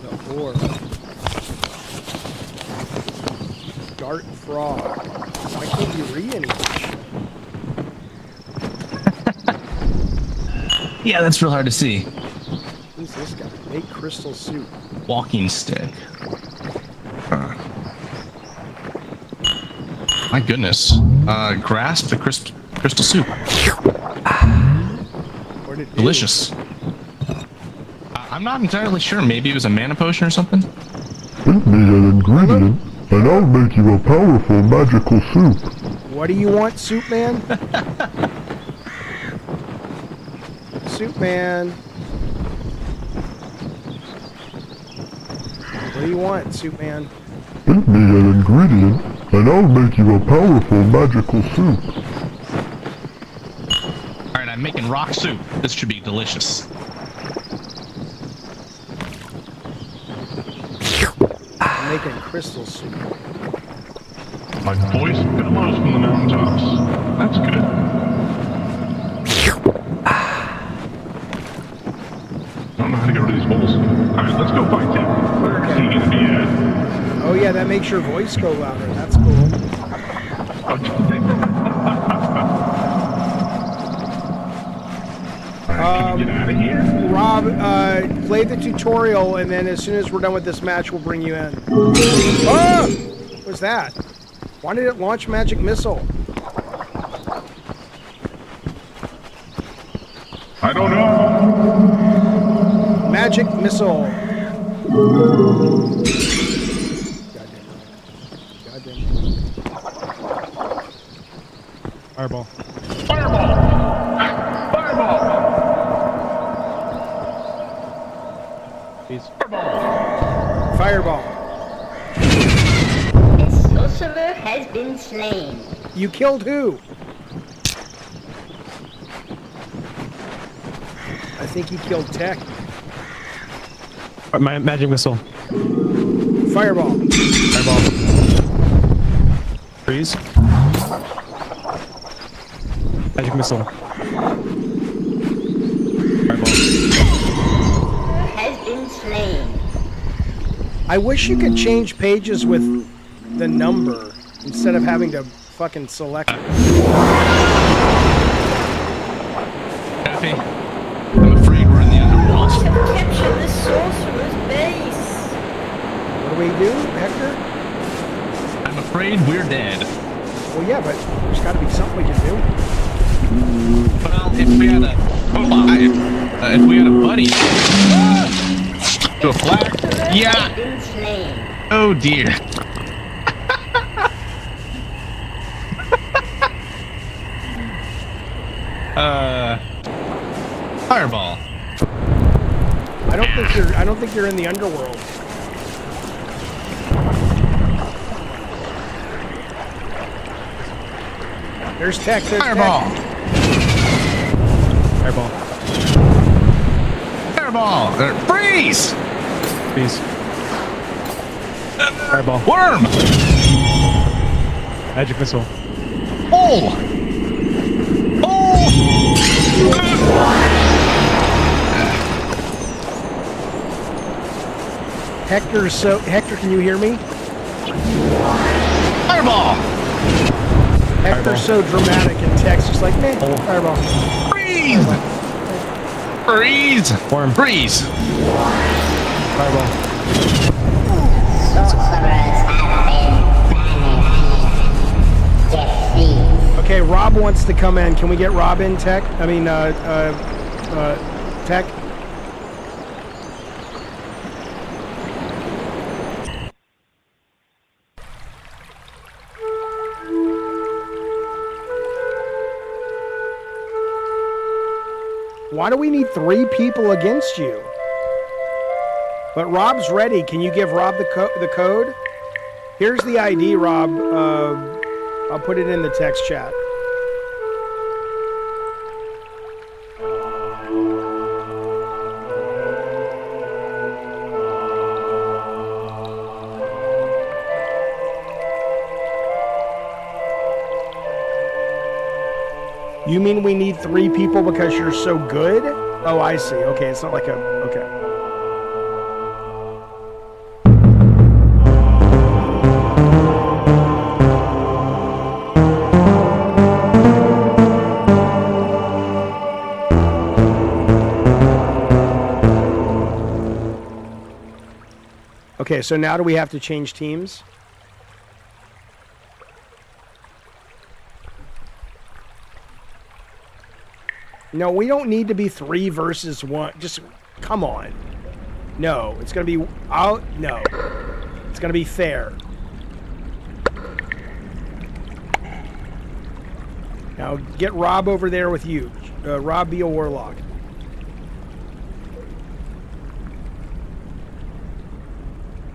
The orb. Dart frog. Why can't you read any of this shit? Yeah, that's real hard to see. Who's this guy? Make crystal soup. Walking stick. My goodness. Grasp the crystal soup. What did it do? Delicious. I'm not entirely sure. Maybe it was a mana potion or something? Give me an ingredient, and I'll make you a powerful magical soup. What do you want, Soup Man? Soup Man. What do you want, Soup Man? Give me an ingredient, and I'll make you a powerful magical soup. Alright, I'm making rock soup. This should be delicious. I'm making crystal soup. My voice bellows from the mountaintops. That's good. I don't know how to get rid of these bowls. Alright, let's go find Tech. Where is he gonna be at? Oh yeah, that makes your voice go louder. That's cool. Get out of here. Rob, play the tutorial, and then as soon as we're done with this match, we'll bring you in. Oh! What's that? Why did it launch magic missile? I don't know. Magic missile. Goddamn. Fireball. Fireball! Fireball! Please. Fireball. A sorcerer has been slain. You killed who? I think he killed Tech. My magic missile. Fireball. Fireball. Freeze. Magic missile. Fireball. Has been slain. I wish you could change pages with the number instead of having to fucking select it. Jaffe, I'm afraid we're in the underworld. Capture the sorcerer's base. What do we do, Hector? I'm afraid we're dead. Well, yeah, but there's got to be something we can do. Well, if we had a... if we had a buddy... To a flag? Yeah! Been slain. Oh dear. Fireball. I don't think you're in the underworld. There's Tech. There's Fireball. Tech. Fireball. Fireball. Freeze. Freeze. Fireball. Worm. Magic missile. Oh. Oh. Hector, can you hear me? Fireball. Hector's so dramatic in text, just like, meh, fireball. Freeze! Freeze! Worm. Freeze! Fireball. Okay, Rob wants to come in. Can we get Rob in, Tech? I mean, Tech? Why do we need 3 people against you? But Rob's ready. Can you give Rob the code? Here's the ID, Rob. I'll put it in the text chat. You mean we need 3 people because you're so good? Oh, I see. Okay, it's not like a... Okay. Okay, so now do we have to change teams? No, we don't need to be 3 versus 1. Just, come on. No, it's going to be out. No. It's going to be fair. Now, get Rob over there with you. Rob, be a warlock.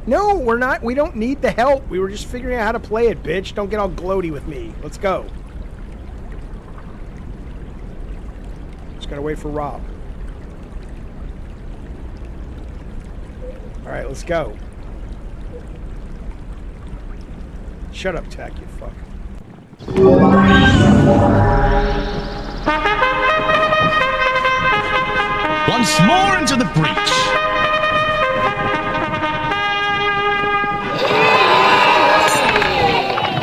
No, we're not. We don't need the help. We were just figuring out how to play it, bitch. Don't get all gloaty with me. Let's go. Gotta wait for Rob. Alright, let's go. Shut up, Tech, you fuck. Once more into the breach.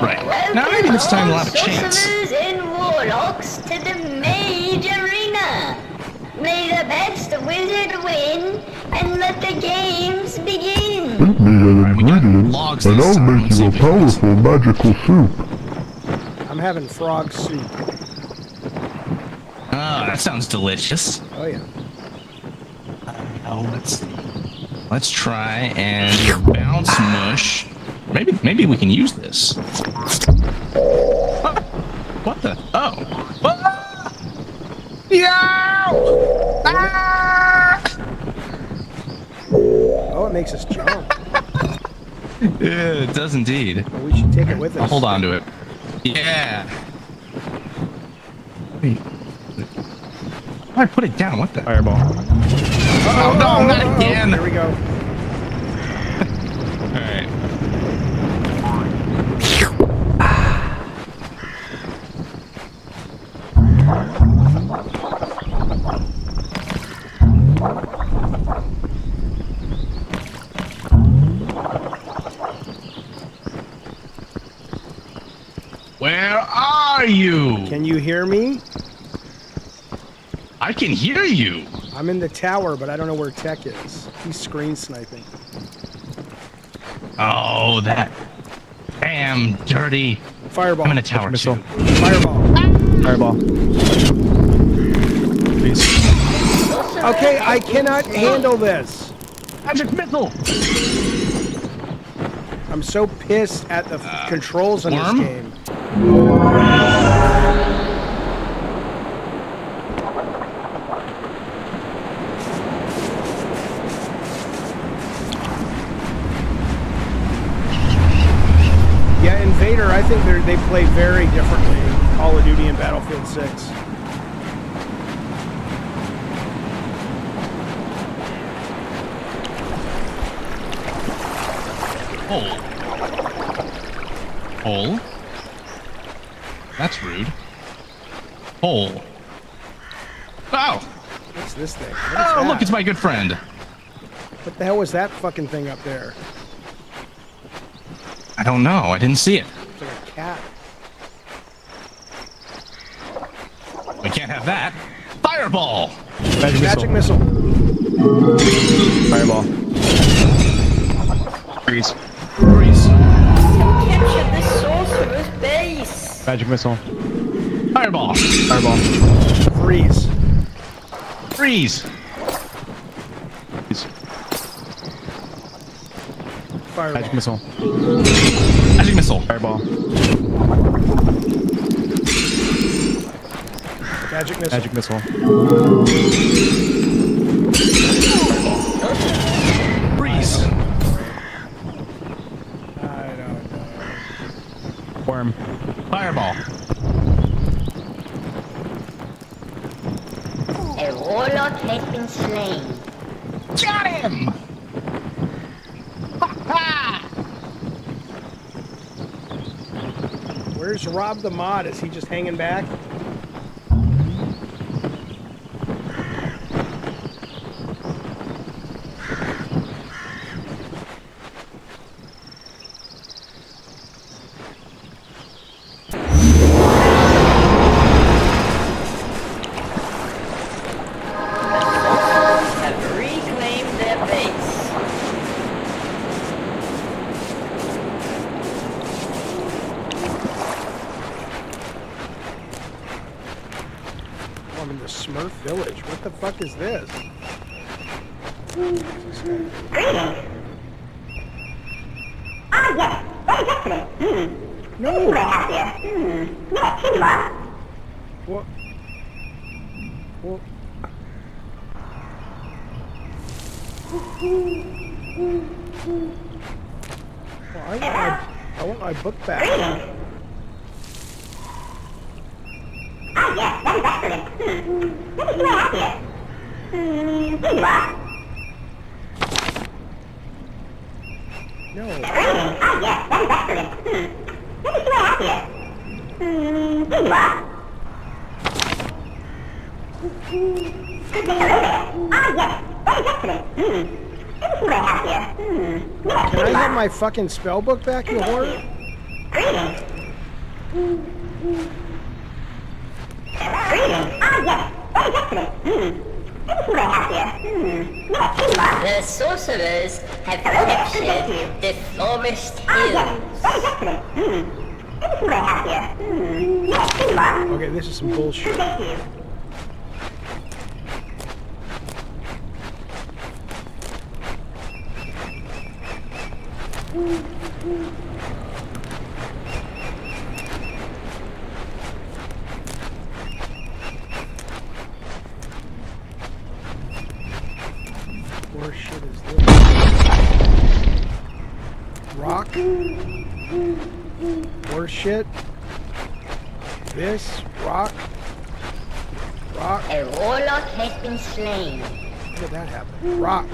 Right. Now maybe this time we'll have a chance. Sorcerers and warlocks to the Mage Arena. May the best wizard win, and let the games begin. Give me an ingredient, and I'll make you a powerful magical soup. I'm having frog soup. Ah, that sounds delicious. Oh yeah. Now let's try and bounce mush. Maybe we can use this. Oh, what the? Oh. Ah! Yeah! Ah! Oh, it makes us jump. Yeah, it does indeed. Well, we should take it with us. I'll hold on to it. Yeah. Wait. I put it down. What the? Fireball. Oh, no, not again. There we go. All right. Where are you? Can you hear me? I can hear you. I'm in the tower, but I don't know where Tech is. He's screen sniping. Oh, that damn dirty. Fireball. I'm in a tower too. Fireball. Fireball. Please. Okay, I cannot handle this. Magic missile. I'm so pissed at the controls in worm? this game. Yeah, Invader, I think they play very differently. Call of Duty and Battlefield 6. Hole. Hole. That's rude. Hole. Oh! What's this thing? What is Oh, that? look, it's my good friend. What the hell was that fucking thing up there? I don't know. I didn't see it. It's like a cat. We can't have that. Fireball! Magic missile. Fireball. Freeze. Freeze. Capture the sorcerer's base. Magic missile. Fireball! Fireball. Freeze. Freeze! Fireball. Magic missile. Magic missile. Fireball. Magic missile. Magic missile. Freeze! I don't know. Worm. Fireball. A warlock has been slain. Got him! Where's Rob the mod? Is he just hanging back? Have reclaimed their base. I'm in the Smurf village. What the fuck is this? No! What? What? Well, I want my book back. Can I have my fucking spell book back, you whore? The sorcerers have captured the Forest Hills. Okay, this is some bullshit. What shit is this? Rock? Horse shit? This? Rock? Rock? A warlock has been slain. How did that happen? Rock.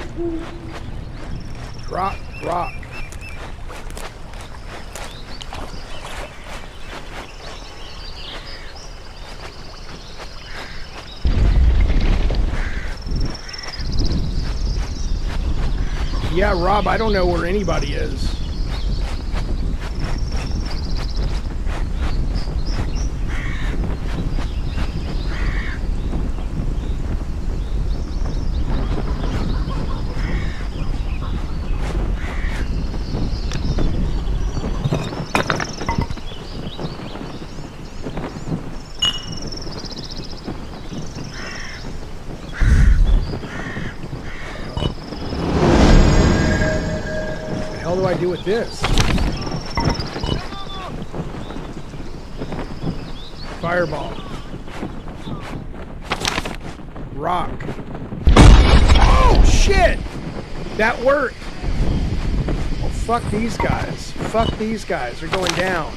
Rock. Rock. Yeah, Rob, I don't know where anybody is. What the hell do I do with this? Fireball. Rock. Oh, shit! That worked! Oh, fuck these guys. Fuck these guys. They're going down.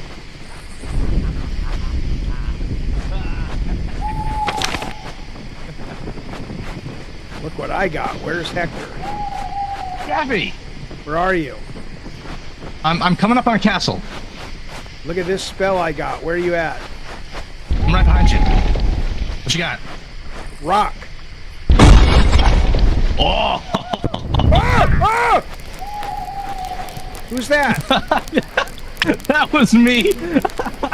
Look what I got. Where's Hector? Jaffe! Where are you? I'm coming up on a castle. Look at this spell I got. Where are you at? I'm right behind you. What you got? Rock. Oh! Ah! Ah! Who's that? That was me.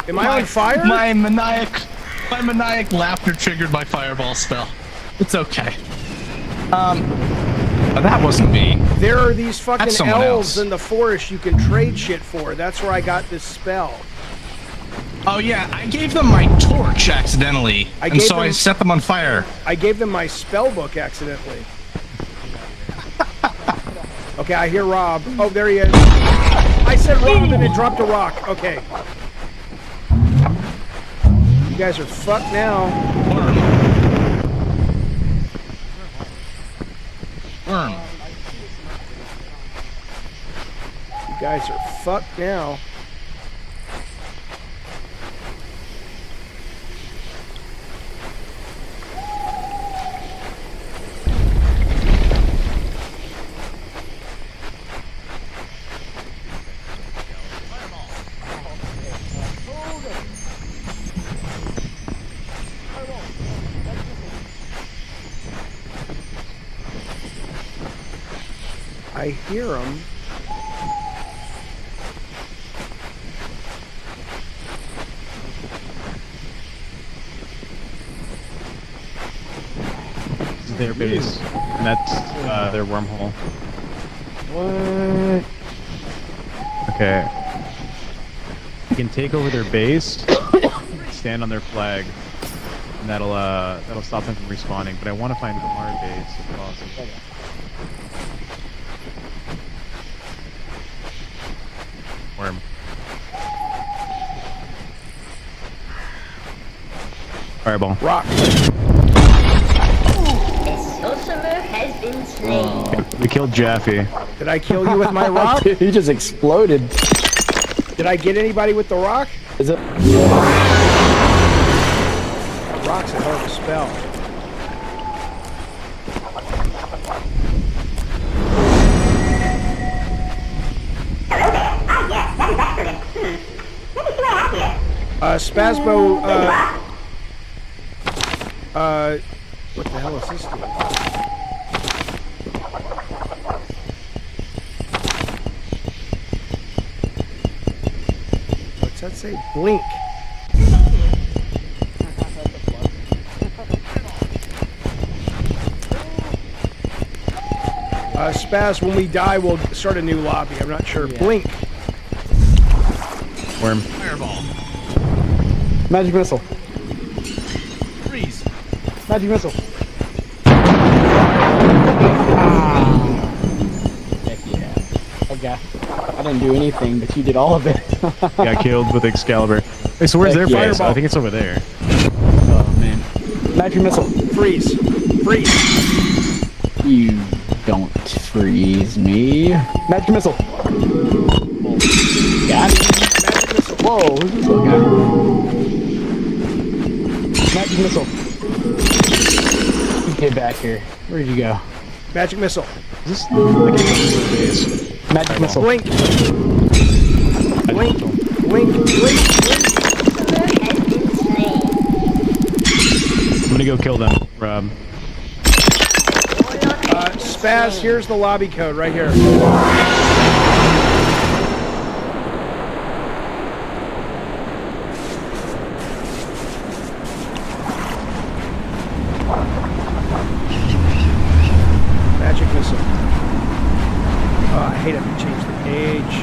Am I on fire? My maniac My maniac laughter triggered my fireball spell. It's okay. That wasn't me. There are these That's fucking someone elves else. in the forest you can trade shit for. That's where I got this spell. Oh yeah, I gave them my torch accidentally, and so I set them on fire. I gave them my spell book accidentally. Okay, I hear Rob. Oh, there he is. I said Rob and it dropped a rock. Okay. You guys are fucked now. Worm. You guys are fucked now. I hear them. This is their base, and that's their wormhole. What? Okay. You can take over their base, stand on their flag, and that'll stop them from respawning. But I want to find our base if possible. Worm. Fireball. Rock. A sorcerer has been slain. We killed Jaffe. Did I kill you with my rock? He just exploded. Did I get anybody with the rock? Is it? That rock's a hell of a spell. Spasmo, what the hell is this doing? What's that say? Blink. Spaz, when we die, we'll start a new lobby. I'm not sure. Yeah. Blink. Worm. Fireball. Magic missile. Freeze. Magic missile. Heck yeah. Okay. I didn't do anything, but you did all of it. Got killed with Excalibur. Hey, so where's their Heck yeah. base? I think it's over there. Oh man. Magic missile. Freeze. Freeze. You don't freeze me. Magic missile. Got it. Magic missile. Whoa, who's this little guy? Magic missile. Get back here. Where'd you go? Magic missile. Is this like base? Magic missile. Blink. Blink. Blink. Blink. I'm gonna go kill them, Rob. Spaz, here's the lobby code right here. Magic missile. Oh, I hate it if you change the page.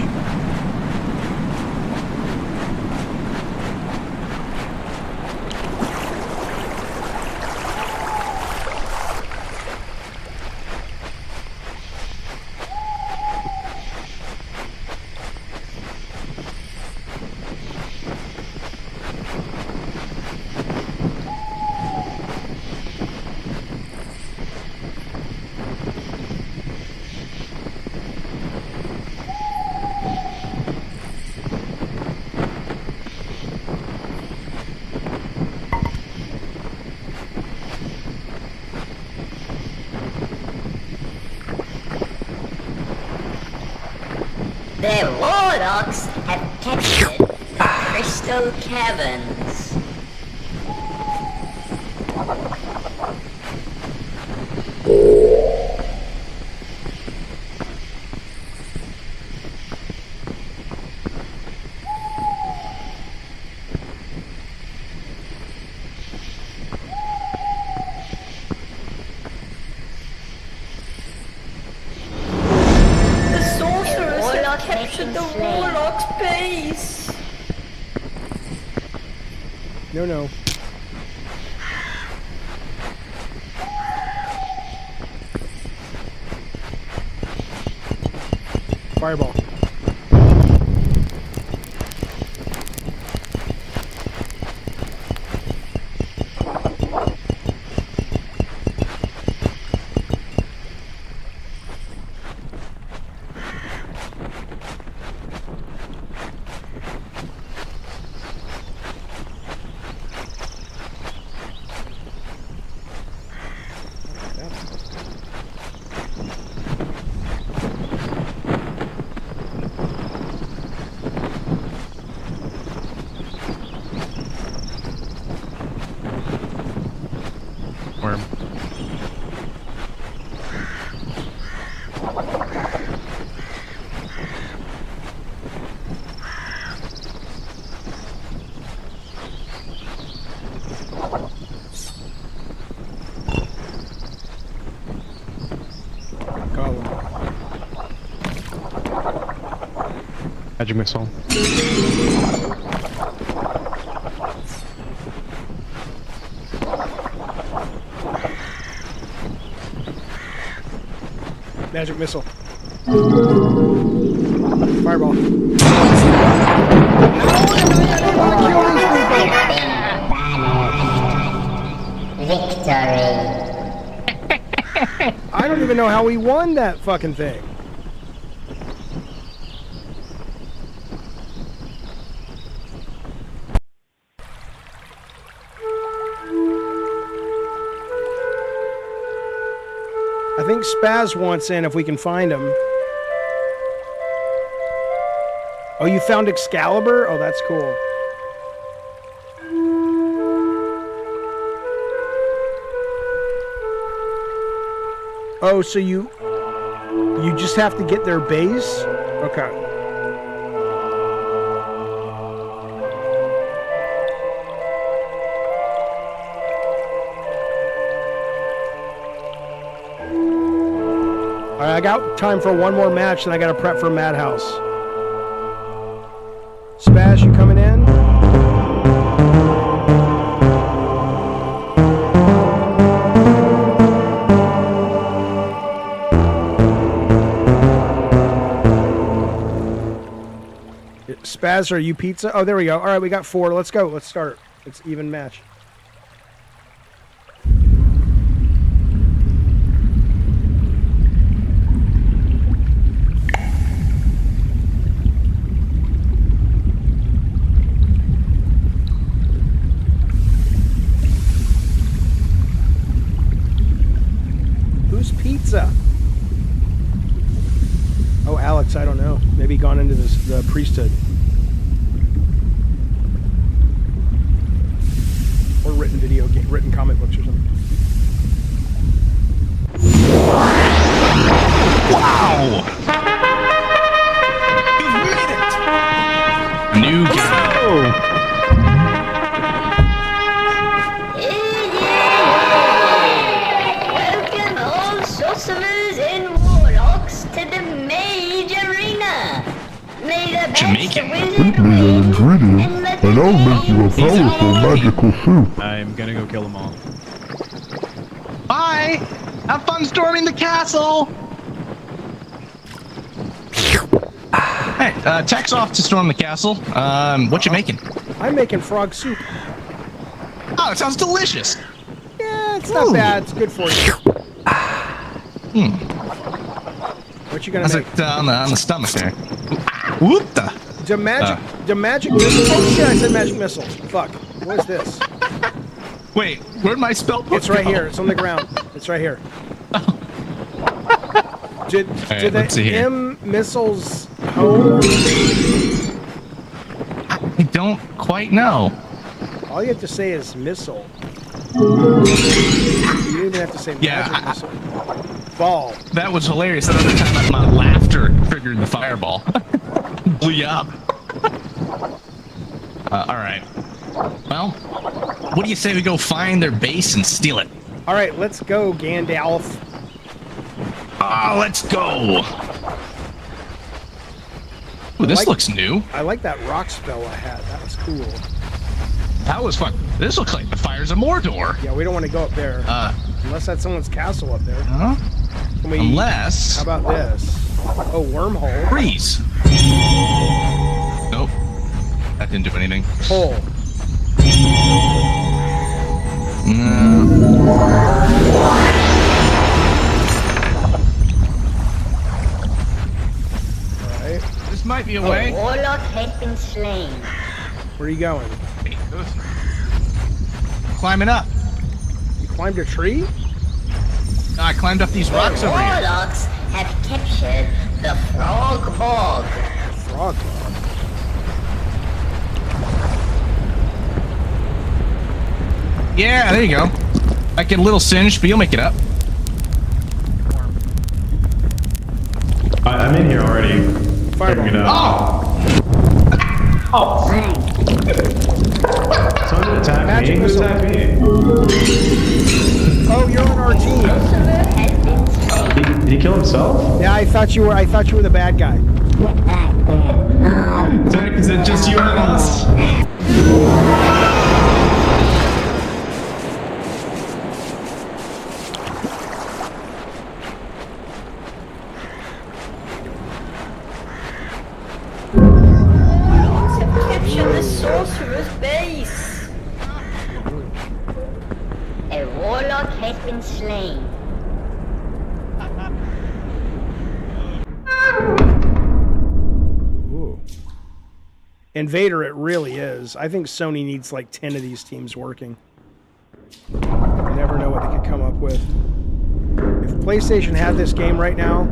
The warlocks have captured the Crystal Caverns. know. Fireball. Worm. Magic missile. Magic missile. Fireball. Victory. I don't even know how we won that fucking thing. I think Spaz wants in if we can find him. Oh, you found Excalibur? Oh, that's cool. Oh, so you just have to get their base? Okay. All right, I got time for one more match, and I got to prep for Madhouse. Spaz, you coming in? Spaz, are you pizza? Oh, there we go. All right, we got 4. Let's go. Let's start. It's even match. Who's pizza? Oh, Alex, I don't know. Maybe gone into the priesthood. Or written video game, written comic books or something. Wow! You've made it! New game. Welcome all sorcerers and warlocks to the Mage Arena. May the Jamaican. Feed me an ingredient, and I'll make you a powerful magical soup. I'm gonna go kill them all. Bye! Have fun storming the castle! Hey, Tech's off to storm the castle. What you making? I'm making frog soup. Oh, it sounds delicious! Yeah, it's not bad. It's good for you. What you gonna How's make? it on the stomach there? Whoop the! The magic missile. Oh shit! I said magic missile. Fuck. What is this? Wait, where'd my spell book It's right go? here. It's on the ground. It's right here. Did let's see the here. M missiles home? I don't quite know. All you have to say is missile. You don't even have to say magic missile. Ball. That was hilarious. Another time my laughter triggered the fireball. Blew you up. Alright. Well, what do you say we go find their base and steal it? Alright, let's go, Gandalf. Oh, let's go! Ooh, this looks new. I like that rock spell I had. That was cool. That was fun. This looks like the fires of Mordor. Yeah, we don't want to go up there. Unless that's someone's castle up there. Huh? Can we, Unless... How about this? Oh, wormhole. Freeze. Nope. That didn't do anything. Hole. Alright. This might be a way. A warlock has been slain. Where are you going? Climbing up. You climbed a tree? No, I climbed up these rocks over here. Warlocks have captured the Frog Bog. Frog Bog? Yeah, there you go. I get a little singed, but you'll make it up. I'm in here already. Fireball. Oh! Someone attacked Magic me. Who missile. attacked me? Oh, you're on our team. Did he kill himself? Yeah, I thought you were the bad guy. Is it just you and us? Capture the sorcerer's base. A warlock has been slain. Ooh. Invader, it really is. I think Sony needs like 10 of these teams working. You never know what they could come up with. If PlayStation had this game right now,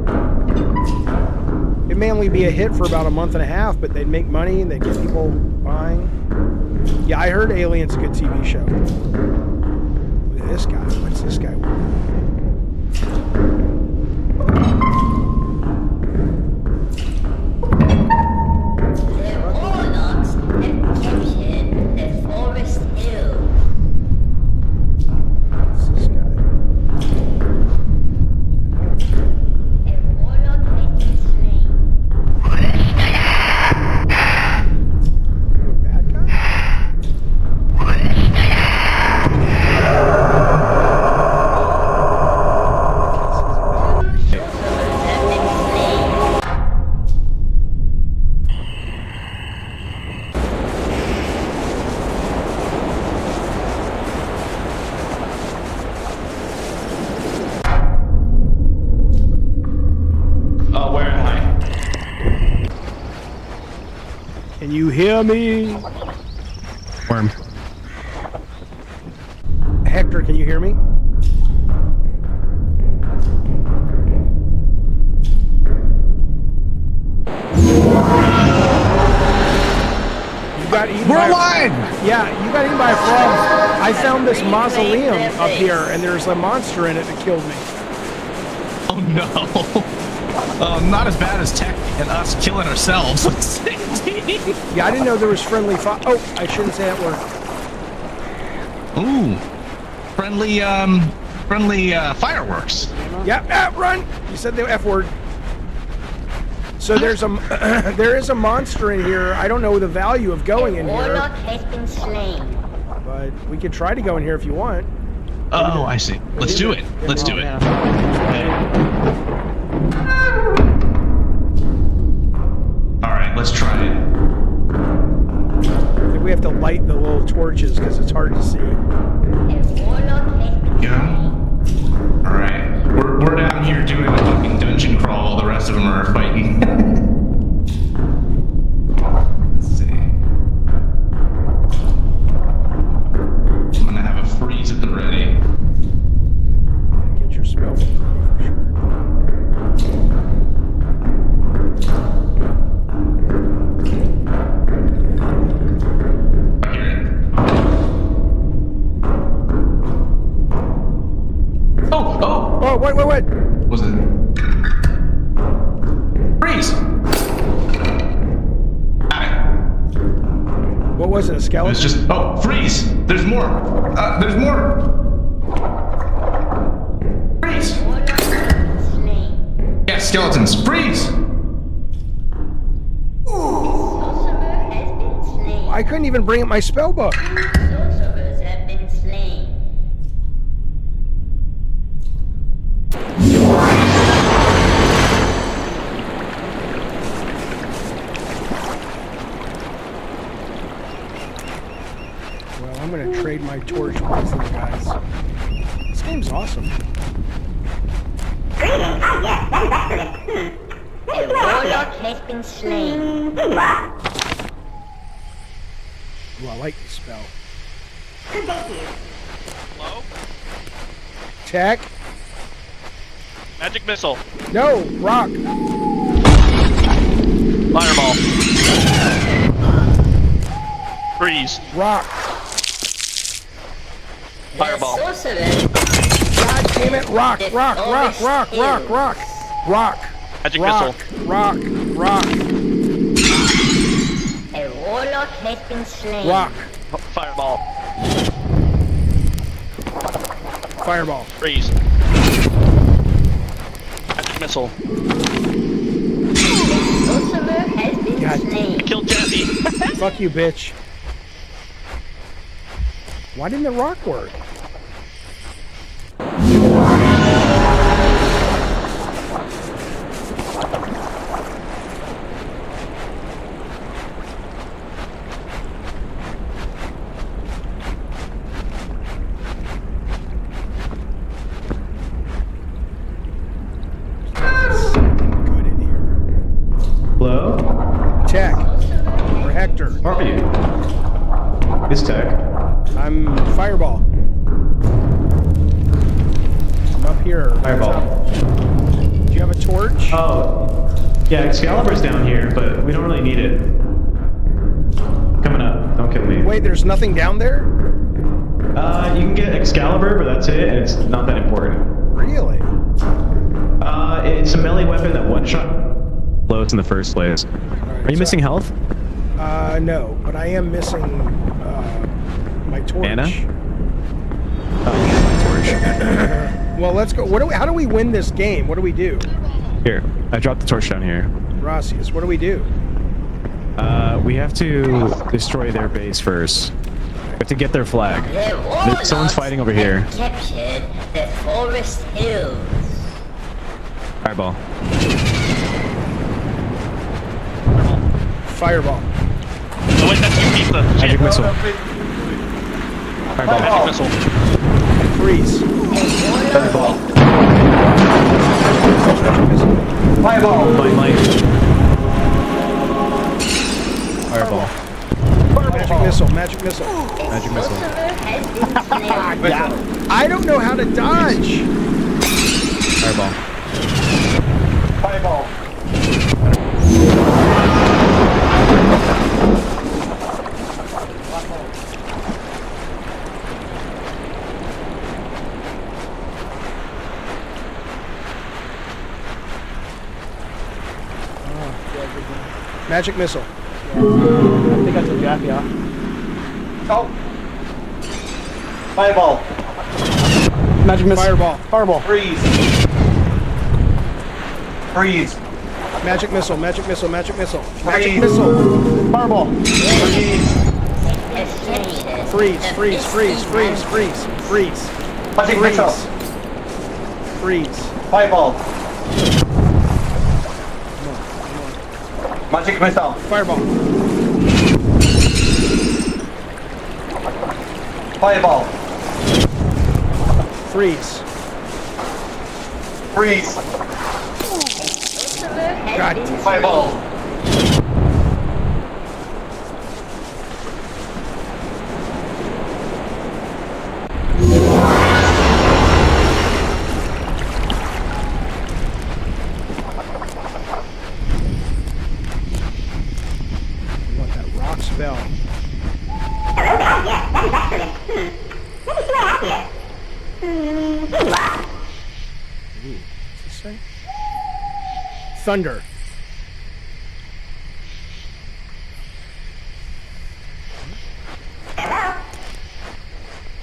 it may only be a hit for about a month and a half, but they'd make money and they'd get people buying. Yeah, I heard Alien's a good TV show. Look at this guy. What's this guy want? The warlocks have captured the Forest Hill. What's this guy? A warlock has been slain. Bad guy? Oh, where am I? Can you hear me? Worm. Hector, can you hear me? You got eaten We're by alive! Yeah, you got eaten by a frog. I found this mausoleum up here, and there's a monster in it that killed me. Oh no. Not as bad as Tech and us killing ourselves. Yeah, I didn't know there was friendly fire. Oh, I shouldn't say that word. Ooh. Friendly fireworks. Yeah, run! You said the F word. So there's a there is a monster in here. I don't know the value of going in Warlock here, has been slain. but we could try to go in here if you want. Oh, I see. Let's do it. Let's do it. Alright, let's try it. I think we have to light the little torches because it's hard to see. A warlock has been Yeah. Alright. We're down here doing a fucking dungeon crawl while the rest of them are fighting. Let's see. I'm gonna have a freeze at the ready. Get your spell book for sure. I hear it. Oh, wait. was it? Freeze! What was it, a It skeleton? was just, oh, freeze! There's more! There's more! Freeze! Yeah, skeletons, freeze! Why I couldn't even bring up my spell book. Sorcerers have been slain. Well, I'm gonna trade my torch with these guys. This game's awesome. A warlock has been slain. Ooh, I like the spell. Hello? Tech? Magic missile. No, rock. Fireball. Freeze. Rock. Fireball. Sorcerers. God damn it, rock, rock, rock, rock, rock, rock, rock. Magic rock, missile. Rock, rock. A warlock has been slain. Rock. Fireball. Fireball. Freeze. Magic missile. Sorcerer has been God slain. Kill Jaffe. Fuck you, bitch. Why didn't the rock work? Good in here. Hello? Tech. Or Hector. How are you? This Tech. I'm Fireball. I'm up here. Fireball. Do you have a torch? Oh. Yeah, Excalibur's down here, but we don't really need it. Coming up. Don't kill me. Wait, there's nothing down there? You can get Excalibur, but that's it, and it's not that important. Really? It's a melee weapon that one-shot blows in the first place. Are you missing health? No, but I am missing my torch. Mana? Oh, yeah, torch. Well, let's go. How do we win this game? What do we do? Here, I dropped the torch down here. Rossius, what do we do? We have to destroy their base first. We have to get their flag. Someone's fighting over here. Captured the forest hills. Fireball. Fireball. Oh wait, that's you, pizza. Magic missile. Fireball. Magic missile. Freeze. Fireball. Fireball. Blind light. Fireball. Magic missile. Magic missile. Magic missile. I don't know how to dodge. Fireball. Fireball. Magic missile. I think I took Jaffe off. Oh. Fireball. Magic missile. Fireball. Fireball. Freeze. Freeze. Magic missile. Magic missile. Magic missile. Magic missile. Fireball. Freeze. Freeze. Freeze. Freeze. Freeze. Freeze. Magic missile. Freeze. Fireball. Magic missile. Fireball. Fireball. Freeze. Freeze. God. Fireball. Want that rock spell. Ooh, what's this say? Thunder.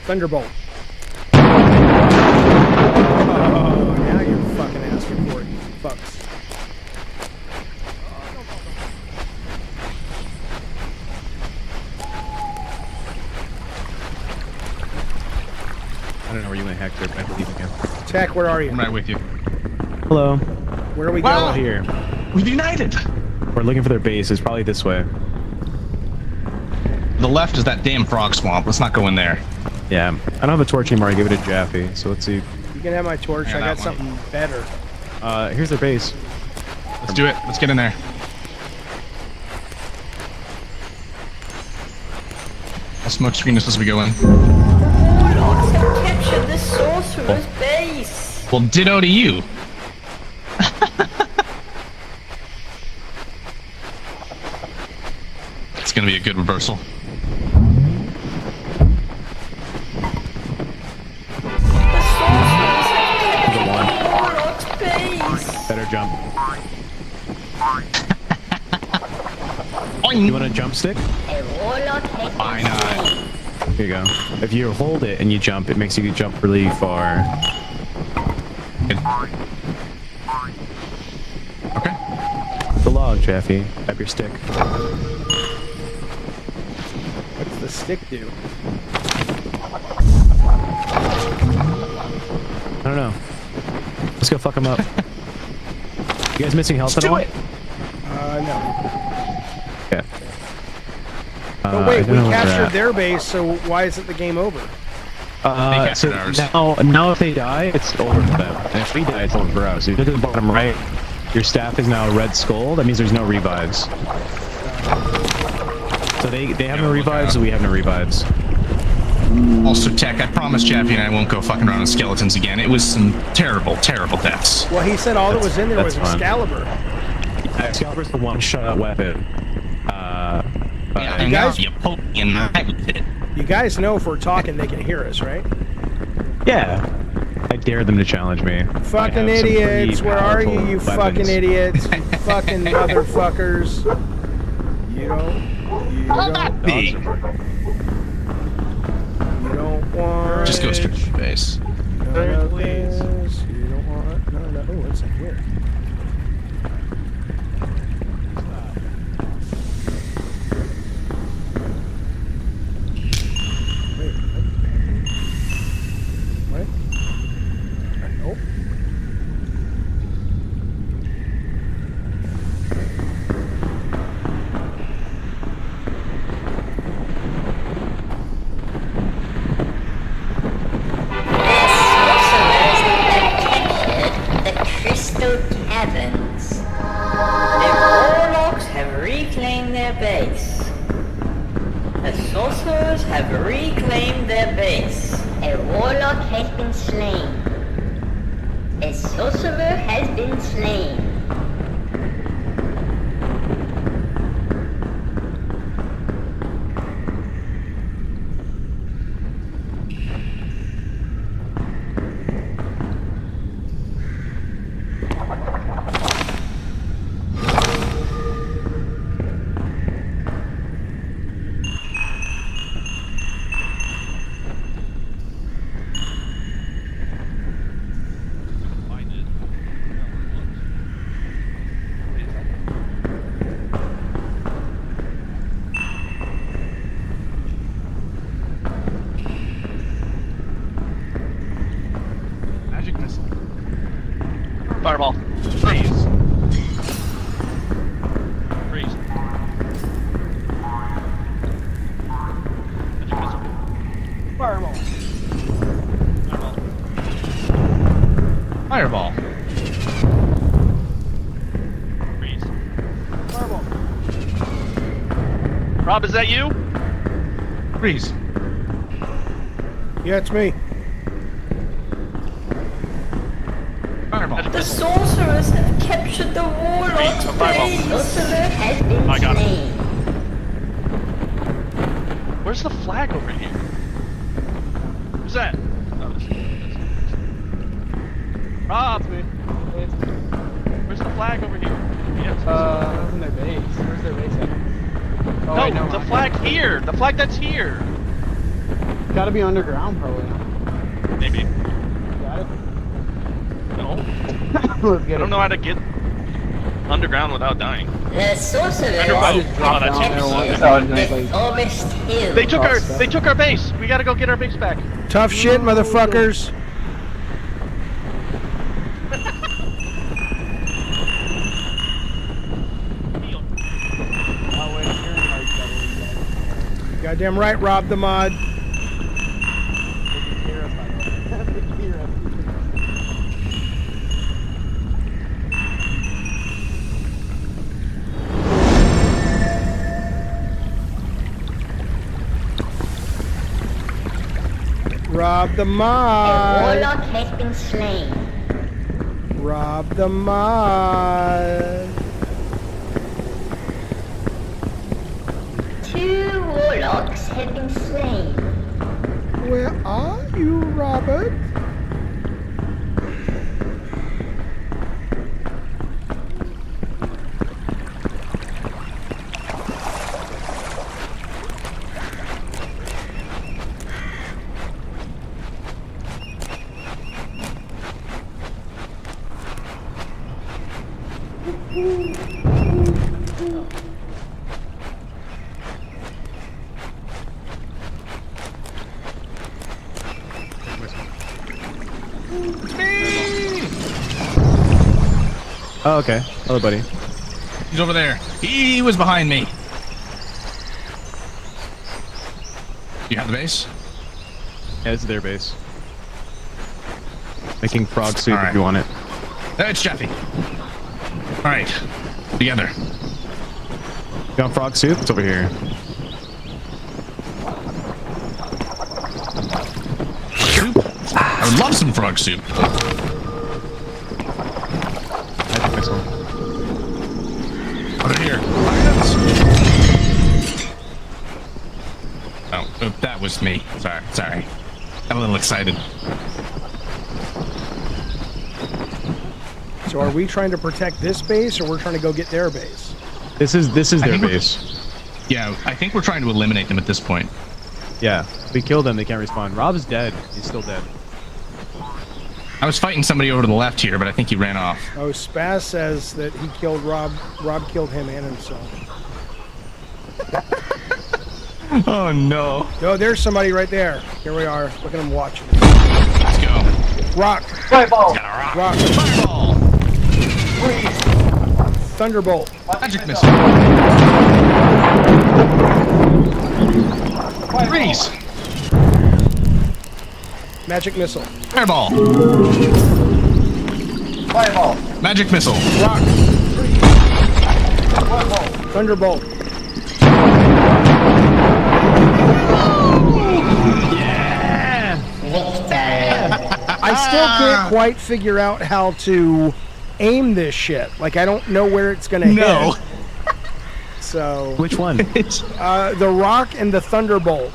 Thunderbolt. Oh, now you're fucking asking for it, you fucks. don't know where you went, Hector, but I believe in you. Tech, where are you? I'm right with you. Hello. Where are we Wow. going? Here. We've united! We're looking for their base. It's probably this way. The left is that damn frog swamp. Let's not go in there. Yeah. I don't have a torch anymore. I gave it to Jaffe, so let's see. You can have my torch. Yeah, I got that one. something better. Here's their base. Let's do it. Let's get in there. I'll smoke screen this as we go in. Warlocks have captured the sorcerer's base. Well, ditto to you. It's gonna be a good reversal. The sorcerers have captured the warlock's base. Better jump. You want a jump stick? A warlock has Why been not? slain. Here you go. If you hold it and you jump, it makes you jump really far. Good. Okay. The log, Jaffe. Grab your stick. What's the stick do? I don't know. Let's go fuck them up. You guys missing health at all? No. Yeah. But I wait, don't we know where they're captured at. their base, so why isn't the game over? So now if they die, it's over for them. And if we die, it's over for us. If you look at the bottom right, your staff is now a red skull. That means there's no revives. So they have no revives, so we have no revives. Also, Tech, I promise Jaffe and I won't go fucking around with skeletons again. It was some terrible, terrible deaths. Well, he said all that was in there was That's fine. Excalibur. Excalibur's the one-shot weapon. Yeah, I know, you poke me in the eye with it. You guys know if we're talking, they can hear us, right? Yeah. I dare them to challenge me. Fucking idiots! Where are you, you fucking idiots? You fucking motherfuckers! You don't want. Just go straight to the base. None of this. You don't want. No. Oh, what's in here? What? Nope. The Crystal Caverns. The warlocks have reclaimed their base. The sorcerers have reclaimed their base. A warlock has been slain. A sorcerer has been slain. Magic missile. Fireball. Freeze. Freeze. Magic missile. Fireball. Fireball. Freeze. Fireball. Rob, is that you? Freeze. Yeah, it's me. Fireball. The sorcerers have captured the warlock's base. The sorcerer has been I got it. slain. Where's the flag over here? Who's that? Oh, Rob! Where's the flag over here? Yes. That's in their base. Where's their base at? Oh, no, wait, no, the flag here! The flag that's here! Gotta be underground, probably. Maybe. Got it? No. Let's get I don't it. know how to get underground without dying. The sorcerer Underground. has Oh, that's captured you. the forest hill. They took our base! We gotta go get our base back. Tough shit, motherfuckers. Goddamn right, Rob the mod. Rob the A mod. warlock has been slain. Rob the mod. 2 warlocks have been slain. Where are you, Robert? Oh, okay. Hello, buddy. He's over there. He was behind me. You have the base? Yeah, it's their base. Making frog soup if you want it. It's Jaffe. All right, together. You want frog soup? It's over here. Soup? I would love some frog soup. Over here. Oh, that was me. Sorry. Got a little excited. So are we trying to protect this base, or we're trying to go get their base? This is their base. Yeah, I think we're trying to eliminate them at this point. Yeah, if we kill them, they can't respawn. Rob's dead. He's still dead. I was fighting somebody over to the left here, but I think he ran off. Oh, Spaz says that he killed Rob. Rob killed him and himself. Oh no. No, there's somebody right there. Here we are. Look at him watching. Let's go. Rock. Fireball. Rock. Fireball. Thunderbolt. Magic missile. Freeze. Magic missile. Fireball. Fireball. Magic missile. Rock. Fireball. Thunderbolt. I still can't quite figure out how to aim this shit. Like, I don't know where it's gonna hit. So Which one? the rock and the thunderbolt.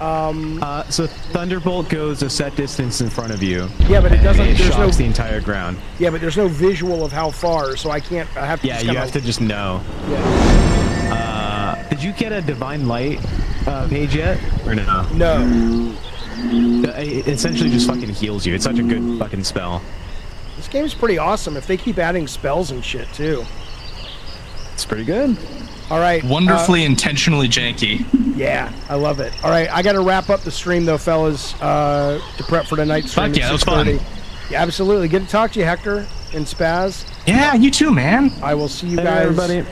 So Thunderbolt goes a set distance in front of you. Yeah, but it doesn't. It There's shocks no. the entire ground. Yeah, but there's no visual of how far, so I can't. I have to. Yeah, just you kinda, have to just know. Yeah. Did you get a Divine Light page yet? Or no? No. It essentially just fucking heals you. It's such a good fucking spell. This game's pretty awesome if they keep adding spells and shit too. It's pretty good. All right. Wonderfully intentionally janky. Yeah, I love it. All right, I got to wrap up the stream though, fellas, to prep for tonight's stream. Fuck yeah, that was fun. Yeah, absolutely. Good to talk to you, Hector and Spaz. Yeah, you too, man. I will see you Hey, guys. everybody.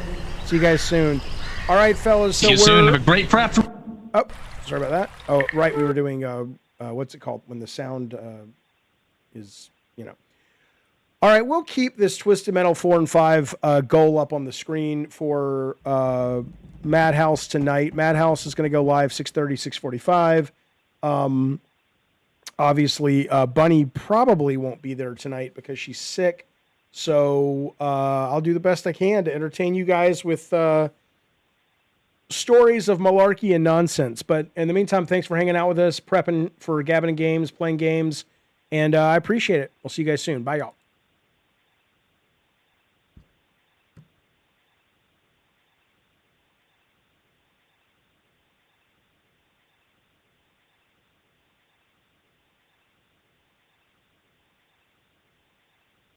See you guys soon. All right, fellas. So See you soon. Have a great prep. Oh, sorry about that. Oh, right. We were doing what's it called when the sound is, you know. All right, we'll keep this Twisted Metal 4 and 5 goal up on the screen for Madhouse tonight. Madhouse is going to go live 6:30, 6:45. Obviously, Bunny probably won't be there tonight because she's sick. So I'll do the best I can to entertain you guys with stories of malarkey and nonsense. But in the meantime, thanks for hanging out with us, prepping for Gabbin Games, playing games, and I appreciate it. We'll see you guys soon. Bye, y'all.